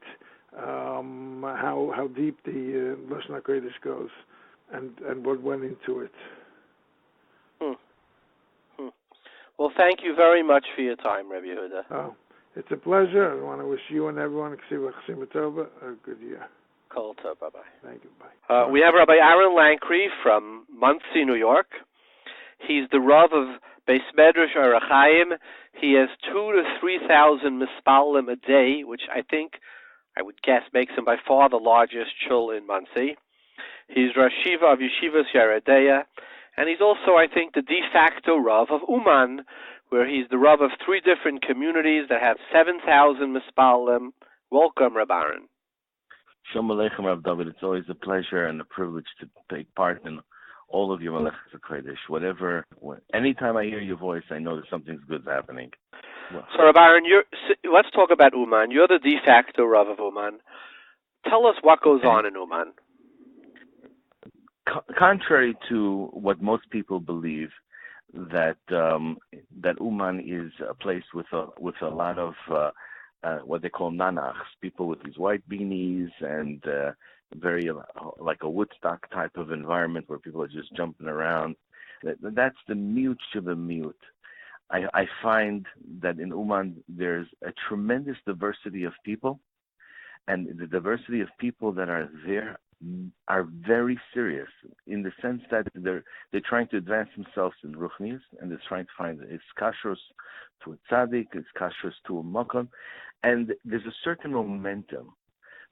how deep the Lashon HaKodesh goes and what went into it. Well, thank you very much for your time, Rabbi Yehudah. Oh, it's a pleasure. I want to wish you and everyone a good year. Kol tov, bye-bye. Thank you, bye. We have Rabbi Aaron Lankry from Monsey, New York. He's the Rav of Beis Medrash or Chaim. He has 2,000 to 3,000 mispalim a day, which I would guess, makes him by far the largest shul in Monsey. He's Rosh Shiva of Yeshivas Yeredeya, and he's also, I think, the de facto Rav of Uman, where he's the Rav of 3 different communities that have 7,000 mispalim. Welcome, Rabbi Aaron. Shalom Aleichem, Rav David. It's always a pleasure and a privilege to take part in all of your Malachas HaKodesh. Anytime I hear your voice, I know that something's good happening. So, Rabbi Aaron, let's talk about Uman. You're the de facto Rav of Uman. Tell us what goes on in Uman. Contrary to what most people believe, that Uman is a place with a lot of what they call nanachs, people with these white beanies and very like a Woodstock type of environment where people are just jumping around. That's the mute to the mute. I find that in Uman there's a tremendous diversity of people, and the diversity of people that are there are very serious in the sense that they're trying to advance themselves in Ruchnis, and they're trying to find its kashrus to a tzaddik, its kashrus to a makom, and there's a certain momentum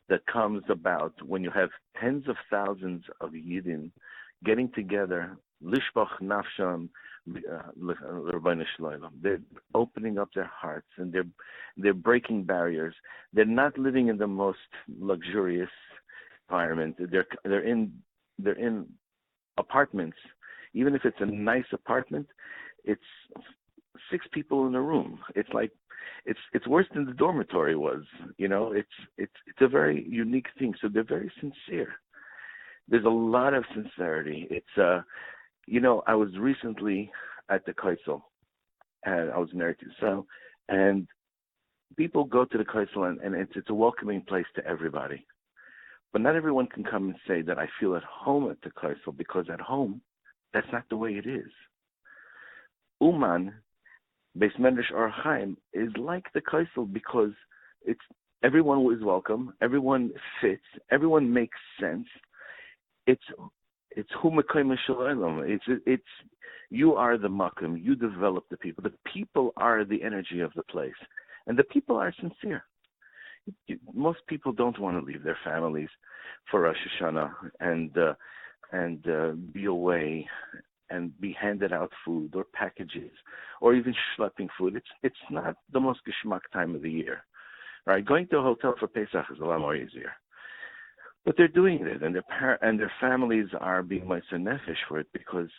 that comes about when you have tens of thousands of Yidden getting together, lishbach nafsham, they're opening up their hearts and they're breaking barriers. They're not living in the most luxurious environment. They're in apartments. Even if it's a nice apartment, it's 6 people in a room. It's like it's worse than the dormitory was. It's a very unique thing. So they're very sincere. There's a lot of sincerity. It's I was recently at the Kaisel, and I was married to so, and people go to the Kaisel, and it's a welcoming place to everybody. But not everyone can come and say that I feel at home at the Kaisel, because at home, That's not the way it is. Uman, Beis Medrash or Chaim, is like the Kaisel because it's everyone is welcome, everyone fits, everyone makes sense. It's hu mekayim shalom. It's you are the makom. You develop the people. The people are the energy of the place, and the people are sincere. Most people don't want to leave their families for Rosh Hashanah and be away and be handed out food or packages or even schlepping food. It's not the most geschmack time of the year, right? Going to a hotel for Pesach is a lot more easier. But they're doing it, and their families are being meiser nefesh for it because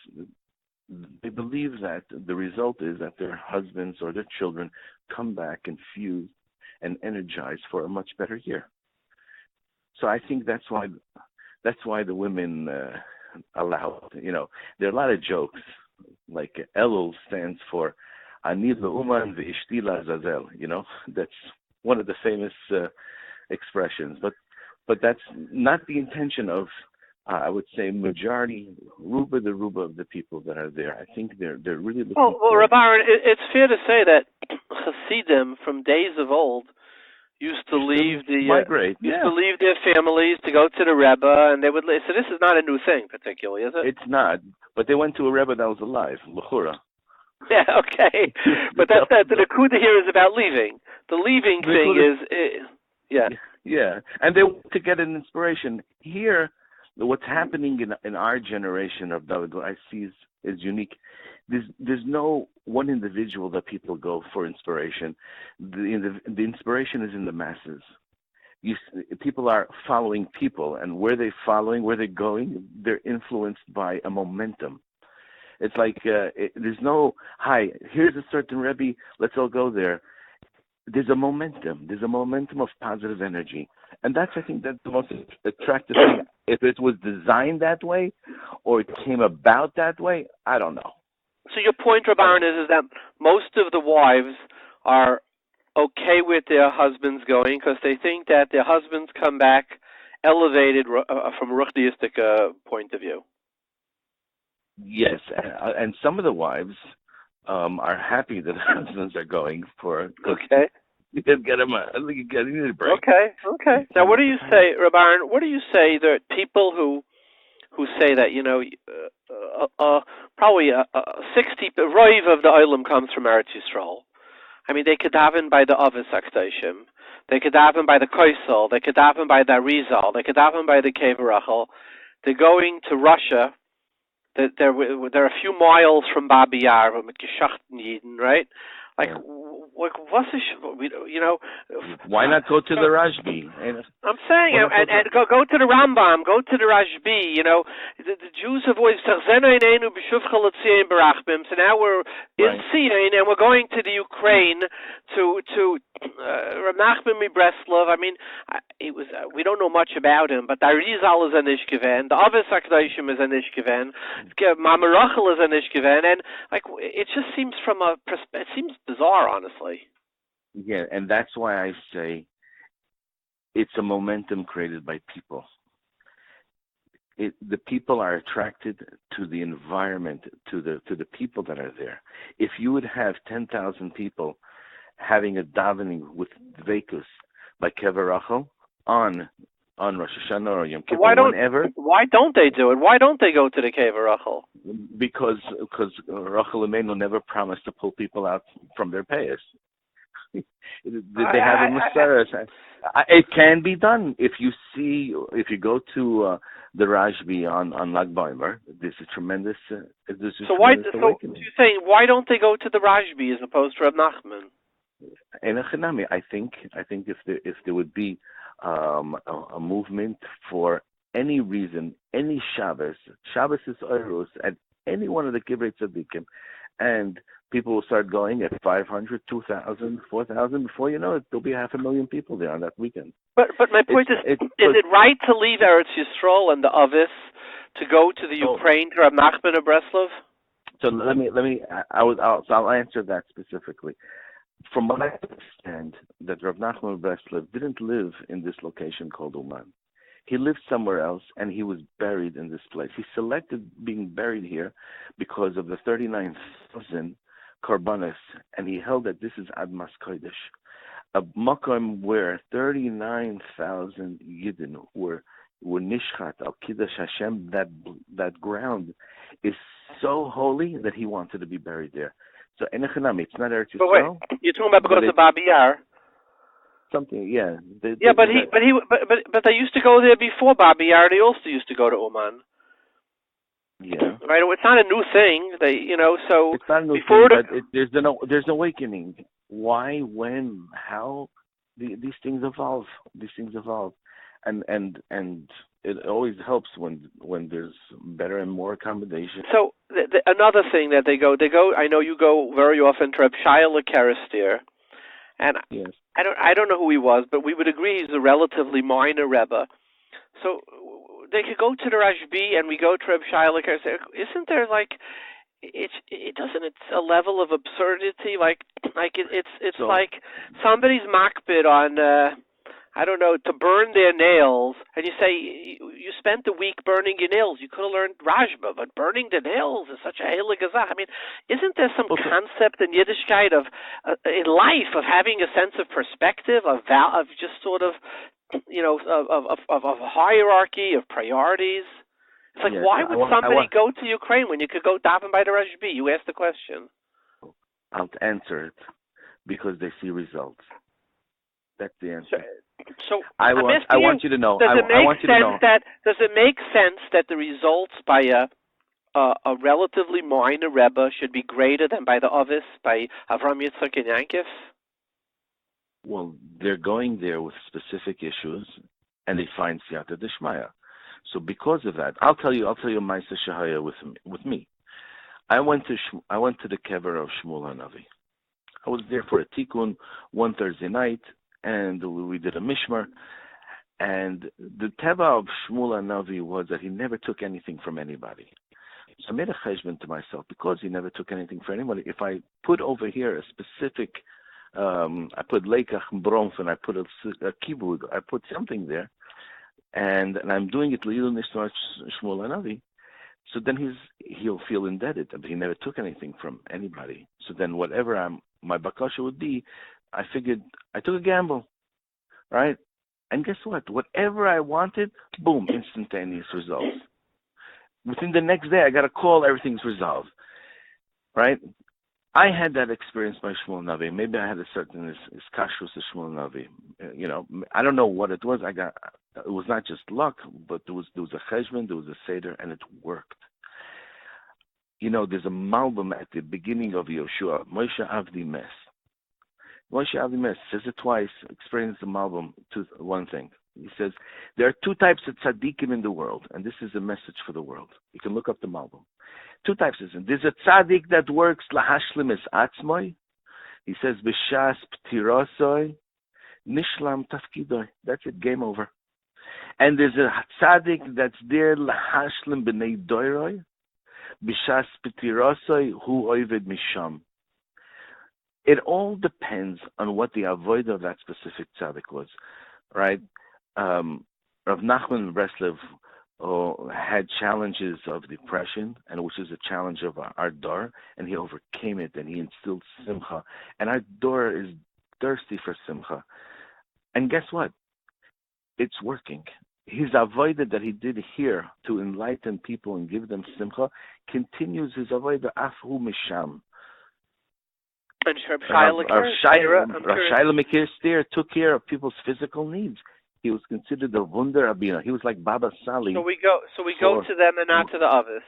they believe that the result is that their husbands or their children come back infused and energized for a much better year. So I think that's why the women allow it. There are a lot of jokes, like Elul stands for Ani le'uman ve'ishti la'azazel. That's one of the famous expressions, but that's not the intention of, I would say, majority, the ruba of the people that are there. I think they're really looking for... Rabbi, it's fair to say that Hasidim from days of old used to leave migrate. To leave their families to go to the Rebbe, and they would. So this is not a new thing, particularly, is it? It's not, but they went to a Rebbe that was alive, L'chura. Yeah, okay, but that's the Nakuda here is about leaving. The leaving thing is, yeah, and they want to get an inspiration. Here, what's happening in our generation of David, I see is unique. There's no one individual that people go for inspiration. The inspiration is in the masses. People are following people, and where they're following, where they're going, they're influenced by a momentum. It's like there's no, hi, here's a certain Rebbe, let's all go there. There's a momentum. There's a momentum of positive energy. And I think that's the most attractive thing. If it was designed that way or it came about that way, I don't know. So your point, Rabbi, is that most of the wives are okay with their husbands going because they think that their husbands come back elevated from a ruchniistic point of view. Yes, and some of the wives are happy that husbands are going for. Okay. You can get them a break. Okay. Now, what do you say, Rabbi? What do you say that people who say that probably 60 roiv of the olam comes from Eretz Yisrael? I mean, they could daven by the Avis Akdoshim, they could daven by the Koisel, they could daven by the Arizal, they could daven by the Kevarachel. They're going to Russia. They're a few miles from Babi Yar, from Geschachten Yidden, right? Like, what's this? Why not go to the Rashbi? I'm saying, and go to the Rambam, go to the Rashbi. The Jews have always said, so now we're in Sion, and we're going to the Ukraine to Nachman Breslov. I mean, we don't know much about him, but the Arizal is an Ishkeven, the Avis Akdoshim is an Ishkeven, Mama Rachel is an Ishkeven, and like it just seems it seems bizarre, honestly. Yeah, and that's why I say it's a momentum created by people. The people are attracted to the environment, to the people that are there. If you would have 10,000 people having a davening with dveikus by Kever Rachel on Rosh Hashanah or Yom Kippur, why don't they do it? Why don't they go to the Kever Rachel? Because Rachel Imenu never promised to pull people out from their payers. They have a Masaras. It can be done. If you go to the Rashbi on Lag Baimer, there's a tremendous. So you're saying why don't they go to the Rashbi as opposed to Reb Nachman? I think if there would be a movement for any reason, any Shabbos is Oros at any one of the Kivrei Tzadikim, and people will start going at 500, 2,000, 4,000. Before you know it, there'll be 500,000 people there on that weekend. But my point is it right to leave Eretz Yisrael and the Avis to go to the Ukraine to Reb Nachman of Breslov? So I'll answer that specifically. From what I understand, that Reb Nachman of Breslov didn't live in this location called Uman. He lived somewhere else, and he was buried in this place. He selected being buried here because of the 39,000 korbanos, and he held that this is Admas Kodesh, a makom where 39,000 Yidden were nishchat al Kiddush Hashem. That ground is so holy that he wanted to be buried there. So Enechanami, it's not Eretz Yisrael. But wait, you're talking about because of Babi Yar? Something, yeah. But they used to go there before Babi Yar. They also used to go to Uman. Yeah. Right. It's not a new thing. So it's not a new before thing, but there's an awakening. Why, when, how? These things evolve. And it always helps when there's better and more accommodation. So another thing that they go. I know you go very often to Reb Shaya Kerestir, and yes. I don't know who he was, but we would agree he's a relatively minor Rebbe. So they could go to the Rashbi, and we go to Reb Shaya Kerestir. Isn't there it's a level of absurdity? It's like somebody's makbid on. I don't know, to burn their nails, and you say, you spent a week burning your nails. You could have learned Rajma, but burning the nails is such a heilig gazah. I mean, isn't there some concept in Yiddishkeit in life, of having a sense of perspective, of just sort of, of a hierarchy, of priorities? It's like, why would somebody go to Ukraine when you could go daven by the Rashbi? You asked the question. I'll answer it, because they see results. That's the answer. So I want you to know. Does it make sense that the results by a relatively minor Rebbe should be greater than by the Ovis, by Avram Yitzchak and Yankov? Well, they're going there with specific issues, and they find Siyata Dishmaya. So because of that, I'll tell you Ma'aseh Shahaya with me. I went to the kever of Shmuel Hanavi. I was there for a tikkun one Thursday night, and we did a mishmar, and the teva of Shmuel Hanavi was that he never took anything from anybody. So I made a cheshbon to myself, because he never took anything from anybody. If I put over here a specific, I put Leikach and Bronfen, I put a kibud, I put something there, and I'm doing it Leil Nishmat Shmuel Hanavi, so then he'll feel indebted, but he never took anything from anybody. So then whatever my bakasha would be, I figured I took a gamble, right? And guess what? Whatever I wanted, boom, instantaneous results. Within the next day, I got a call, everything's resolved, right? I had that experience by Shmuel Navi. Maybe I had a certain kashrus to Shmuel Navi. I don't know what it was. It was not just luck, but there was a cheshbon, there was a seder, and it worked. There's a malbim at the beginning of Yehoshua, Moshe Avdi Mes. Moshe Avdi Mes says it twice, explains the malbim to one thing. He says, there are two types of tzaddikim in the world, and this is a message for the world. You can look up the malbim. Two types of them. There's a tzaddik that works lahashlim es atzmoi. He says, b'shas ptirosoi, nishlam tafkidoi. That's it, game over. And there's a tzaddik that's there lahashlim b'nei doiroi, b'shas ptirosoi hu oived misham. It all depends on what the avodah of that specific tzaddik was, right? Rav Nachman Breslov had challenges of depression, and which is a challenge of our dor, and he overcame it, and he instilled simcha. And our dor is thirsty for simcha. And guess what? It's working. His avodah that he did here to enlighten people and give them simcha continues his avodah afu misham. Rav Shaya Kerestir took care of people's physical needs. He was considered a wunder abina. He was like Baba Sali. So we go to them and not to the others.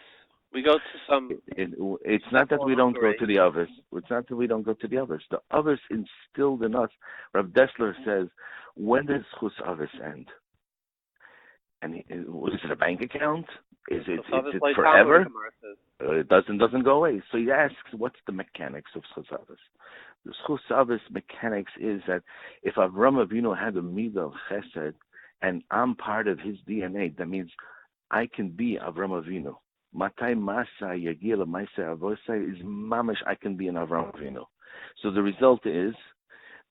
We go to some. It's not that we don't go to the others. It's not that we don't go to the others. The others instilled in us. Rav Dessler says, when does chus others end? And is it a bank account? Is it forever? It doesn't go away. So he asks, what's the mechanics of chus others? The chus others mechanics is that if Avram Avinu had a midah of chesed, and I'm part of his DNA, that means I can be Avram Avinu. Matai Masa Yagila Maisa Avosai is mamash, I can be an Avram Avinu. So the result is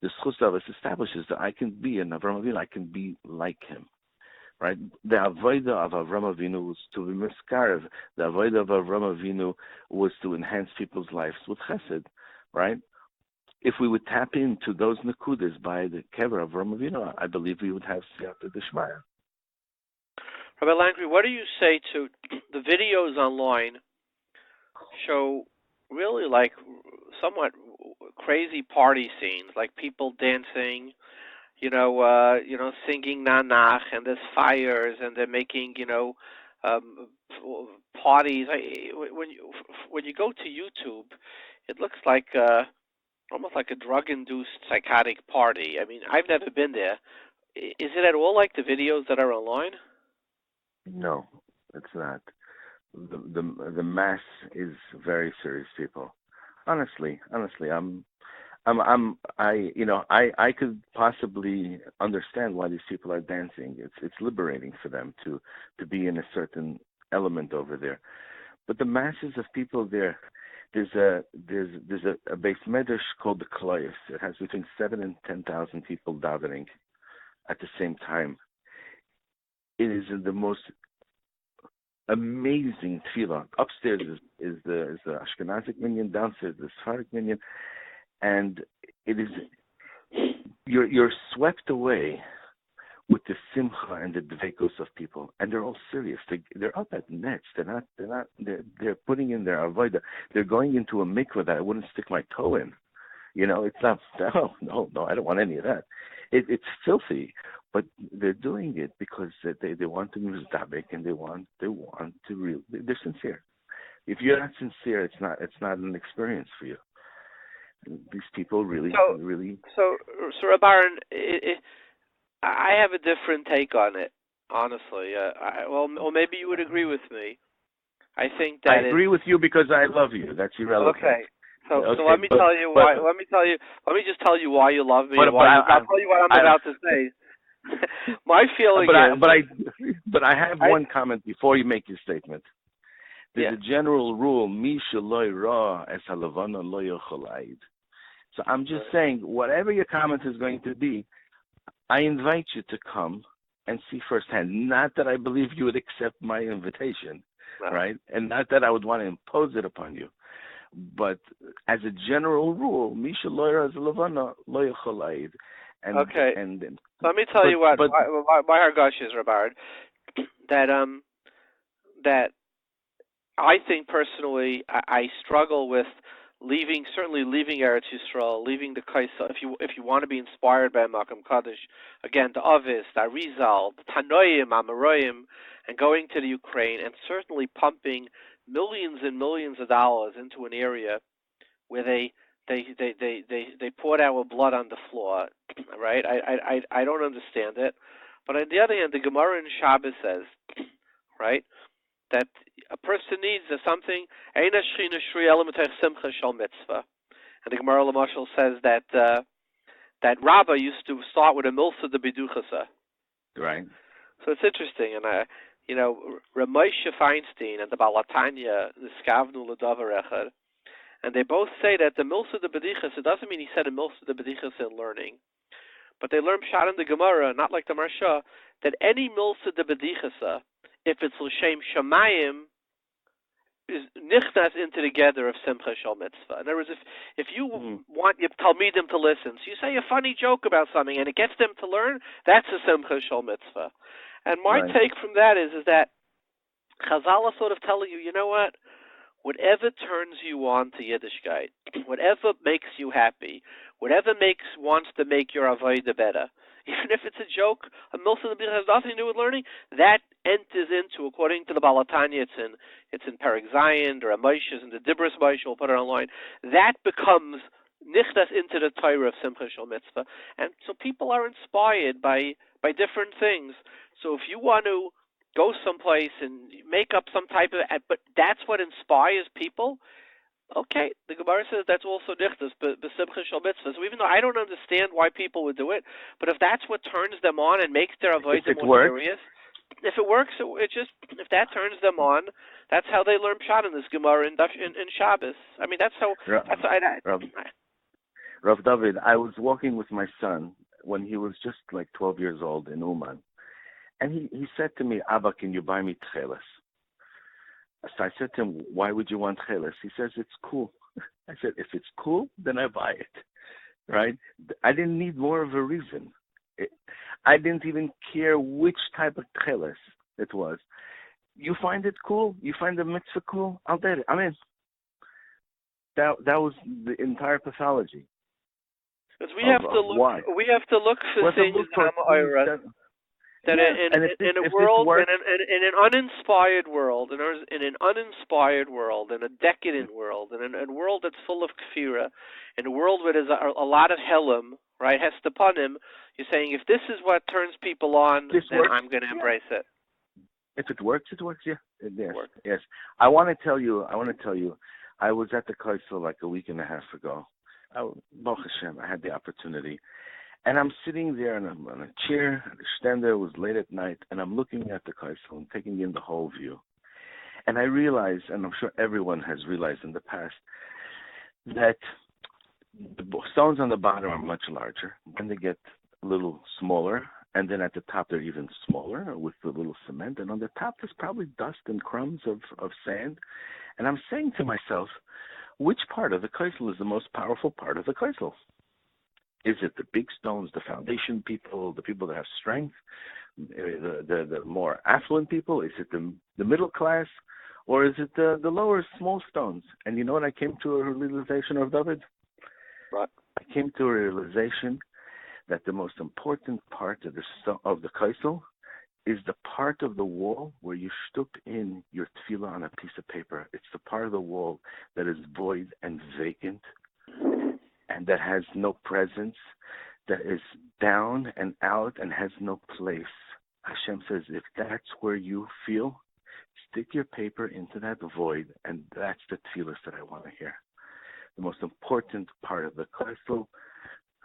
the chus others establishes that I can be an Avram Avinu, I can be like him. right? The avodah of Avram Avinu was to be miskarev. The avodah of Avram Avinu was to enhance people's lives with chesed, right? If we would tap into those nekudas by the kever of Avram Avinu, I believe we would have siyata d'shmaya. Rabbi Lankry, what do you say to the videos online show really like somewhat crazy party scenes, like people dancing, singing nanach, and there's fires, and they're making, parties. When you go to YouTube, it looks like almost like a drug-induced psychotic party. I mean, I've never been there. Is it at all like the videos that are online? No, it's not. The mass is very serious, people. Honestly, I could possibly understand why these people are dancing. It's liberating for them to be in a certain element over there. But the masses of people there, there's a Beis Medrash called the Kodesh. It has between 7,000 and 10,000 people davening at the same time. It is the most amazing tefillah. Upstairs is the Ashkenazic minyan, downstairs the Sephardic minyan, and it is you're swept away with the simcha and the dveikos of people, and they're all serious. They're up at nets. They're putting in their avodah. They're going into a mikveh that I wouldn't stick my toe in. It's not. No, I don't want any of that. It's filthy, but they're doing it because they want to use dabik, and they want to really. They're sincere. If you're not sincere, it's not an experience for you. These people really. So Rabbi, I have a different take on it, honestly. Or maybe you would agree with me. I think that I agree with you because I love you. That's irrelevant. Okay. So let me tell you why. Let me just tell you why you love me. I'll tell you what I'm about to say. My feeling is. But I have one comment before you make your statement. There's a general rule: Mi sheloi ra es halavana lo yochel aid. So I'm just saying, whatever your comment is going to be, I invite you to come and see firsthand. Not that I believe you would accept my invitation, right? And not that I would want to impose it upon you. But as a general rule, Misha Loira is Lavana Loya Aid. Okay. And let me tell you what my Hargosh is, Rabbi, that I think personally I struggle with leaving Eretz Yisrael, leaving the Kaisa. If you want to be inspired by Makam Kodesh, again the Avis, the Arizal, the Tanoim, Amoraim, and going to the Ukraine, and certainly pumping millions and millions of dollars into an area where they poured our blood on the floor, right? I don't understand it. But on the other hand, the Gemara in Shabbos says, right, that a person needs something. And the Gemara Lamashal says that Rabbi used to start with a milsa de biduchasa. Right. So it's interesting, and Moshe Feinstein and the Balatanya, the Skavnu L'Davar Echad, and they both say that the milsa de bedichas, it doesn't mean he said a milsa de bedichas in learning, but they learn pshat in the Gemara, not like the Marsha, that any milsa de bedichasa, if it's l'shem shamayim, is nichnas into the gather of simcha shal mitzvah. In other words, if you want your talmidim to listen, so you say a funny joke about something and it gets them to learn, that's a simcha shal mitzvah. And my take from that is that Chazal is sort of telling you, you know what? Whatever turns you on to Yiddishkeit, whatever makes you happy, whatever wants to make your avodah better, even if it's a joke, a milsa has nothing to do with learning, that enters into, according to the Balatanya, it's in Perek Zayin, or a Moshe is in the Dibros Moshe, we'll put it online, that becomes nichnas into the Torah of Simcha Shel Mitzvah. And so people are inspired by different things. So if you want to go someplace and make up some type of, but that's what inspires people, okay, the Gemara says that's also nichnas, b'simcha shel mitzvah. So even though I don't understand why people would do it, but if that's what turns them on and makes their avodah more serious, if it works, if that turns them on, that's how they learn pshat in this Gemara in Shabbos. I mean, that's how. Rav David, I was walking with my son when he was just like 12 years old in Uman, And he said to me, Abba, can you buy me tcheles? So I said to him, why would you want tcheles? He says, it's cool. I said, if it's cool, then I buy it, right? I didn't need more of a reason. I didn't even care which type of tcheles it was. You find it cool? You find the mitzvah cool? I'll do it. I mean, that was the entire pathology. Because we have to look. Why? We have to look for things in a world, in an uninspired world, in an uninspired world, in a decadent world, in a world that's full of kfira, in a world where there's a lot of helam, right? Hest upon him. You're saying if this is what turns people on, then I'm going to embrace it. If it works, it works. Yeah, yes, yes. I want to tell you. I was at the Kodesh like a week and a half ago. Baruch Hashem, I had the opportunity. And I'm sitting there on a chair, the stender. It was late at night, and I'm looking at the Kodesh and taking in the whole view. And I realized, and I'm sure everyone has realized in the past, that the stones on the bottom are much larger. Then they get a little smaller, and then at the top they're even smaller with the little cement. And on the top there's probably dust and crumbs of sand. And I'm saying to myself, which part of the Kodesh is the most powerful part of the Kodesh? Is it the big stones, the foundation people, the people that have strength, the more affluent people? Is it the middle class? Or is it the lower, small stones? And you know what I came to a realization of, David? Right. I came to a realization that the most important part of the Kodesh is the part of the wall where you stuck in your tefillah on a piece of paper. It's the part of the wall that is void and vacant, and that has no presence, that is down and out and has no place. Hashem says, if that's where you feel, stick your paper into that void, and that's the tefillah that I want to hear. The most important part of the Kodesh,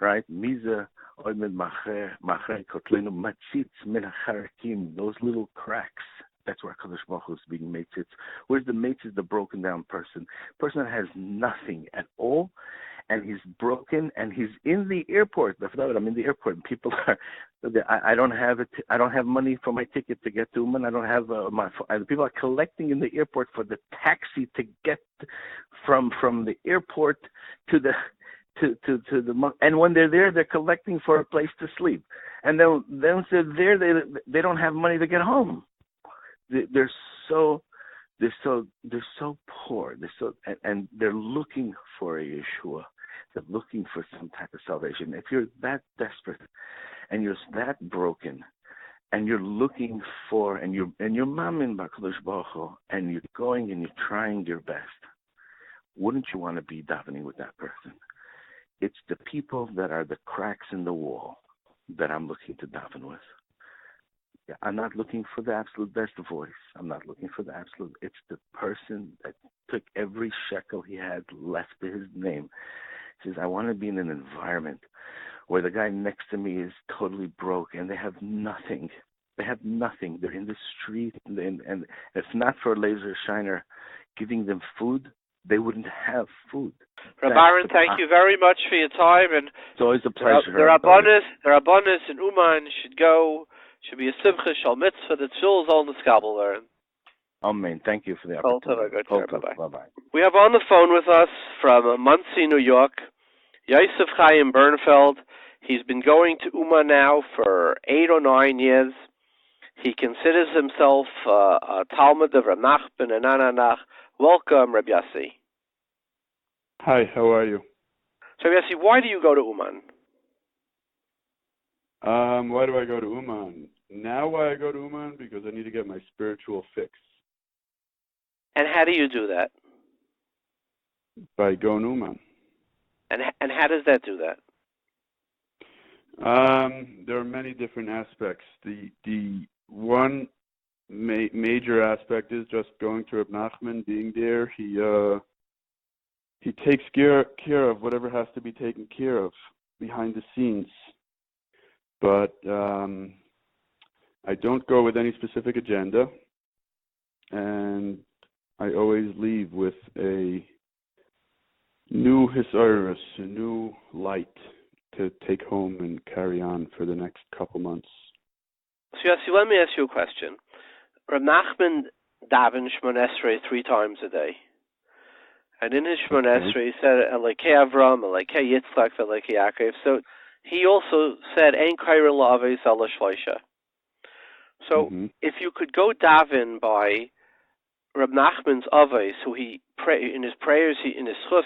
right? Miza oimed machre kotlenu matzitz min hacharakim. Those little cracks. That's where Kodesh Baruch Hu is being meitzitz. Where's the meitzitz? The broken down person that has nothing at all, and he's broken, and he's in the airport. I'm in the airport, and people are. I don't have money for my ticket to get to Uman. I don't have people are collecting in the airport for the taxi to get from the airport to the and when they're there, they're collecting for a place to sleep, and then once they're there, they don't have money to get home. They're so poor. And they're looking for a Yeshua. They're looking for some type of salvation. If you're that desperate and you're that broken, and you're looking for and you're mamin b'Kodesh Baruch Hu, and you're going and you're trying your best, wouldn't you want to be davening with that person? It's the people that are the cracks in the wall that I'm looking to daven with. I'm not looking for the absolute best voice. I'm not looking for the absolute. It's the person that took every shekel he had left to his name. He says, I want to be in an environment where the guy next to me is totally broke and they have nothing. They have nothing. They're in the street, and if not for Laser Shiner giving them food, they wouldn't have food. Rabbi Aaron, thank you very much for your time. And it's always a pleasure. The Rabbanis in Uman should be a simcha shal mitzvah. The tefillah is on the scalpel there. Amen. Thank you for the opportunity. Bye-bye. We have on the phone with us from Monsey, New York, Yosef Chaim Bernfeld. He's been going to Uman now for 8 or 9 years. He considers himself a Talmid of Reb Nachman and Ananach. Welcome, Reb Yossi. Hi, how are you? So, Reb Yossi, why do you go to Uman? Why do I go to Uman? Now why I go to Uman? Because I need to get my spiritual fix. And how do you do that? By going to Uman. And how does that do that? There are many different aspects. The one major aspect is just going to Reb Nachman, being there. He takes care of whatever has to be taken care of behind the scenes. But I don't go with any specific agenda, and I always leave with a new hisayrus, a new light to take home and carry on for the next couple months. So Yossi, let me ask you a question. Reb Nachman davened Shmoneh Esrei 3 times a day. And in his Shmoneh Esrei, he said, Elokei Avram, Elokei Yitzchak, Elokei Yaakov. So he also said, Ein Kairin La'aves Ala Shloisha. So if you could go daven by Reb Nachman's Aves, who he in his prayers, in his chus,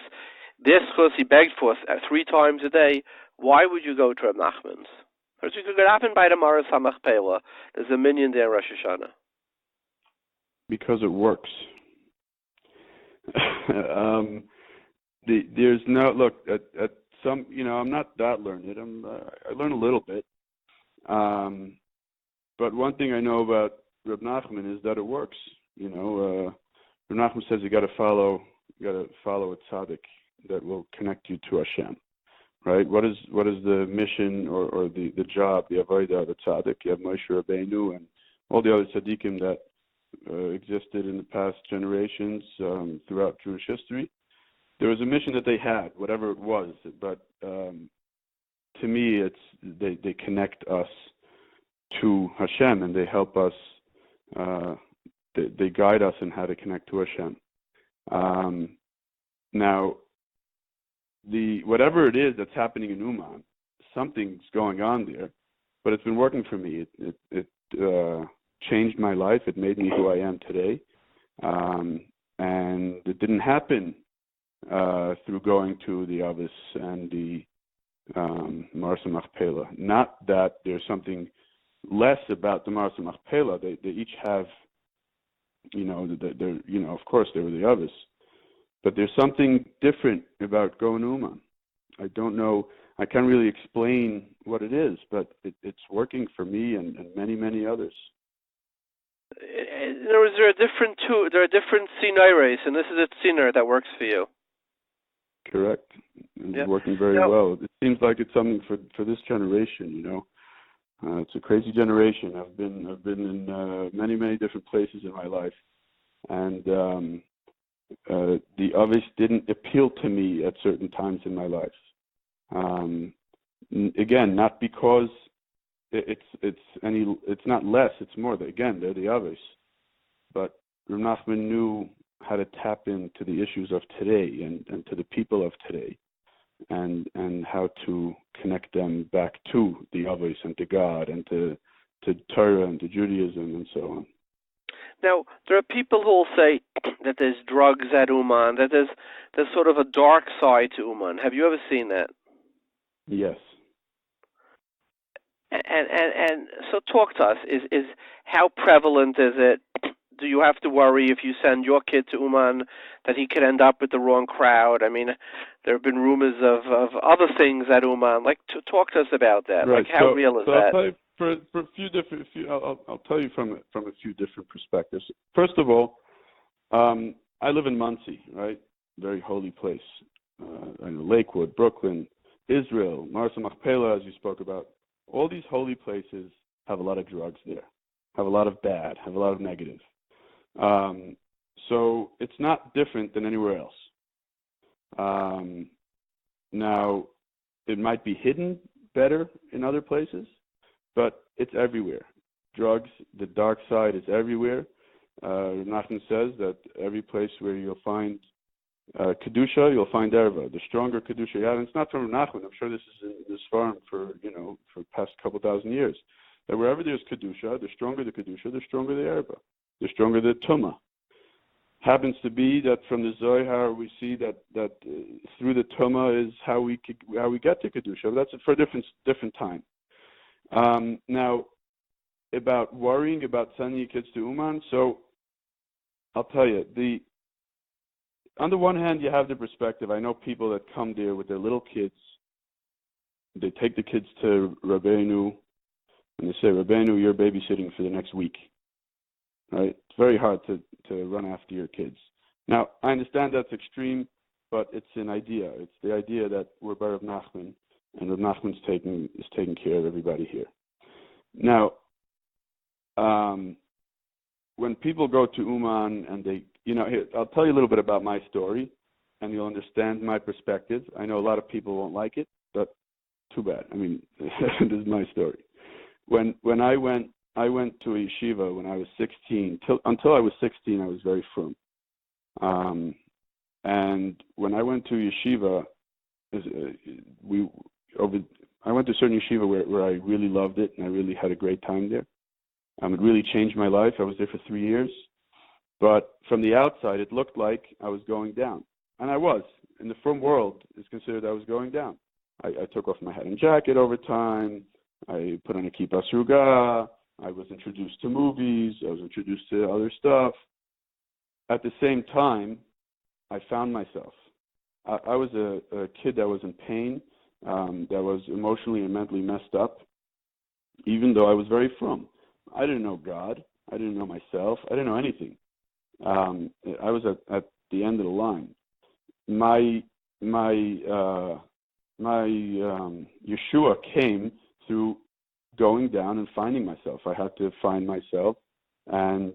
this chus he begged for 3 times a day, why would you go to Reb Nachman's? Or you could go daven by the Maras HaMachpelah. There's a minyan there in Rosh Hashanah. Because it works. There's no look at some. I'm not that learned. I learn a little bit. But one thing I know about Reb Nachman is that it works. Reb Nachman says you got to follow a tzaddik that will connect you to Hashem. Right? What is the mission or the job, the avodah of the tzaddik? You have Moshe Rabbeinu and all the other tzaddikim that existed in the past generations throughout Jewish history. There was a mission that they had, whatever it was. But to me, they connect us to Hashem, and they help us. They guide us in how to connect to Hashem. Now, whatever it is that's happening in Uman, something's going on there, but it's been working for me. It changed my life. It made me who I am today, and it didn't happen through going to the Avis and the Marsa Machpelah. Not that there's something less about the Marsa Machpelah. They each have, of course they were the Avis, but there's something different about going to Uman. I don't know. I can't really explain what it is, but it's working for me and many, many others. In other words, there are different scenaries, and this is a scenario that works for you. Correct. It's working very well. It seems like it's something for this generation. It's a crazy generation. I've been in many, many different places in my life, and the Avis didn't appeal to me at certain times in my life. Again, not because it's not less. It's more that, again, they're the Avis, but Reb Nachman knew how to tap into the issues of today and to the people of today, and how to connect them back to the Avis and to God and to Torah and to Judaism and so on. Now, there are people who will say that there's drugs at Uman, that there's sort of a dark side to Uman. Have you ever seen that? Yes. And so talk to us. Is how prevalent is it? Do you have to worry if you send your kid to Uman that he could end up with the wrong crowd? I mean, there have been rumors of other things at Uman. Talk to us about that. Right. How real is that? I'll tell you for a few different. I'll tell you from a few different perspectives. First of all, I live in Monsey, right? Very holy place. I know Lakewood, Brooklyn, Israel, Marsa Machpelah, as you spoke about. All these holy places have a lot of drugs there, have a lot of bad, have a lot of negative. So it's not different than anywhere else. Now, it might be hidden better in other places, but it's everywhere. Drugs, the dark side is everywhere. Nachman says that every place where you'll find Kedusha, you'll find Erva. The stronger Kedusha you have, and it's not from Nachman. I'm sure this is in this farm for the past couple thousand years. That wherever there's Kedusha, the stronger the Kedusha, the stronger the Erva, the stronger the Tumah. Happens to be that from the Zohar we see that through the Tumah is how we get to Kedusha. That's for a different time. Now, about worrying about sending your kids to Uman, so I'll tell you, on the one hand, you have the perspective. I know people that come there with their little kids. They take the kids to Rabbeinu, and they say, Rabbeinu, you're babysitting for the next week. Right? It's very hard to run after your kids. Now, I understand that's extreme, but it's an idea. It's the idea that we're by Reb Nachman, and Reb Nachman's taking care of everybody here. Now, when people go to Uman and they, here, I'll tell you a little bit about my story, and you'll understand my perspective. I know a lot of people won't like it, but too bad. I mean, this is my story. When I went I went to a yeshiva when I was 16. Until I was 16, I was very frum. And when I went to yeshiva, I went to a certain yeshiva where I really loved it and I really had a great time there. It really changed my life. I was there for 3 years. But from the outside, it looked like I was going down. And I was. In the frum world, it's considered I was going down. I took off my hat and jacket over time. I put on a kippah sruga. I was introduced to movies. I was introduced to other stuff. At the same time, I found myself. I was a kid that was in pain, that was emotionally and mentally messed up, even though I was very frum. I didn't know God. I didn't know myself. I didn't know anything. I was at the end of the line. My Yeshua came through going down and finding myself. I had to find myself, and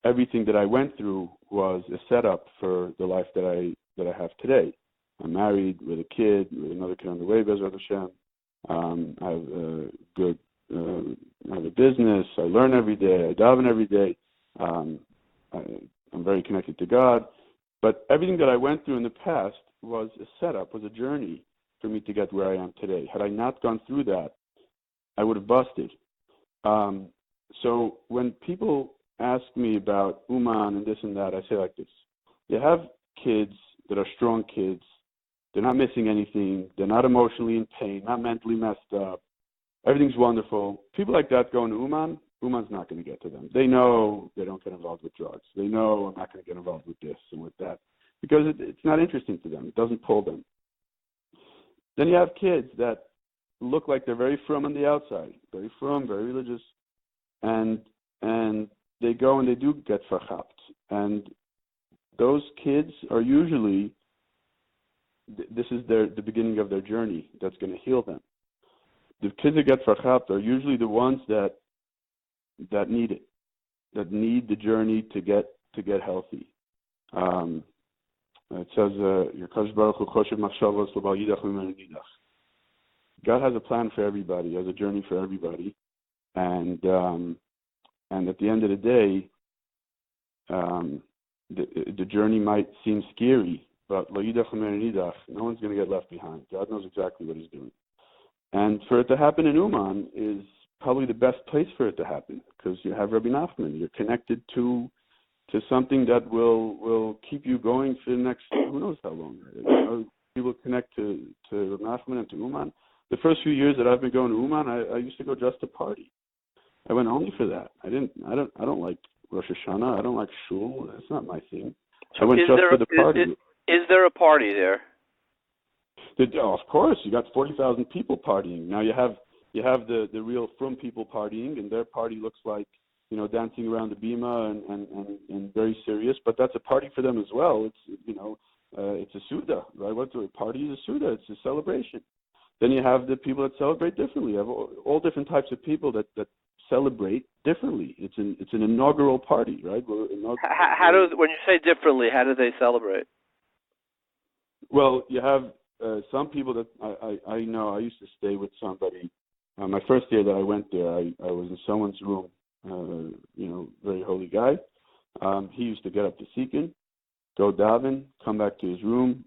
everything that I went through was a setup for the life that I have today. I'm married with a kid, with another kid on the way, Bezrat Hashem. I have a good, I have a business. I learn every day. I daven every day. I'm very connected to God. But everything that I went through in the past was a setup, was a journey for me to get where I am today. Had I not gone through that, I would have busted. So when people ask me about Uman and this and that, I say like this. You have kids that are strong kids. They're not missing anything. They're not emotionally in pain, not mentally messed up. Everything's wonderful. People like that going to Uman, Uman's not going to get to them. They know they don't get involved with drugs. They know I'm not going to get involved with this and with that because it's not interesting to them. It doesn't pull them. Then you have kids that look like they're very frum on the outside, very frum, very religious, and they go and they do get verchapt. And those kids are usually, this is the beginning of their journey that's going to heal them. The kids that get verchapt are usually the ones that need it, that need the journey to get healthy. It says, God has a plan for everybody, has a journey for everybody, and at the end of the day, the journey might seem scary, but no one's going to get left behind. God knows exactly what He's doing, and for it to happen in Uman is probably the best place for it to happen because you have Rabbi Nachman. You're connected to something that will keep you going for the next who knows how long. People connect to Rabbi Nachman and to Uman. The first few years that I've been going to Uman, I used to go just to party. I went only for that. I don't like Rosh Hashanah. I don't like shul. That's not my thing. So I went just for the party. Is there a party there? Of course, you got 40,000 people partying. Now you have the real frum people partying, and their party looks like dancing around the bima and very serious. But that's a party for them as well. It's a suda. Right? What's a party? Is a suda. It's a celebration. Then you have the people that celebrate differently. You have all different types of people that celebrate differently. It's an inaugural party, right? How do when you say differently, how do they celebrate? Well, you have some people that I know. I used to stay with somebody. My first year that I went there, I was in someone's room. Very holy guy. He used to get up to Sikin, go daven, come back to his room,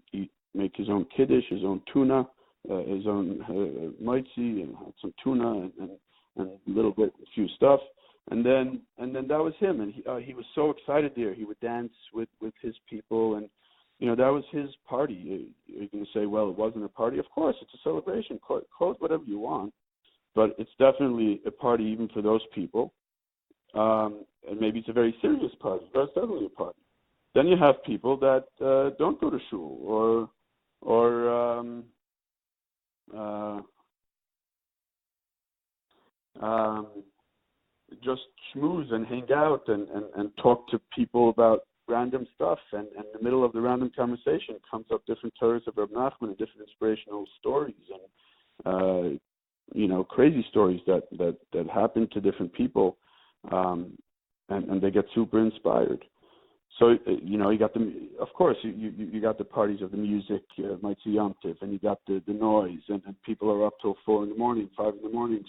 make his own kiddush, his own tuna, his own Monsey, and some tuna and a few stuff, and then that was him. And he was so excited there. He would dance with his people, and that was his party. You're going to say, well, it wasn't a party. Of course, it's a celebration. Call it whatever you want, but it's definitely a party even for those people. And maybe it's a very serious party, but it's definitely a party. Then you have people that don't go to shul or just schmooze and hang out and talk to people about random stuff. And in the middle of the random conversation comes up different stories of Rabbi Nachman and different inspirational stories and crazy stories that happen to different people, and they get super inspired. So you got of course you got the parties of the music, Mattisyahu.with, and you got the noise, and people are up till 4 a.m, 5 a.m.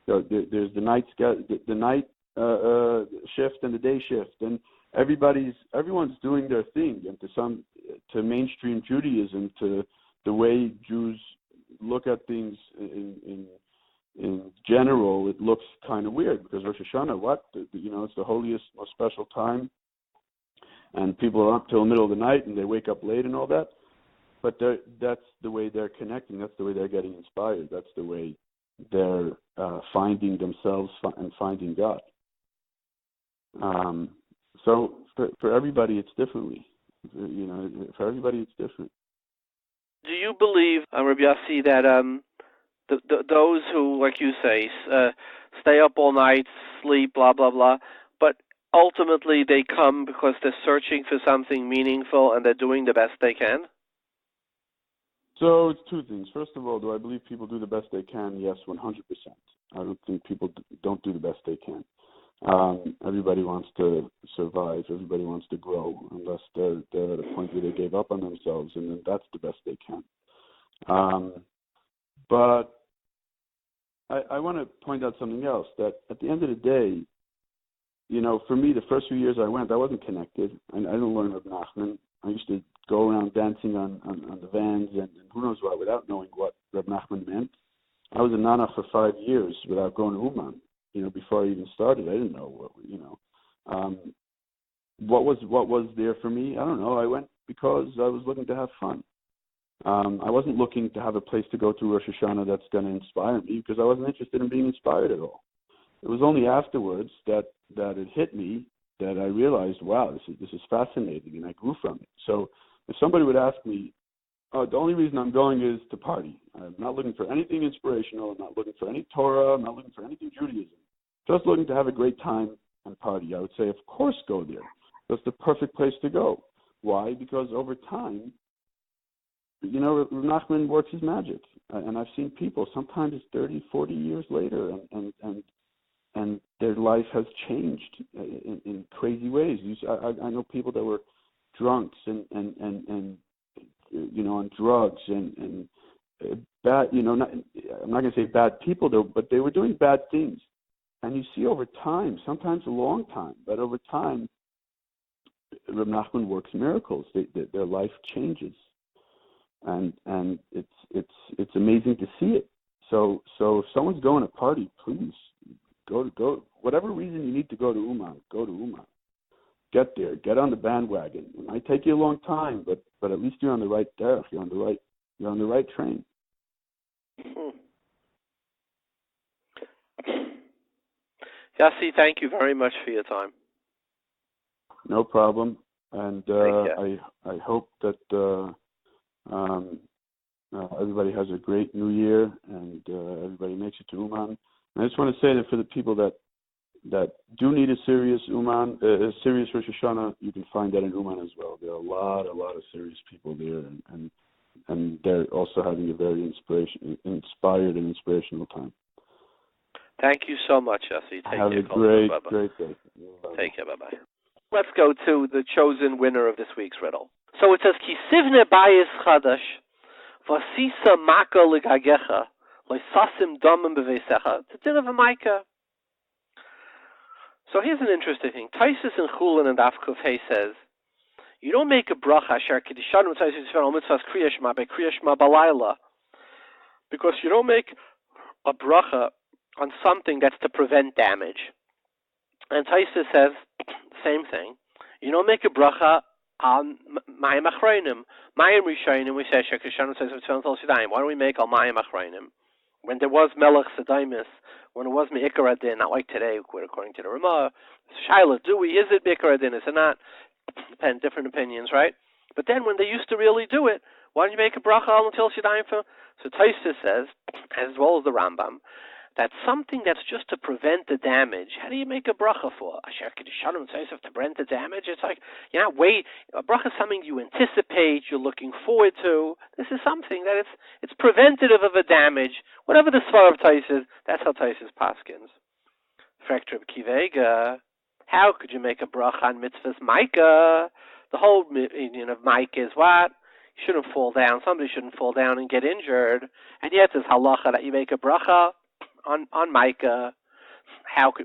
So there's the night shift and the day shift, and everyone's doing their thing, and to mainstream Judaism, to the way Jews look at things in general, it looks kind of weird, because Rosh Hashanah, it's the holiest, most special time, and people are up till the middle of the night, and they wake up late and all that. But that's the way they're connecting. That's the way they're getting inspired. That's the way they're finding themselves and finding God. So for everybody, it's differently. For everybody, it's different. Do you believe, Rabbi Yossi, that those who, like you say, stay up all night, sleep, blah, blah, blah, but ultimately they come because they're searching for something meaningful and they're doing the best they can? So it's two things. First of all, do I believe people do the best they can? Yes, 100%. I don't think people don't do the best they can. Everybody wants to survive. Everybody wants to grow, unless they're at a point where they gave up on themselves, and then that's the best they can. But I want to point out something else, that at the end of the day, for me, the first few years I wasn't connected. I didn't learn with Nachman. I used to go around dancing on the vans and who knows what, without knowing what Reb Nachman meant. I was a nanach for 5 years without going to Uman. Before I even started, I didn't know what was there for me. I don't know. I went because I was looking to have fun. I wasn't looking to have a place to go to Rosh Hashanah that's going to inspire me, because I wasn't interested in being inspired at all. It was only afterwards that it hit me, that I realized, wow, this is fascinating, and I grew from it. So if somebody would ask me, the only reason I'm going is to party. I'm not looking for anything inspirational. I'm not looking for any Torah. I'm not looking for anything Judaism. Just looking to have a great time and party. I would say, of course, go there. That's the perfect place to go. Why? Because over time, Nachman works his magic. And I've seen people, sometimes it's 30, 40 years later, and their life has changed in crazy ways. I know people that were drunks and on drugs and bad, I'm not going to say bad people though, but they were doing bad things. And you see over time, sometimes a long time, but over time, Reb Nachman works miracles. Their life changes, and it's amazing to see it. So if someone's going to party, please go. Whatever reason you need to go to Uman, go to Uman. Get there. Get on the bandwagon. It might take you a long time, but at least you're on the right derech. You're on the right train. Yossi, thank you very much for your time. No problem. And I hope that everybody has a great New Year, and everybody makes it to Uman. And I just want to say that for the people that do need a serious Uman, a serious Rosh Hashanah, you can find that in Uman as well. There are a lot of serious people there, and they're also having a very inspired and inspirational time. Thank you so much, Yossi. Have a great day. Take care. Bye-bye. Let's go to the chosen winner of this week's riddle. So it says, Ki sivne bayis chadash, vasisa maka ligagecha, loisasim domim beveisecha, t'din of a maika. So here's an interesting thing. Taisus in Chulin and Afkuf Hay says, you don't make a bracha asher kedishanu mitzvahs kriya shema by kriya shema balayla, because you don't make a bracha on something that's to prevent damage. And Taisus says the same thing. You don't make a bracha on mayim achronim. Mayim rishonim, we say shekishanu says why don't we make al mayim achronim? When there was melech sedaimis, when it was me'ikar adin, not like today, according to the Ramah, Shaila, is it me'ikar adin, is it not? Depend, different opinions, right? But then when they used to really do it, why don't you make a bracha al until shidayim? So Taisus says, as well as the Rambam, that's something that's just to prevent the damage. How do you make a bracha for? Asher kedishanu mitzvahs to prevent the damage? It's like, a bracha is something you anticipate, you're looking forward to. This is something that it's preventative of a damage. Whatever the svar of Taisus, that's how Taisus paskins. Fracture of Kivega, How could you make a bracha on mitzvahs Micah? The whole meaning of Micah is what? You shouldn't fall down. Somebody shouldn't fall down and get injured. And yet there's Halachah that you make a bracha on Micah.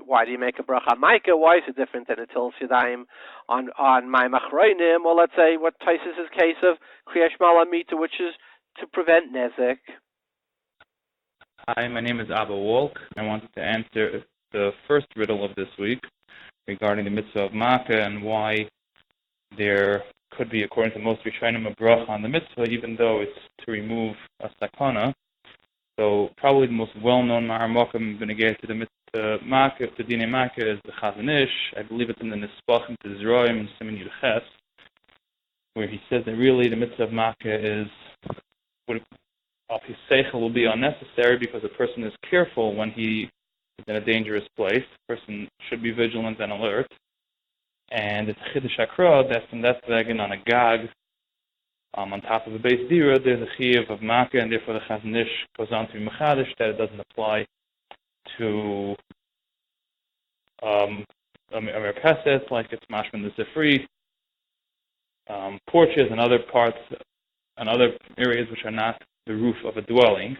Why do you make a bracha on Micah? Why is it different than a Til Yadayim on my Machroinim? Or let's say what Taisus' case of Kriyash Malamita, which is to prevent Nezek. Hi, my name is Abba Wolk. I wanted to answer the first riddle of this week regarding the mitzvah of Makkah and why there could be, according to most Rishonim, a bracha on the mitzvah, even though it's to remove a sakana. So probably the most well-known Ma'armokim benegay to the mitzvah Makkah, to Dine Makkah, is the Chazon Ish. I believe it's in the Nispachim to Zroim and Siman Yud Ches, where he says that really the mitzvah of Makkah is, his seichel will be unnecessary because a person is careful when he is in a dangerous place. The person should be vigilant and alert. And it's a Chiddush Hakra that's in that wagon on a gag on top of a base dira. There's a chiyuv of Makkah, and therefore the Chazon Ish goes on to be mechadish that it doesn't apply to a merpeset, like it's mashman the Zifri, porches and other parts and other areas which are not the roof of a dwelling.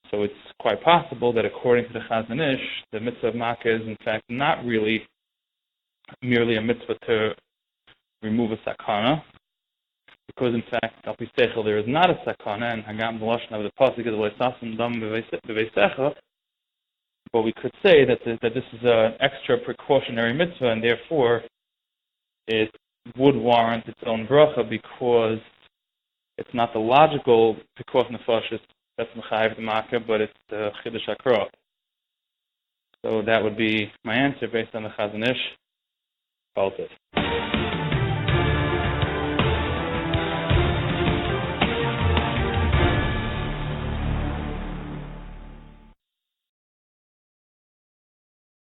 So it's quite possible that according to the Chazon Ish, the mitzvah of Makkah is in fact not really merely a mitzvah to remove a sakana, because in fact, al pi seichel, there is not a sakana, and hagam the lashon of the pasuk is loisasam dam b'veisecha. But we could say that this is an extra precautionary mitzvah, and therefore it would warrant its own bracha because it's not the logical precaution nefashis that's mechayev the Makkah, but it's the Chiddush Hakra. So that would be my answer based on the Chazon Ish. About it.